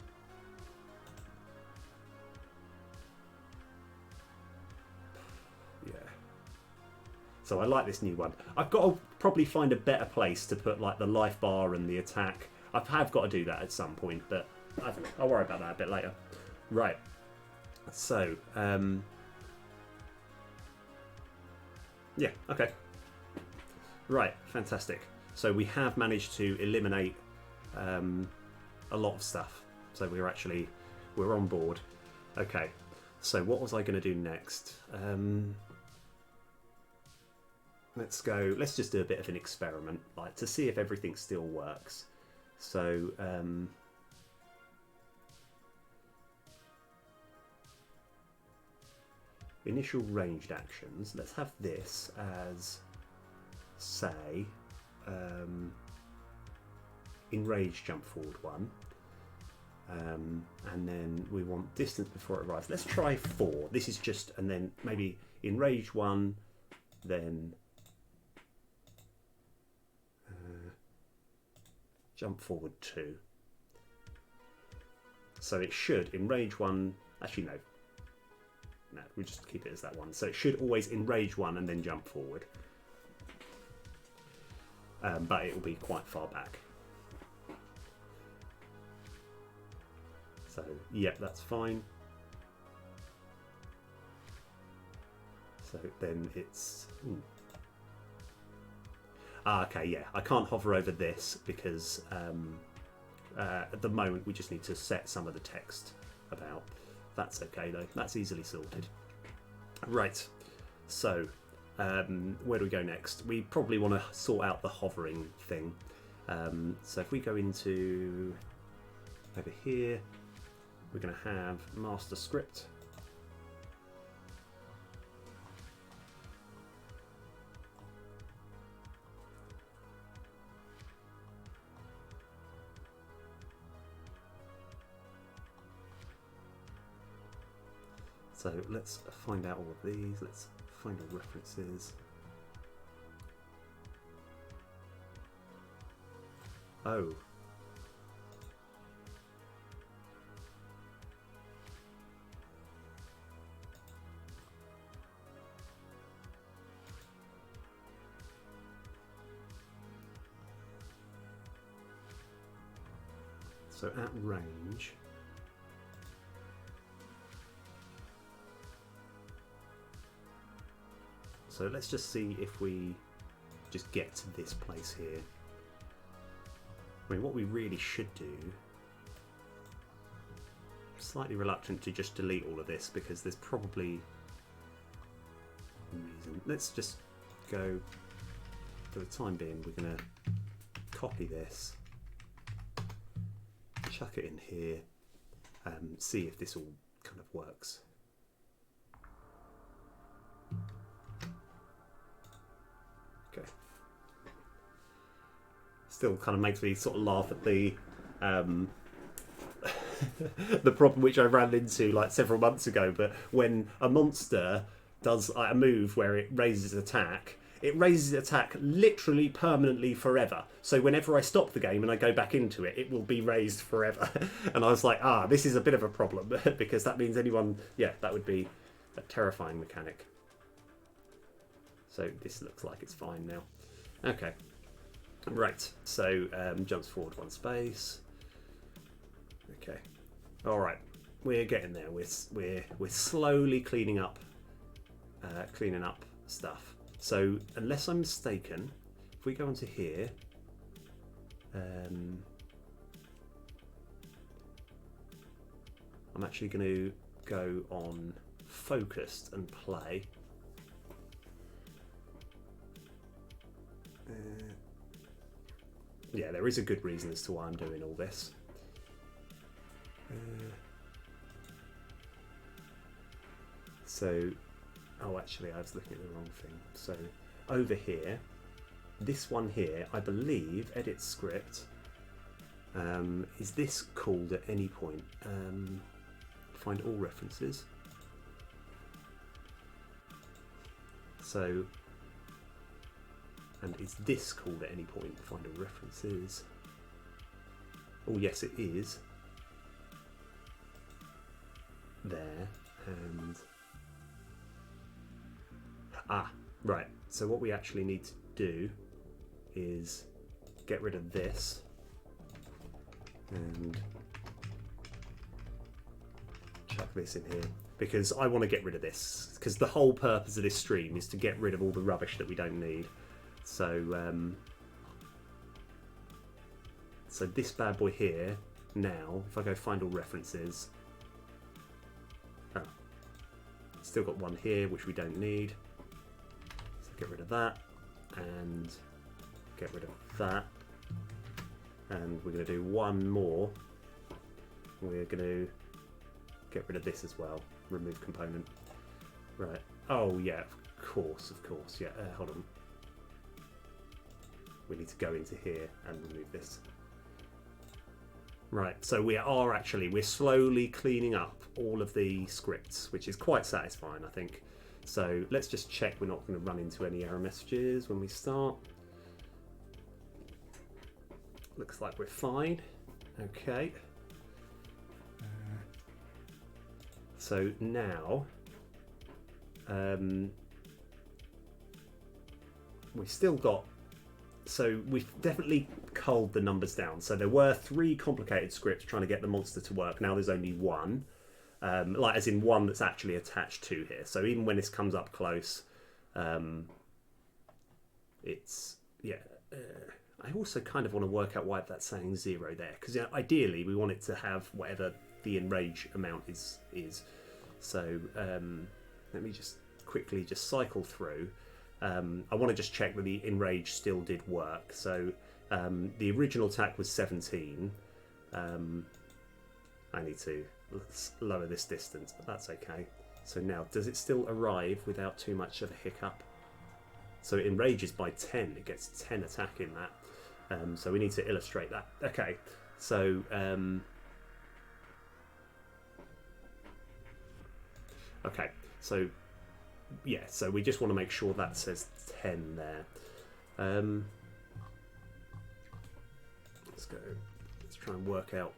Yeah. So I like this new one. I've got to probably find a better place to put like the life bar and the attack. I have got to do that at some point, but I don't know. I'll worry about that a bit later. Right. So, yeah, okay. Right, fantastic. So we have managed to eliminate a lot of stuff. So we're on board. Okay, so what was I going to do next? Let's just do a bit of an experiment, like to see if everything still works. So, initial ranged actions. Let's have this as, say, enraged jump forward 1. And then we want distance before it arrives. Let's try 4. This is just, and then maybe enraged 1, then jump forward 2. So it should enrage 1. Actually, no. No, we'll just keep it as that one. So it should always enrage 1 and then jump forward. But it will be quite far back. So, yeah, that's fine. So then it's... okay, yeah, I can't hover over this because at the moment we just need to set some of the text about. That's okay though, that's easily sorted. Right, so where do we go next? We probably want to sort out the hovering thing. So if we go into over here, we're going to have master script. So let's find out all of these. Let's find the references. Oh. Let's So at range, so let's just see if we just get to this place here. I mean, what we really should do, I'm slightly reluctant to just delete all of this because there's probably a reason. Let's just go, for the time being, we're going to copy this, chuck it in here, see if this all kind of works. Okay. Still kind of makes me sort of laugh at the the problem which I ran into like several months ago, but when a monster does like a move where it raises attack, it raises attack literally permanently forever. So whenever I stop the game and I go back into it, it will be raised forever. And I was like, this is a bit of a problem because that means anyone, yeah, that would be a terrifying mechanic. So this looks like it's fine now. Okay. Right, so jumps forward 1 space. Okay. All right, we're getting there. We're slowly cleaning up stuff. So unless I'm mistaken, if we go onto here, I'm actually going to go on focused and play. Yeah, there is a good reason as to why I'm doing all this. Actually, I was looking at the wrong thing. So over here, this one here, I believe, edit script, is this called at any point? Find all references. So, and is this called at any point? Find all references. Oh yes, it is. There, and right. So what we actually need to do is get rid of this and chuck this in here, because I want to get rid of this, because the whole purpose of this stream is to get rid of all the rubbish that we don't need. So so this bad boy here now, if I go find all references, still got one here which we don't need, so get rid of that and get rid of that, and we're going to do one more. We're going to get rid of this as well, remove component. Right, oh yeah, of course, yeah, hold on, we need to go into here and remove this. Right, so we're slowly cleaning up all of the scripts, which is quite satisfying, I think. So let's just check we're not going to run into any error messages when we start. Looks like we're fine. Okay. So now we've still got, so we've definitely culled the numbers down. So there were 3 complicated scripts trying to get the monster to work. Now there's only 1, like as in 1 that's actually attached to here. So even when this comes up close, it's, yeah. I also kind of want to work out why that's saying 0 there, because ideally we want it to have whatever the enrage amount is. So let me just quickly just cycle through. I want to just check that the enrage still did work. So the original attack was 17. I need to lower this distance, but that's okay. So now, does it still arrive without too much of a hiccup? So it enrages by 10. It gets 10 attack in that. So we need to illustrate that. Okay, so okay, so yeah, so we just want to make sure that says 10 there. Let's go. Let's try and work out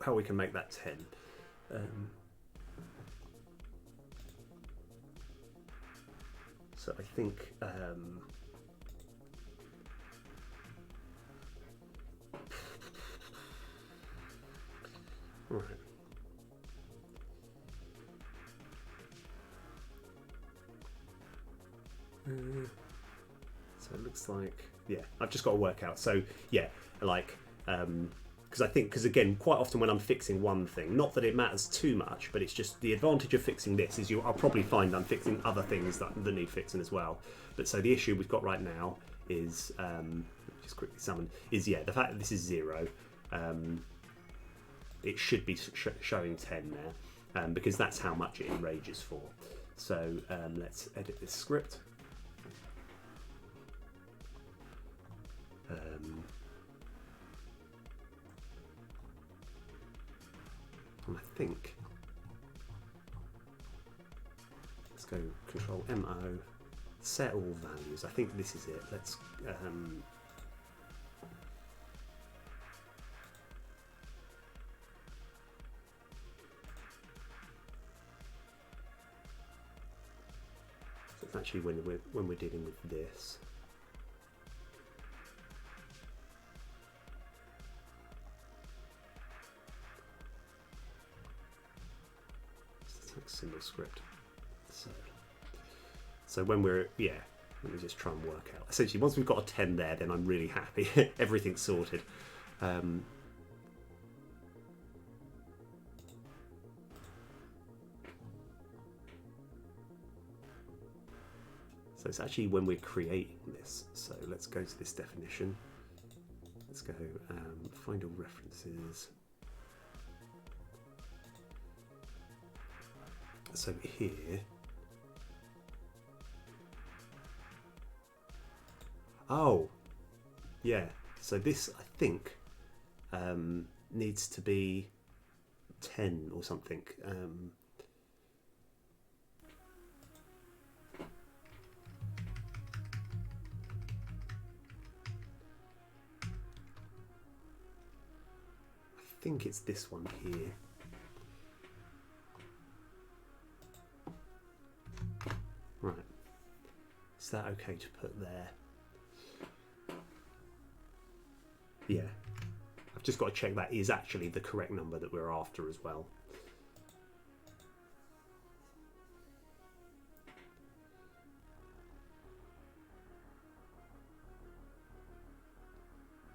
how we can make that 10. So I think Right. So it looks like, yeah, I've just got to work out. So yeah, like, because again, quite often when I'm fixing one thing, not that it matters too much, but it's just the advantage of fixing this is I'll probably find I'm fixing other things that need fixing as well. But so the issue we've got right now is, just quickly summon, is yeah, the fact that this is 0. It should be showing 10 there, because that's how much it enrages for. So let's edit this script. And I think, let's go Control MO, set all values. I think this is it. Let's so it's actually when we're dealing with this. Symbol script. So when we're, yeah, let me just try and work out. Essentially, once we've got a 10 there, then I'm really happy. Everything's sorted. So it's actually when we're creating this. So let's go to this definition. Let's go find all references. So here, oh, yeah. So this, I think, needs to be 10 or something. I think it's this one here. Right, is that okay to put there? Yeah, I've just got to check that is actually the correct number that we're after as well.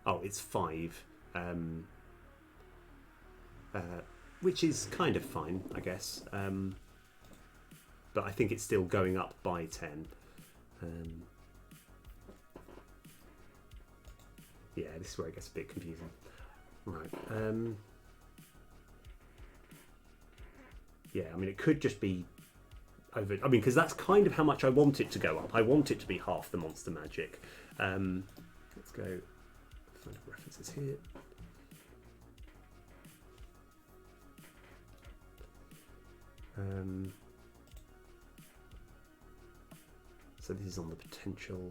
Oh, it's 5, which is kind of fine, I guess. But I think it's still going up by 10. Yeah, this is where it gets a bit confusing. Right. Yeah, I mean, it could just be over. I mean, because that's kind of how much I want it to go up. I want it to be half the monster magic. Let's go find references here. So this is on the potential.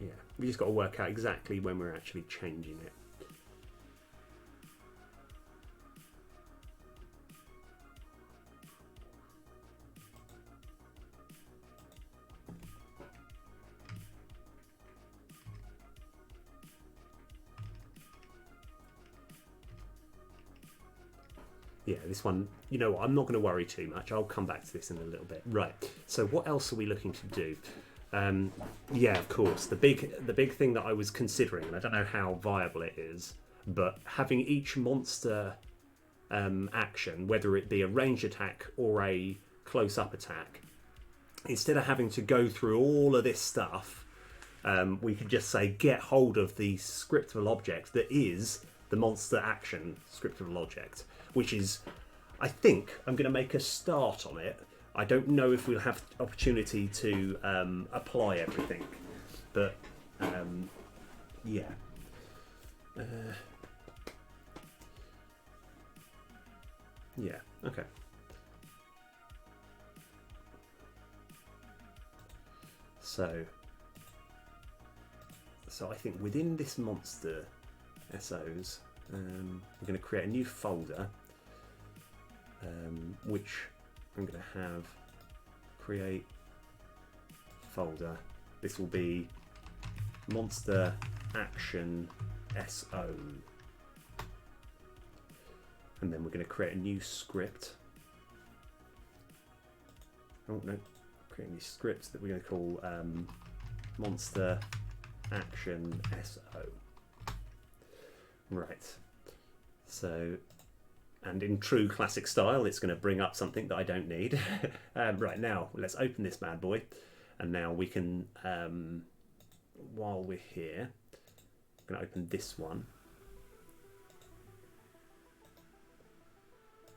Yeah, we just got to work out exactly when we're actually changing it. Yeah, this one, you know what, I'm not going to worry too much. I'll come back to this in a little bit. Right, so what else are we looking to do? Yeah, of course, the big thing that I was considering, and I don't know how viable it is, but having each monster action, whether it be a ranged attack or a close-up attack, instead of having to go through all of this stuff, we could just say get hold of the scriptable object that is the monster action scriptable object, which is, I think I'm going to make a start on it. I don't know if we'll have opportunity to apply everything, but yeah. Yeah, okay. So I think within this monster SOs, we're going to create a new folder, which I'm going to have create folder. This will be monster action SO. And then we're going to create a new script. Oh no, create a new script that we're going to call monster action SO. Right. So, and in true classic style, it's going to bring up something that I don't need. Right, now let's open this bad boy, and now we can, while we're here, I'm going to open this one.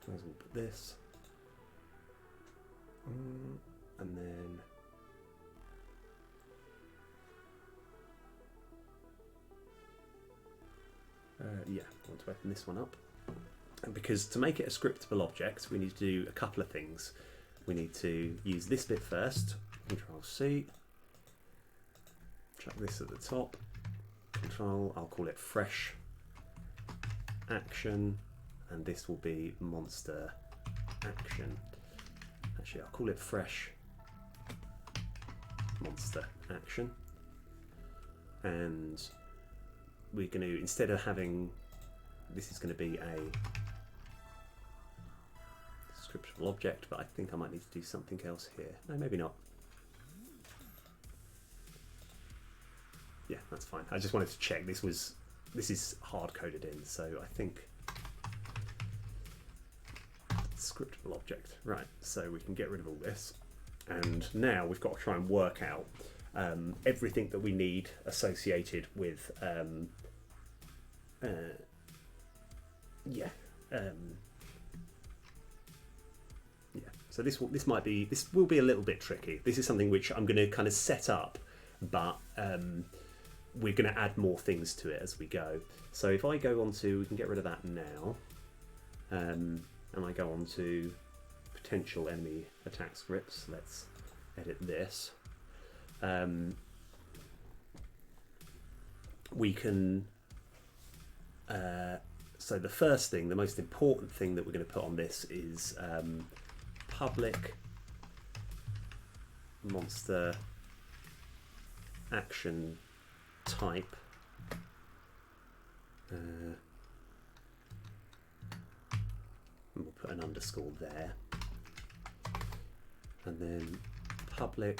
Might as well put this, and then yeah, I want to open this one up. And because to make it a scriptable object, we need to do a couple of things. We need to use this bit first, Control C, chuck this at the top, Control, I'll call it fresh action, and this will be monster action. Actually, I'll call it fresh monster action. And we're going to, instead of having, this is going to be a scriptable object, but I think I might need to do something else here. No, maybe not. Yeah, that's fine. I just wanted to check this is hard coded in, so I think scriptable object. Right, so we can get rid of all this, and now we've got to try and work out everything that we need associated with so this will be a little bit tricky. This is something which I'm going to kind of set up, but we're going to add more things to it as we go. So if I go on to, we can get rid of that now, and I go on to potential enemy attack scripts. Let's edit this. We can so the first thing, the most important thing that we're going to put on this is public monster action type. And we'll put an underscore there, and then public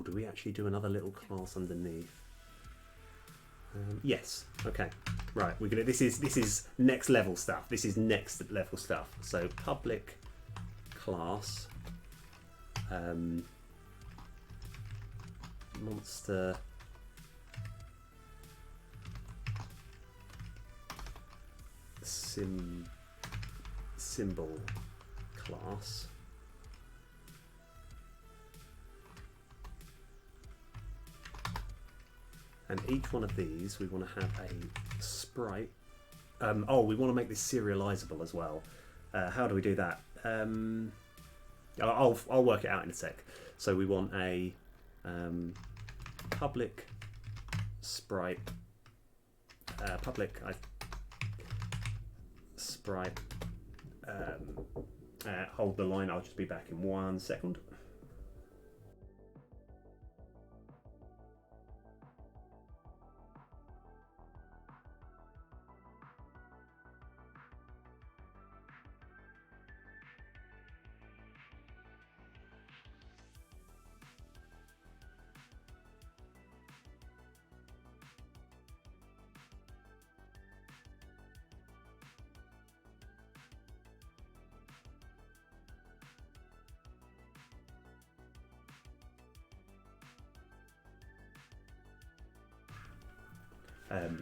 do we actually do another little class underneath? Yes. Okay. Right. We're gonna. This is next level stuff. This is next level stuff. So public class monster symbol class. And each one of these, we want to have a sprite. We want to make this serializable as well. How do we do that? I'll work it out in a sec. So we want a public sprite, sprite. Hold the line. I'll just be back in 1 second.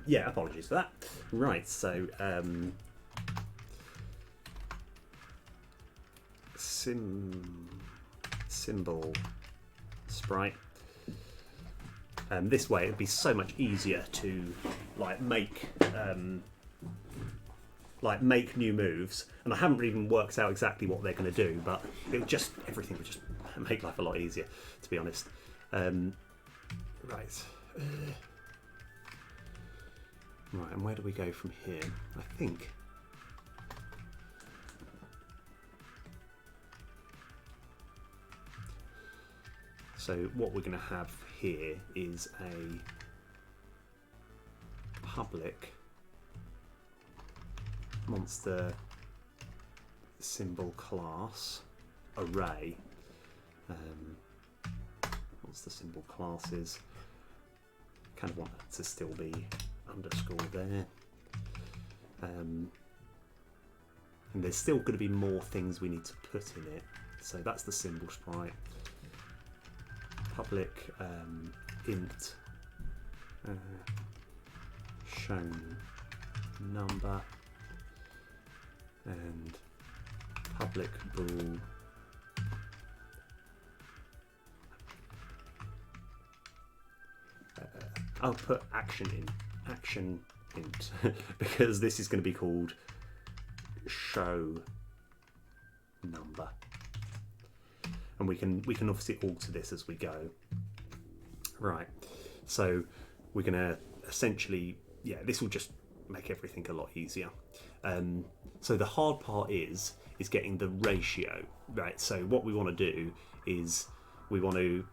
Yeah, apologies for that. Right, so symbol sprite. This way it'd be so much easier to make new moves, and I haven't even worked out exactly what they're going to do, but everything would just make life a lot easier, to be honest. Right. Right, and where do we go from here? I think So what we're going to have here is a public monster symbol class array. Monster symbol classes. Kind of want it to still be underscore there. And there's still going to be more things we need to put in it. So that's the symbol sprite. Public int shown number and public bool I'll put action int because this is going to be called show number, and we can obviously alter this as we go. Right, so we're going to essentially, yeah, this will just make everything a lot easier. So the hard part is getting the ratio right. So what we want to do is we want to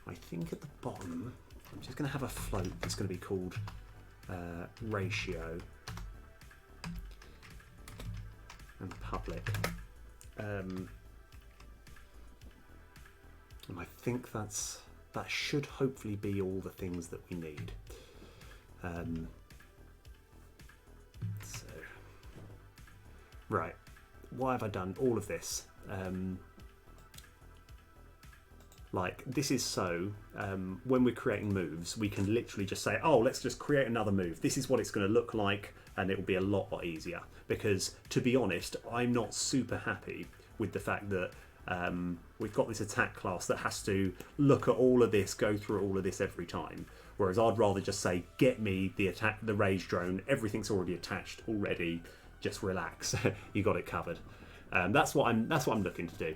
I think at the bottom I'm just going to have a float that's going to be called ratio and public, and I think that should hopefully be all the things that we need. So right, why have I done all of this? Like this is so when we're creating moves, we can literally just say, oh, let's just create another move. This is what it's going to look like, and it will be a lot easier. Because to be honest, I'm not super happy with the fact that we've got this attack class that has to look at all of this, go through all of this every time. Whereas I'd rather just say, get me the rage drone. Everything's already attached already. Just relax. You got it covered. That's what I'm looking to do.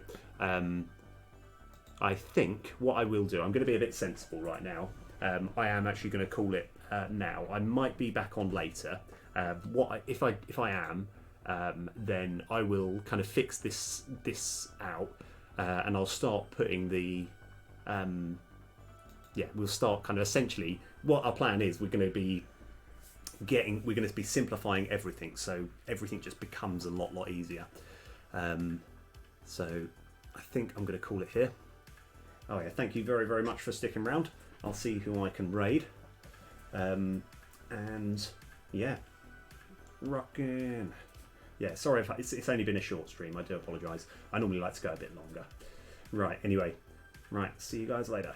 I think what I will do, I'm going to be a bit sensible right now. I am actually going to call it now. I might be back on later. If I am, then I will kind of fix this out, and I'll start putting the we'll start kind of essentially what our plan is. We're going to be simplifying everything, so everything just becomes a lot easier. So I think I'm going to call it here. Oh yeah, thank you very much for sticking around. I'll see who I can raid. And yeah, rockin'. Yeah, sorry if it's only been a short stream. I do apologise. I normally like to go a bit longer. Right, anyway. Right, see you guys later.